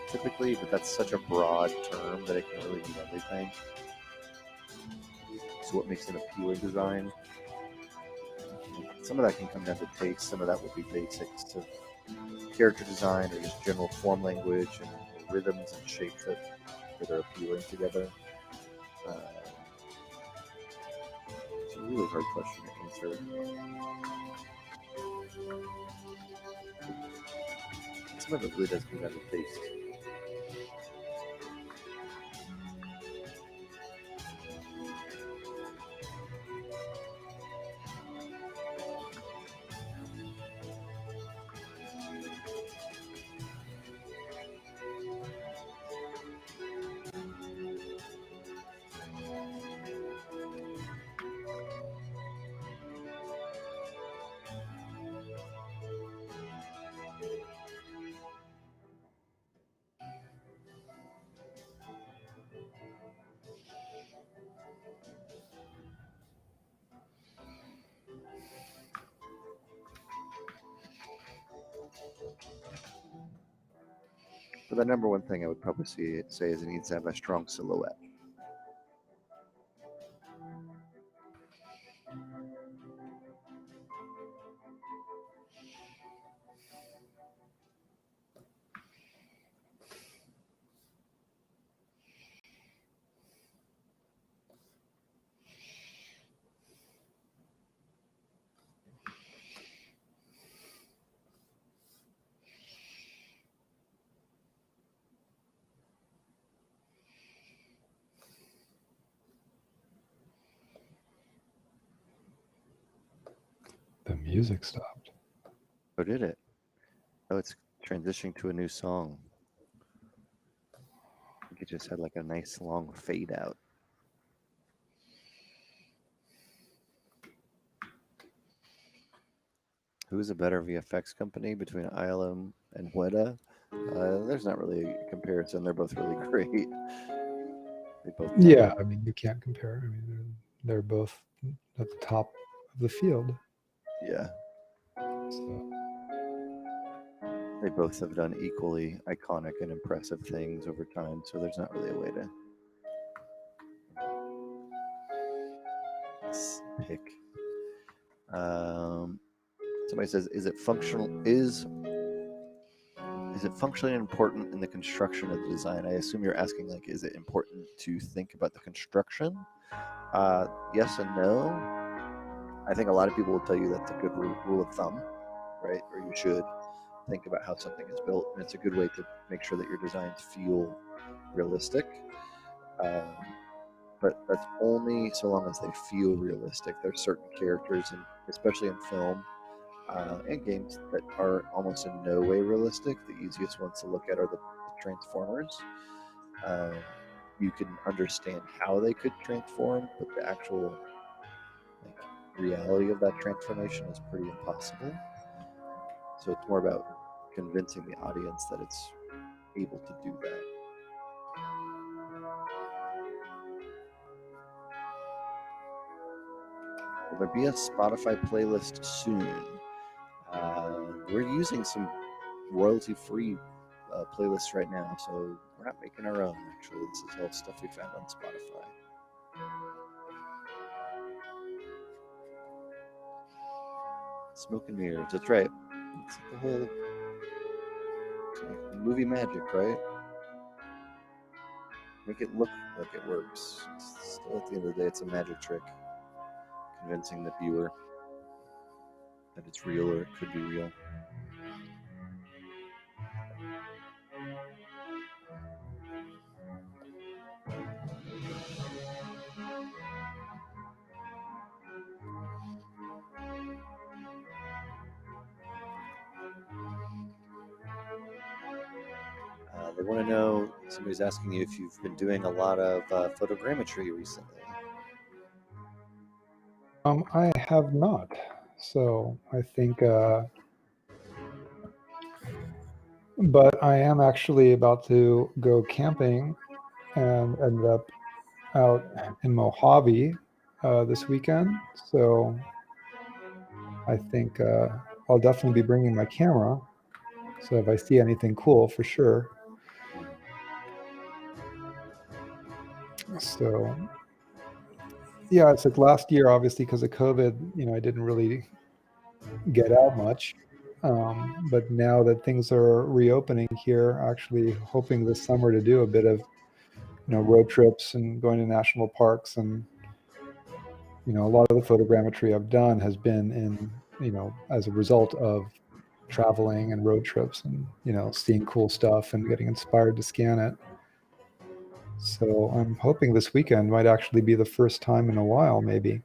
typically, but that's such a broad term that it can really mean everything. So what makes an appealing design? Some of that can come down to taste. Some of that will be basics of character design or just general form language and rhythms and shapes that are appealing together. It's a really hard question to answer. Some of it really does come down to taste. But the number one thing I would probably say is it needs to have a strong silhouette. The music stopped. Oh, did it? Oh, it's transitioning to a new song. I think it just had like a nice long fade out. Who's a better VFX company between ILM and Weta? There's not really a comparison. They're both really great. They both. Yeah, I mean, you can't compare. I mean, they're both at the top of the field. Yeah. So. They both have done equally iconic and impressive things over time, so there's not really a way to pick. Somebody says, is it functionally important in the construction of the design? I assume you're asking, like, is it important to think about the construction? Yes and no. I think a lot of people will tell you that's a good rule of thumb, right? Or you should think about how something is built, and it's a good way to make sure that your designs feel realistic. But that's only so long as they feel realistic. There's certain characters, and especially in film and games, that are almost in no way realistic. The easiest ones to look at are the Transformers. You can understand how they could transform, but the actual reality of that transformation is pretty impossible. So it's more about convincing the audience that it's able to do that. Will there be a Spotify playlist soon? We're using some royalty-free playlists right now, so we're not making our own, actually. This is all stuff we found on Spotify. Smoke and mirrors, that's right. It's the whole movie magic, right? Make it look like it works. Still, at the end of the day, it's a magic trick. Convincing the viewer that it's real or it could be real. They want to know, somebody's asking you if you've been doing a lot of photogrammetry recently. I have not. So I think, but I am actually about to go camping and ended up out in Mojave this weekend. So I think I'll definitely be bringing my camera. So if I see anything cool, for sure. So yeah, it's like last year, obviously, because of COVID, I didn't really get out much. But now that things are reopening here, actually hoping this summer to do a bit of, road trips and going to national parks. And, a lot of the photogrammetry I've done has been as a result of traveling and road trips and, seeing cool stuff and getting inspired to scan it. So I'm hoping this weekend might actually be the first time in a while, maybe.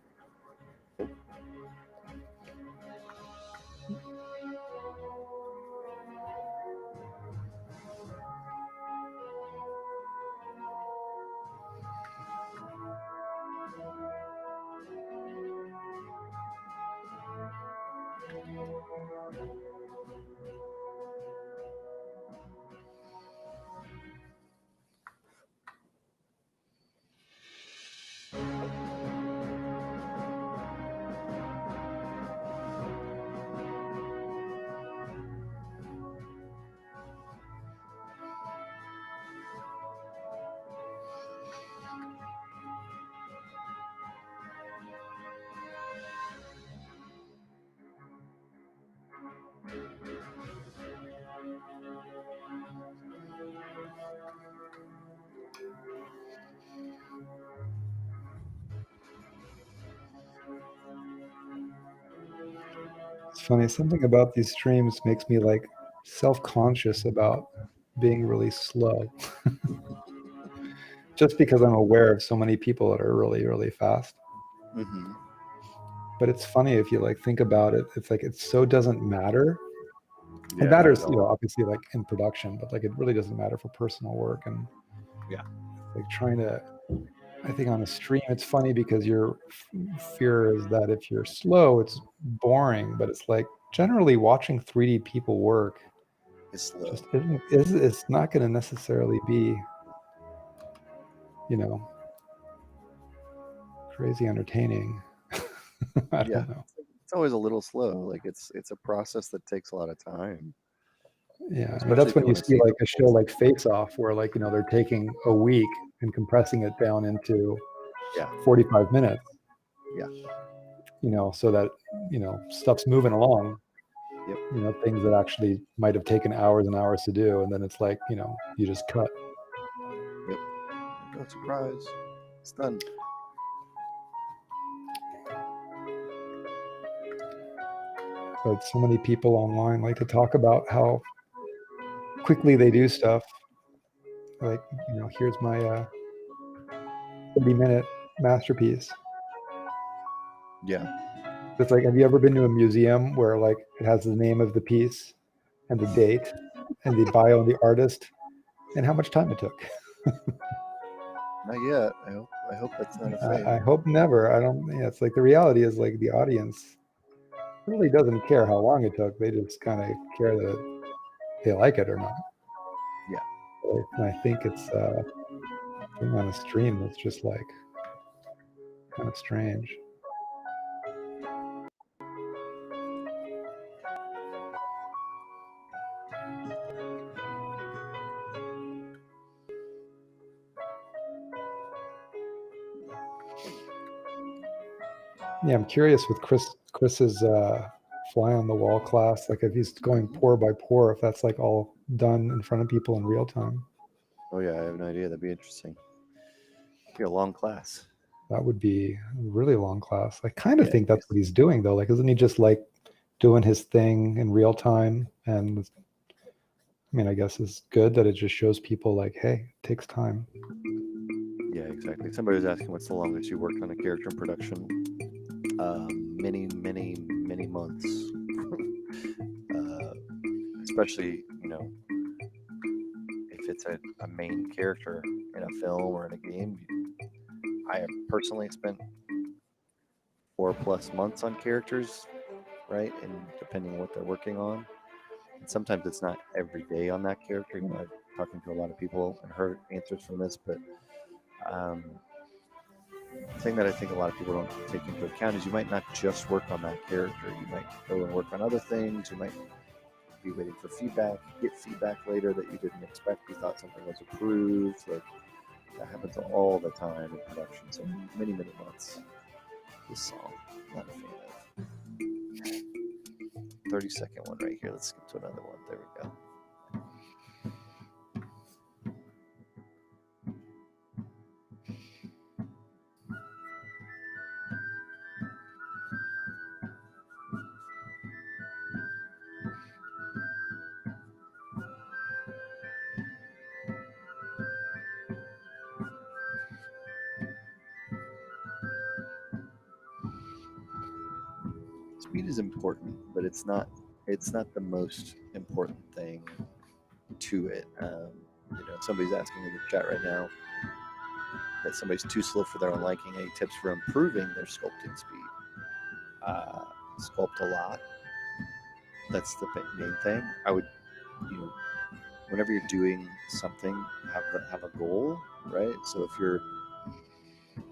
It's funny, something about these streams makes me like self-conscious about being really slow. Just because I'm aware of so many people that are really, really fast. Mm-hmm. But it's funny if you like think about it, it's like it so doesn't matter. Yeah, It matters, obviously like in production, but like it really doesn't matter for personal work. And yeah, like trying to, I think on a stream, it's funny because your fear is that if you're slow, it's boring. But it's like generally watching 3D people work it's slow. just it's not going to necessarily be, crazy entertaining. I don't know. It's always a little slow. Like it's a process that takes a lot of time. Yeah, I mean, that's when you see like a show like Face Off, where like, you know, they're taking a week and compressing it down into 45 minutes. Yeah. You know, so that, you know, stuff's moving along. Yep. You know, things that actually might have taken hours and hours to do, and then it's like, you know, you just cut. Yep. No surprise. It's done. But so many people online like to talk about how quickly they do stuff. Like, you know, here's my 30-minute masterpiece. Yeah. It's like, have you ever been to a museum where like it has the name of the piece and the date and the bio of the artist and how much time it took? Not yet. I hope that's not a thing. I hope never. I don't. Yeah, it's like the reality is like the audience really doesn't care how long it took. They just kind of care that they like it or not. Yeah. And I think it's being on a stream that's just like kind of strange. Yeah, I'm curious with Chris's fly on the wall class, like if he's going pour by pour, if that's like all done in front of people in real time. Oh yeah, I have no idea. That'd be interesting. It'd be a long class. That would be a really long class. I kind of think that's what he's doing though. Like, isn't he just like doing his thing in real time? And I mean, I guess it's good that it just shows people like, hey, it takes time. Yeah, exactly. Somebody was asking what's the longest you worked on a character in production. Many months. Especially, you know, if it's a main character in a film or in a game. I have personally spent 4+ months on characters, right? And depending on what they're working on. And sometimes it's not every day on that character. You know, I'm talking to a lot of people and heard answers from this, but the thing that I think a lot of people don't take into account is you might not just work on that character. You might go and work on other things. You might be waiting for feedback, get feedback later that you didn't expect. You thought something was approved. Like that happens all the time in production. So many months. This song, not a fan of. 30-second one right here. Let's skip to another one. There we go. Speed is important, but it's not the most important thing to it. You know, somebody's asking in the chat right now that somebody's too slow for their own liking. Any tips for improving their sculpting speed? Sculpt a lot. That's the main thing. I would, you know, whenever you're doing something, have a goal, right? So if you're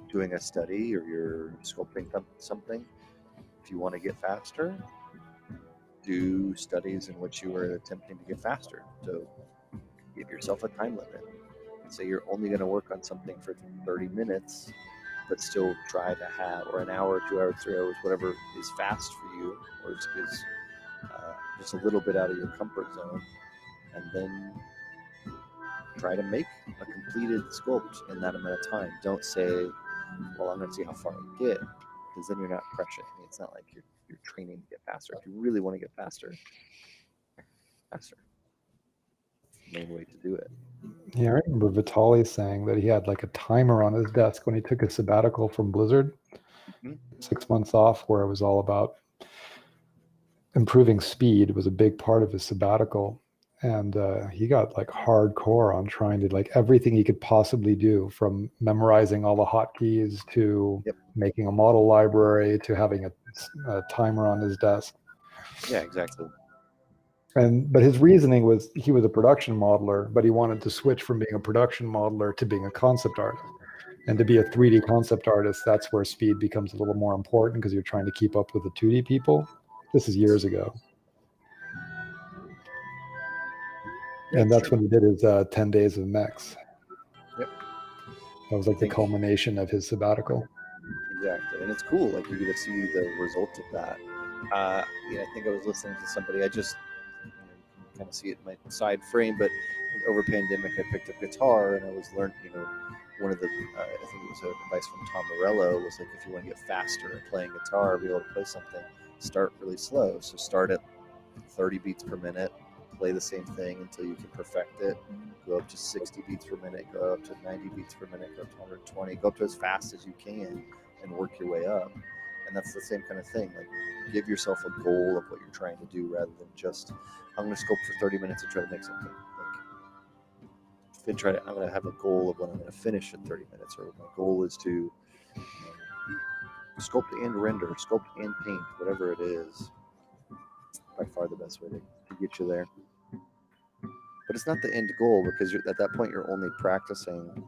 doing a study or you're sculpting something, if you want to get faster, do studies in which you are attempting to get faster. So give yourself a time limit. Say you're only going to work on something for 30 minutes, but still try to have, or an hour, 2 hours, 3 hours, whatever is fast for you, or is just a little bit out of your comfort zone, and then try to make a completed sculpt in that amount of time. Don't say, well, I'm going to see how far I get, because then you're not crushing. I mean, it's not like you're training to get faster. If you really want to get faster. It's the main way to do it. Yeah, I remember Vitaly saying that he had like a timer on his desk when he took a sabbatical from Blizzard, 6 months off, where it was all about improving speed was a big part of his sabbatical. And he got like hardcore on trying to like everything he could possibly do, from memorizing all the hotkeys to making a model library to having a timer on his desk. Yeah, exactly. But his reasoning was he was a production modeler, but he wanted to switch from being a production modeler to being a concept artist. And to be a 3D concept artist, that's where speed becomes a little more important, because you're trying to keep up with the 2D people. This is years ago. And that's when he did his 10 days of mechs. Yep. That was like the culmination of his sabbatical. Exactly, and it's cool. Like you get to see the results of that. I think I was listening to somebody. I just you can kind of see it in my side frame, but over pandemic, I picked up guitar and I was learning. One of the I think it was advice from Tom Morello was like, if you want to get faster at playing guitar, be able to play something, start really slow. So start at 30 beats per minute, play the same thing until you can perfect it. Go up to 60 beats per minute, go up to 90 beats per minute, go up to 120, go up to as fast as you can, and work your way up. And that's the same kind of thing. Like, give yourself a goal of what you're trying to do rather than just, I'm going to sculpt for 30 minutes and try to make something. Like, I'm going to have a goal of when I'm going to finish in 30 minutes, or my goal is to sculpt and render, sculpt and paint, whatever it is. By far the best way to get you there. But it's not the end goal, because at that point you're only practicing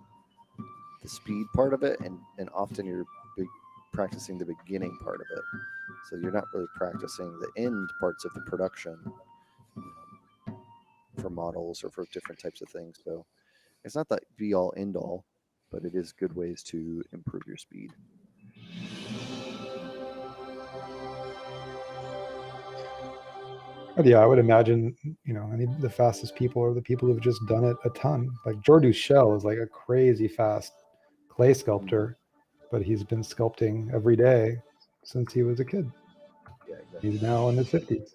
the speed part of it, and often you're practicing the beginning part of it. So you're not really practicing the end parts of the production for models or for different types of things. So it's not that be all end all, but it is good ways to improve your speed. But yeah, I would imagine, the fastest people are the people who've just done it a ton. Like Jordu Shell is like a crazy fast clay sculptor, but he's been sculpting every day since he was a kid. Yeah, exactly. He's now in his 50s.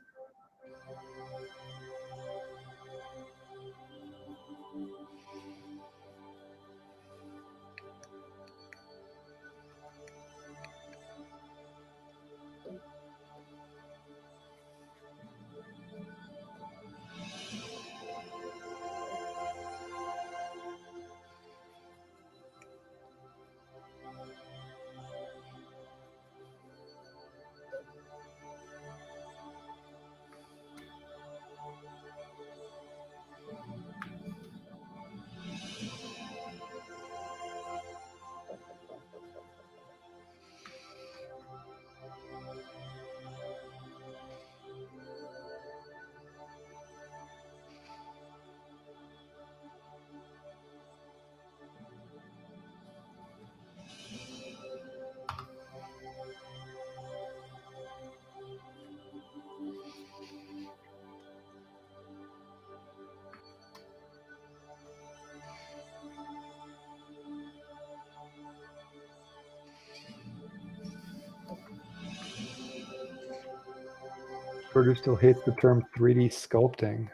Jordu still hates the term 3D sculpting.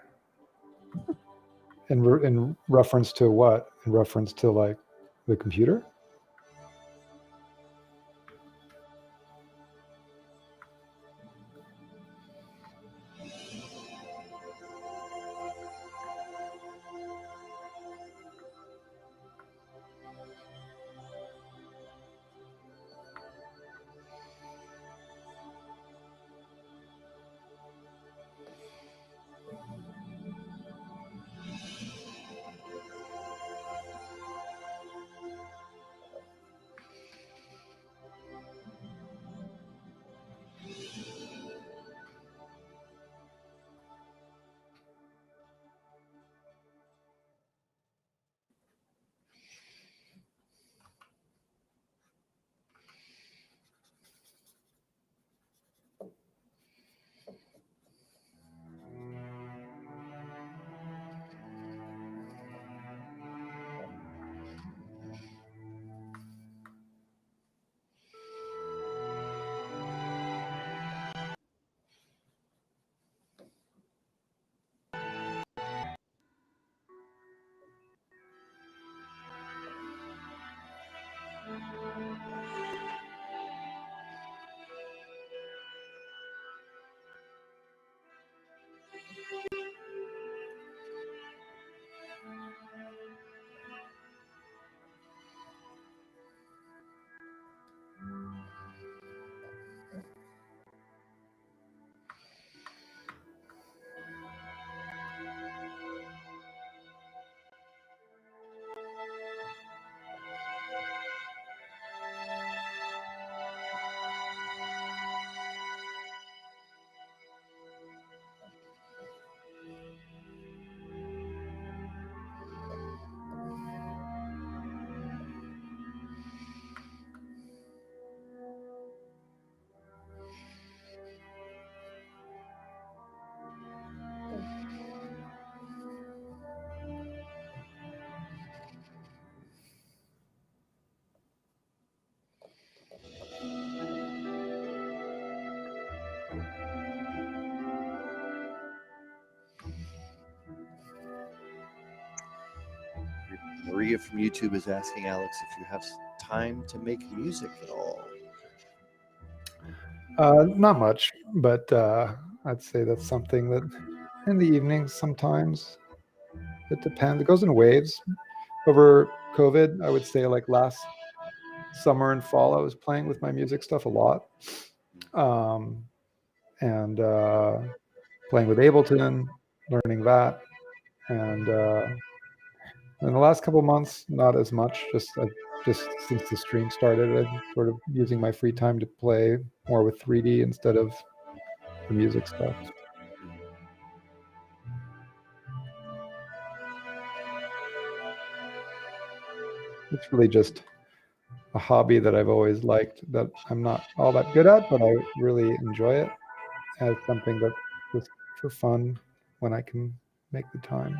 In reference to what? In reference to like the computer? Maria from YouTube is asking Alex if you have time to make music at all. Not much, but I'd say that's something that in the evenings sometimes. It depends. It goes in waves. Over COVID, I would say like last summer and fall, I was playing with my music stuff a lot, and playing with Ableton, learning that, and in the last couple of months, not as much. Just since the stream started, I'm sort of using my free time to play more with 3D instead of the music stuff. It's really just a hobby that I've always liked that I'm not all that good at, but I really enjoy it as something that's just for fun when I can make the time.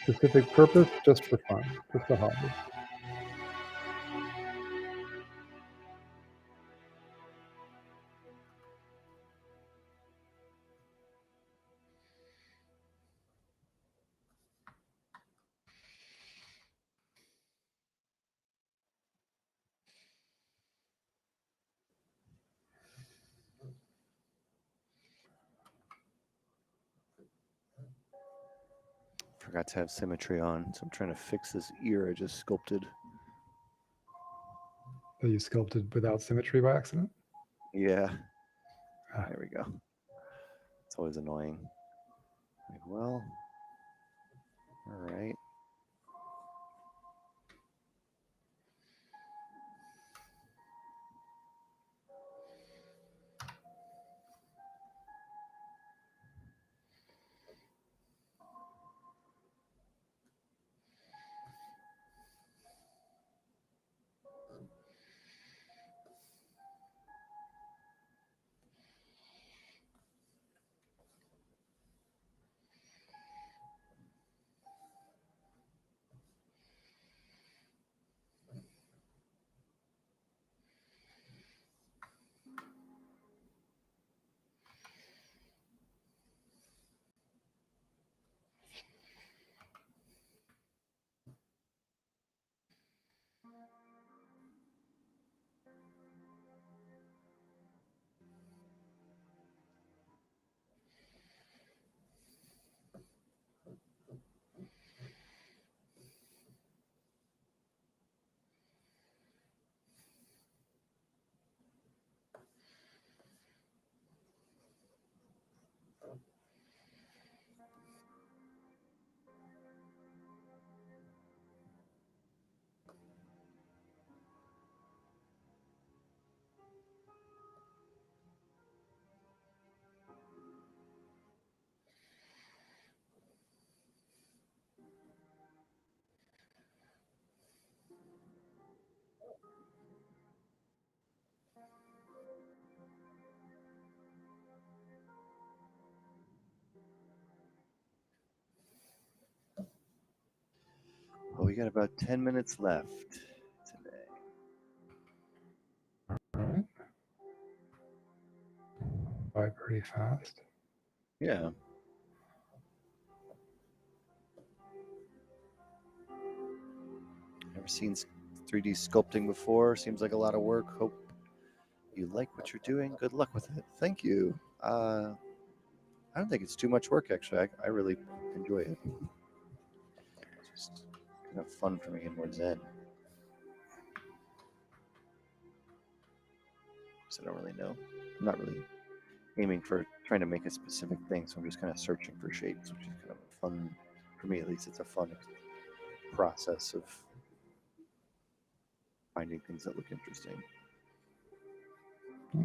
Specific purpose, just for fun, just a hobby. Forgot to have symmetry on, so I'm trying to fix this ear I just sculpted. That you sculpted without symmetry by accident? Yeah. There we go. It's always annoying. Like, well, all right. Well, we got about 10 minutes left today. All right. By pretty fast. Yeah. Never seen 3D sculpting before. Seems like a lot of work. Hope you like what you're doing. Good luck with it. Thank you. I don't think it's too much work, actually. I really enjoy it. It's just kind of fun for me and more zen. So I don't really know. I'm not really aiming for trying to make a specific thing, so I'm just kind of searching for shapes, which is kind of fun for me. At least it's a fun process of finding things that look interesting.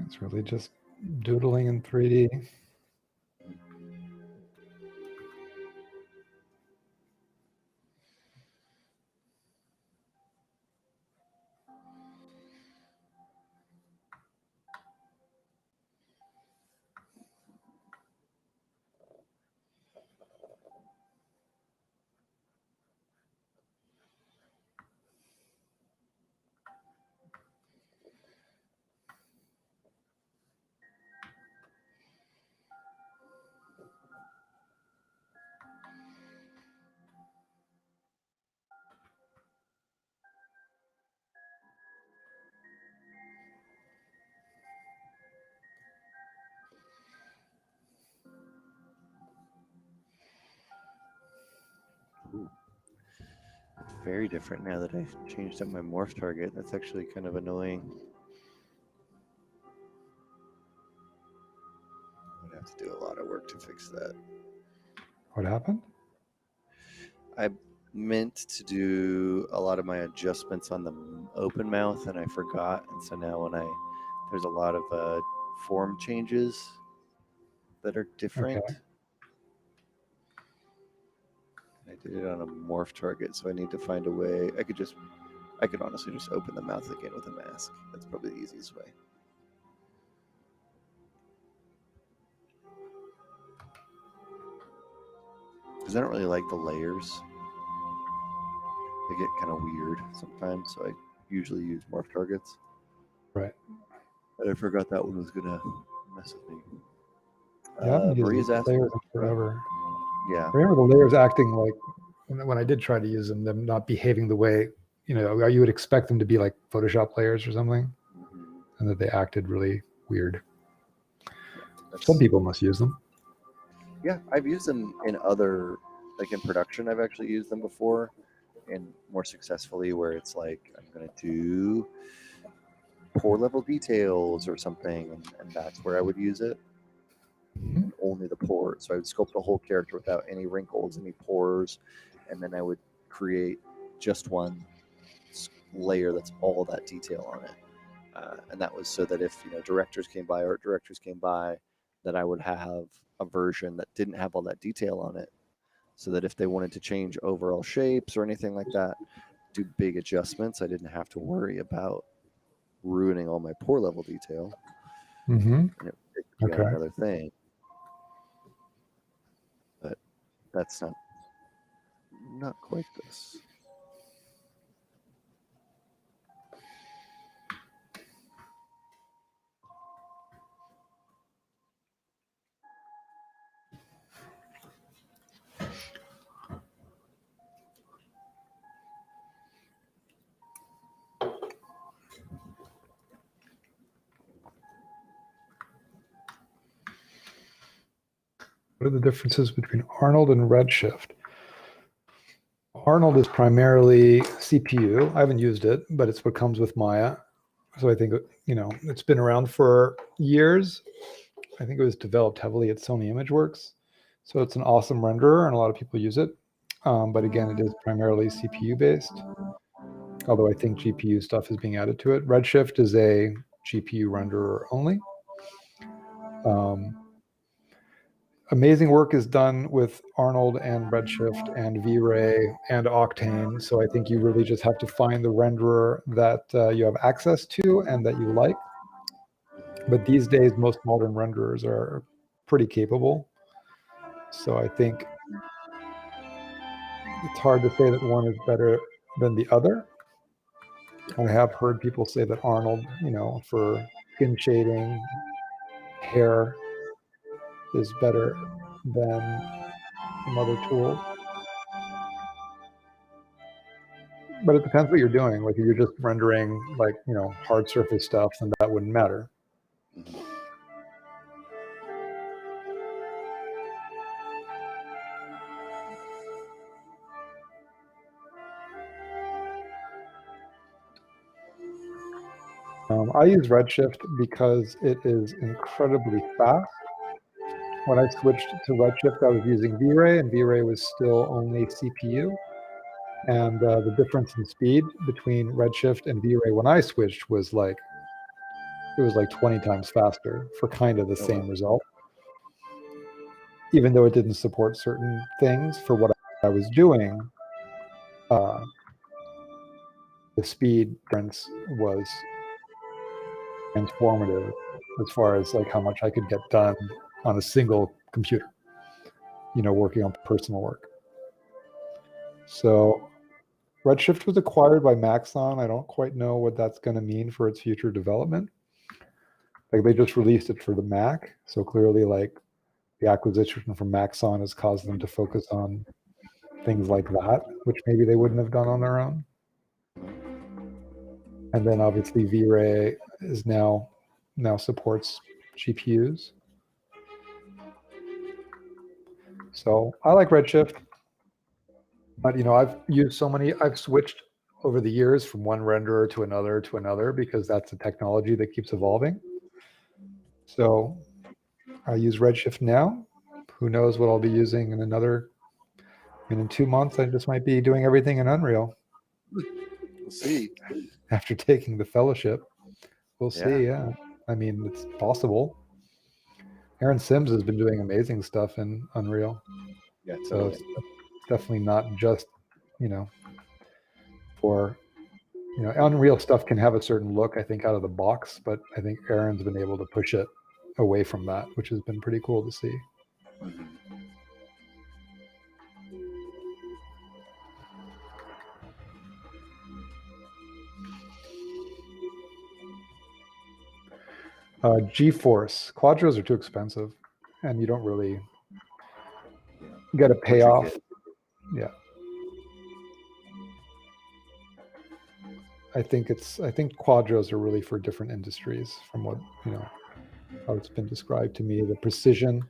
It's really just doodling in 3D. very different now that I changed up my morph target. That's actually kind of annoying. I'm gonna have to do a lot of work to fix that. What happened? I meant to do a lot of my adjustments on the open mouth and I forgot, and so now when there's a lot of form changes that are different. Okay. I did it on a morph target, so I need to find a way. I could honestly just open the mouth again with a mask. That's probably the easiest way. Because I don't really like the layers. They get kind of weird sometimes, so I usually use morph targets. Right. But I forgot that one was gonna mess with me. Yeah, I've been using Maria's asking. layers forever. Yeah. I remember the layers acting like when I did try to use them not behaving the way you would expect them to be, like Photoshop layers or something, and that they acted really weird. Some people must use them. Yeah, I've used them in other, like in production. I've actually used them before, and more successfully, where it's like I'm gonna do pore level details or something, and that's where I would use it. And only the pores. So I would sculpt the whole character without any wrinkles, any pores, and then I would create just one layer that's all that detail on it. And that was so that if directors came by, art directors came by, that I would have a version that didn't have all that detail on it, so that if they wanted to change overall shapes or anything like that, do big adjustments, I didn't have to worry about ruining all my pore level detail. Mm-hmm. And it could be on another thing. But that's not quite this. What are the differences between Arnold and Redshift? Arnold is primarily CPU. I haven't used it, but it's what comes with Maya. So I think, it's been around for years. I think it was developed heavily at Sony ImageWorks. So it's an awesome renderer, and a lot of people use it. But again, it is primarily CPU based, although I think GPU stuff is being added to it. Redshift is a GPU renderer only. Amazing work is done with Arnold and Redshift and V-Ray and Octane. So I think you really just have to find the renderer that you have access to and that you like. But these days, most modern renderers are pretty capable. So I think it's hard to say that one is better than the other. I have heard people say that Arnold, for skin shading, hair, is better than some other tools. But it depends what you're doing. Like if you're just rendering hard surface stuff, then that wouldn't matter. I use Redshift because it is incredibly fast. When I switched to Redshift, I was using V-Ray, and V-Ray was still only CPU. And the difference in speed between Redshift and V-Ray when I switched was like 20 times faster for kind of the same result. Even though it didn't support certain things for what I was doing, the speed difference was transformative as far as like how much I could get done on a single computer, working on personal work. So Redshift was acquired by Maxon. I don't quite know what that's going to mean for its future development. Like they just released it for the Mac. So clearly like the acquisition from Maxon has caused them to focus on things like that, which maybe they wouldn't have done on their own. And then obviously V-Ray is now supports GPUs. So I like Redshift. But I've used so many. I've switched over the years from one renderer to another because that's a technology that keeps evolving. So I use Redshift now. Who knows what I'll be using in in 2 months, I just might be doing everything in Unreal. We'll see. After taking the fellowship, we'll Yeah. see. Yeah, I mean, it's possible. Aaron Sims has been doing amazing stuff in Unreal. Yeah, So totally. it's definitely not just, for, Unreal stuff can have a certain look, I think, out of the box, but I think Aaron's been able to push it away from that, which has been pretty cool to see. Mhm. GeForce Quadros are too expensive, and you don't really get a What you payoff. get. Yeah, I think Quadros are really for different industries, from what how it's been described to me. The precision,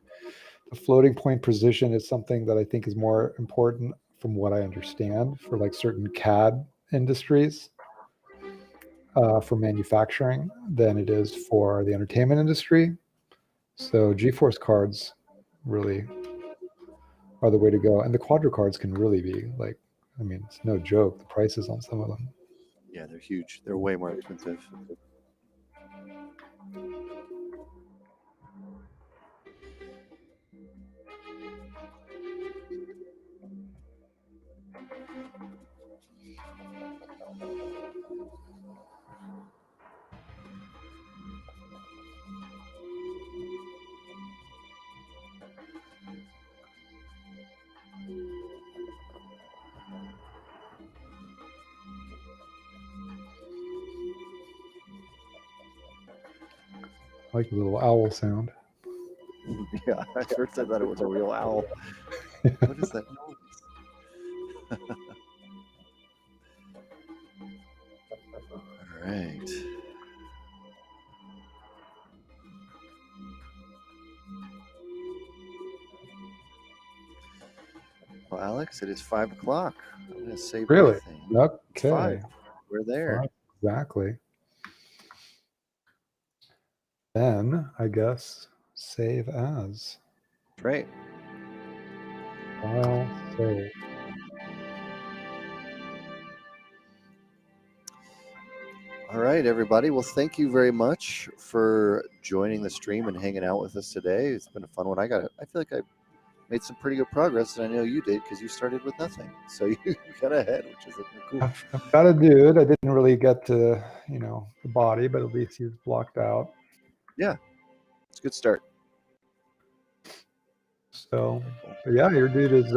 the floating point precision, is something that I think is more important, from what I understand, for like certain CAD industries, for manufacturing, than it is for the entertainment industry. So GeForce cards really are the way to go. And the Quadro cards can really be like, I mean, it's no joke, the prices on some of them. Yeah, they're huge. They're way more expensive. I like the little owl sound. Yeah, at first I thought it was a real owl. What is that noise? All right. Well, Alex, it is 5 o'clock. I'm going to save Really? everything. Okay. It's 5. We're there. Exactly. Then I guess save as. Right. File save. All right, everybody. Well, thank you very much for joining the stream and hanging out with us today. It's been a fun one. I feel like I made some pretty good progress, and I know you did because you started with nothing. So you got ahead, which is cool. I've got a dude. I didn't really get to, the body, but at least he's blocked out. Yeah, it's a good start. So, but yeah, your dude is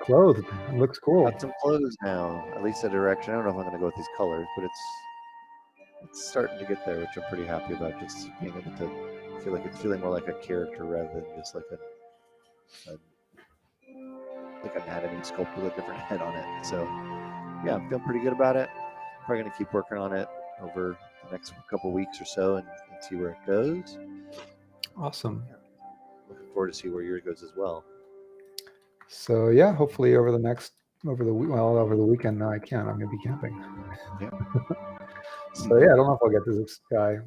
clothed. It looks cool. Got some clothes now, at least a direction. I don't know if I'm going to go with these colors, but it's starting to get there, which I'm pretty happy about. Just being able to feel like it's feeling more like a character rather than just like an anatomy sculpt with a different head on it. So yeah, I'm feeling pretty good about it. Probably going to keep working on it over the next couple weeks or so and see where it goes. Awesome. Yeah. Looking forward to see where yours goes as well. So yeah, hopefully over the weekend. No, I can't. I'm going to be camping. Yeah. So yeah, I don't know if I'll get to this guy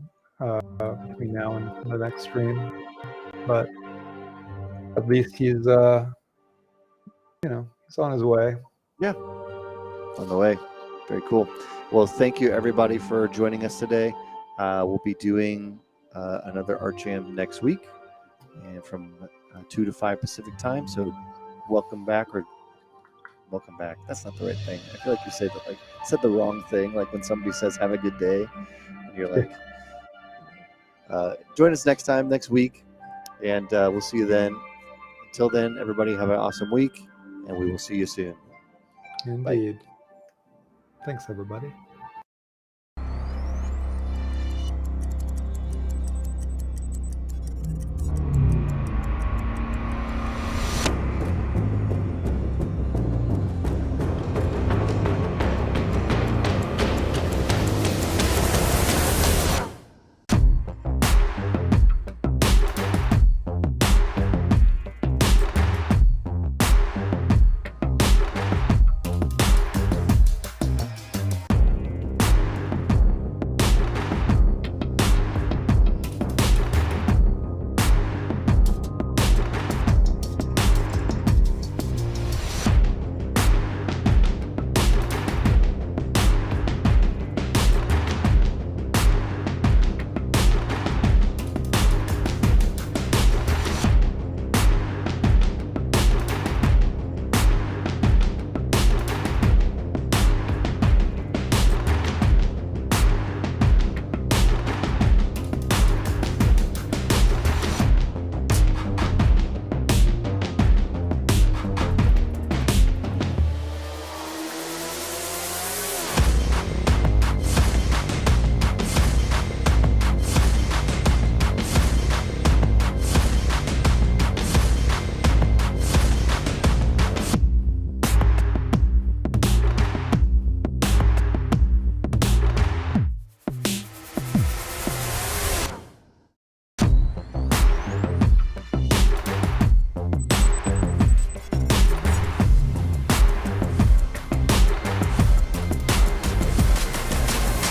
between now and the next stream, but at least he's he's on his way. Yeah, on the way. Very cool. Well, thank you everybody for joining us today. We'll be doing another Art Jam next week, and from 2 to 5 Pacific time. So welcome back. That's not the right thing. I feel like you said the wrong thing. Like when somebody says "Have a good day," and you're like, "Join us next week," and we'll see you then. Until then, everybody have an awesome week, and we will see you soon. Indeed. Bye. Thanks, everybody.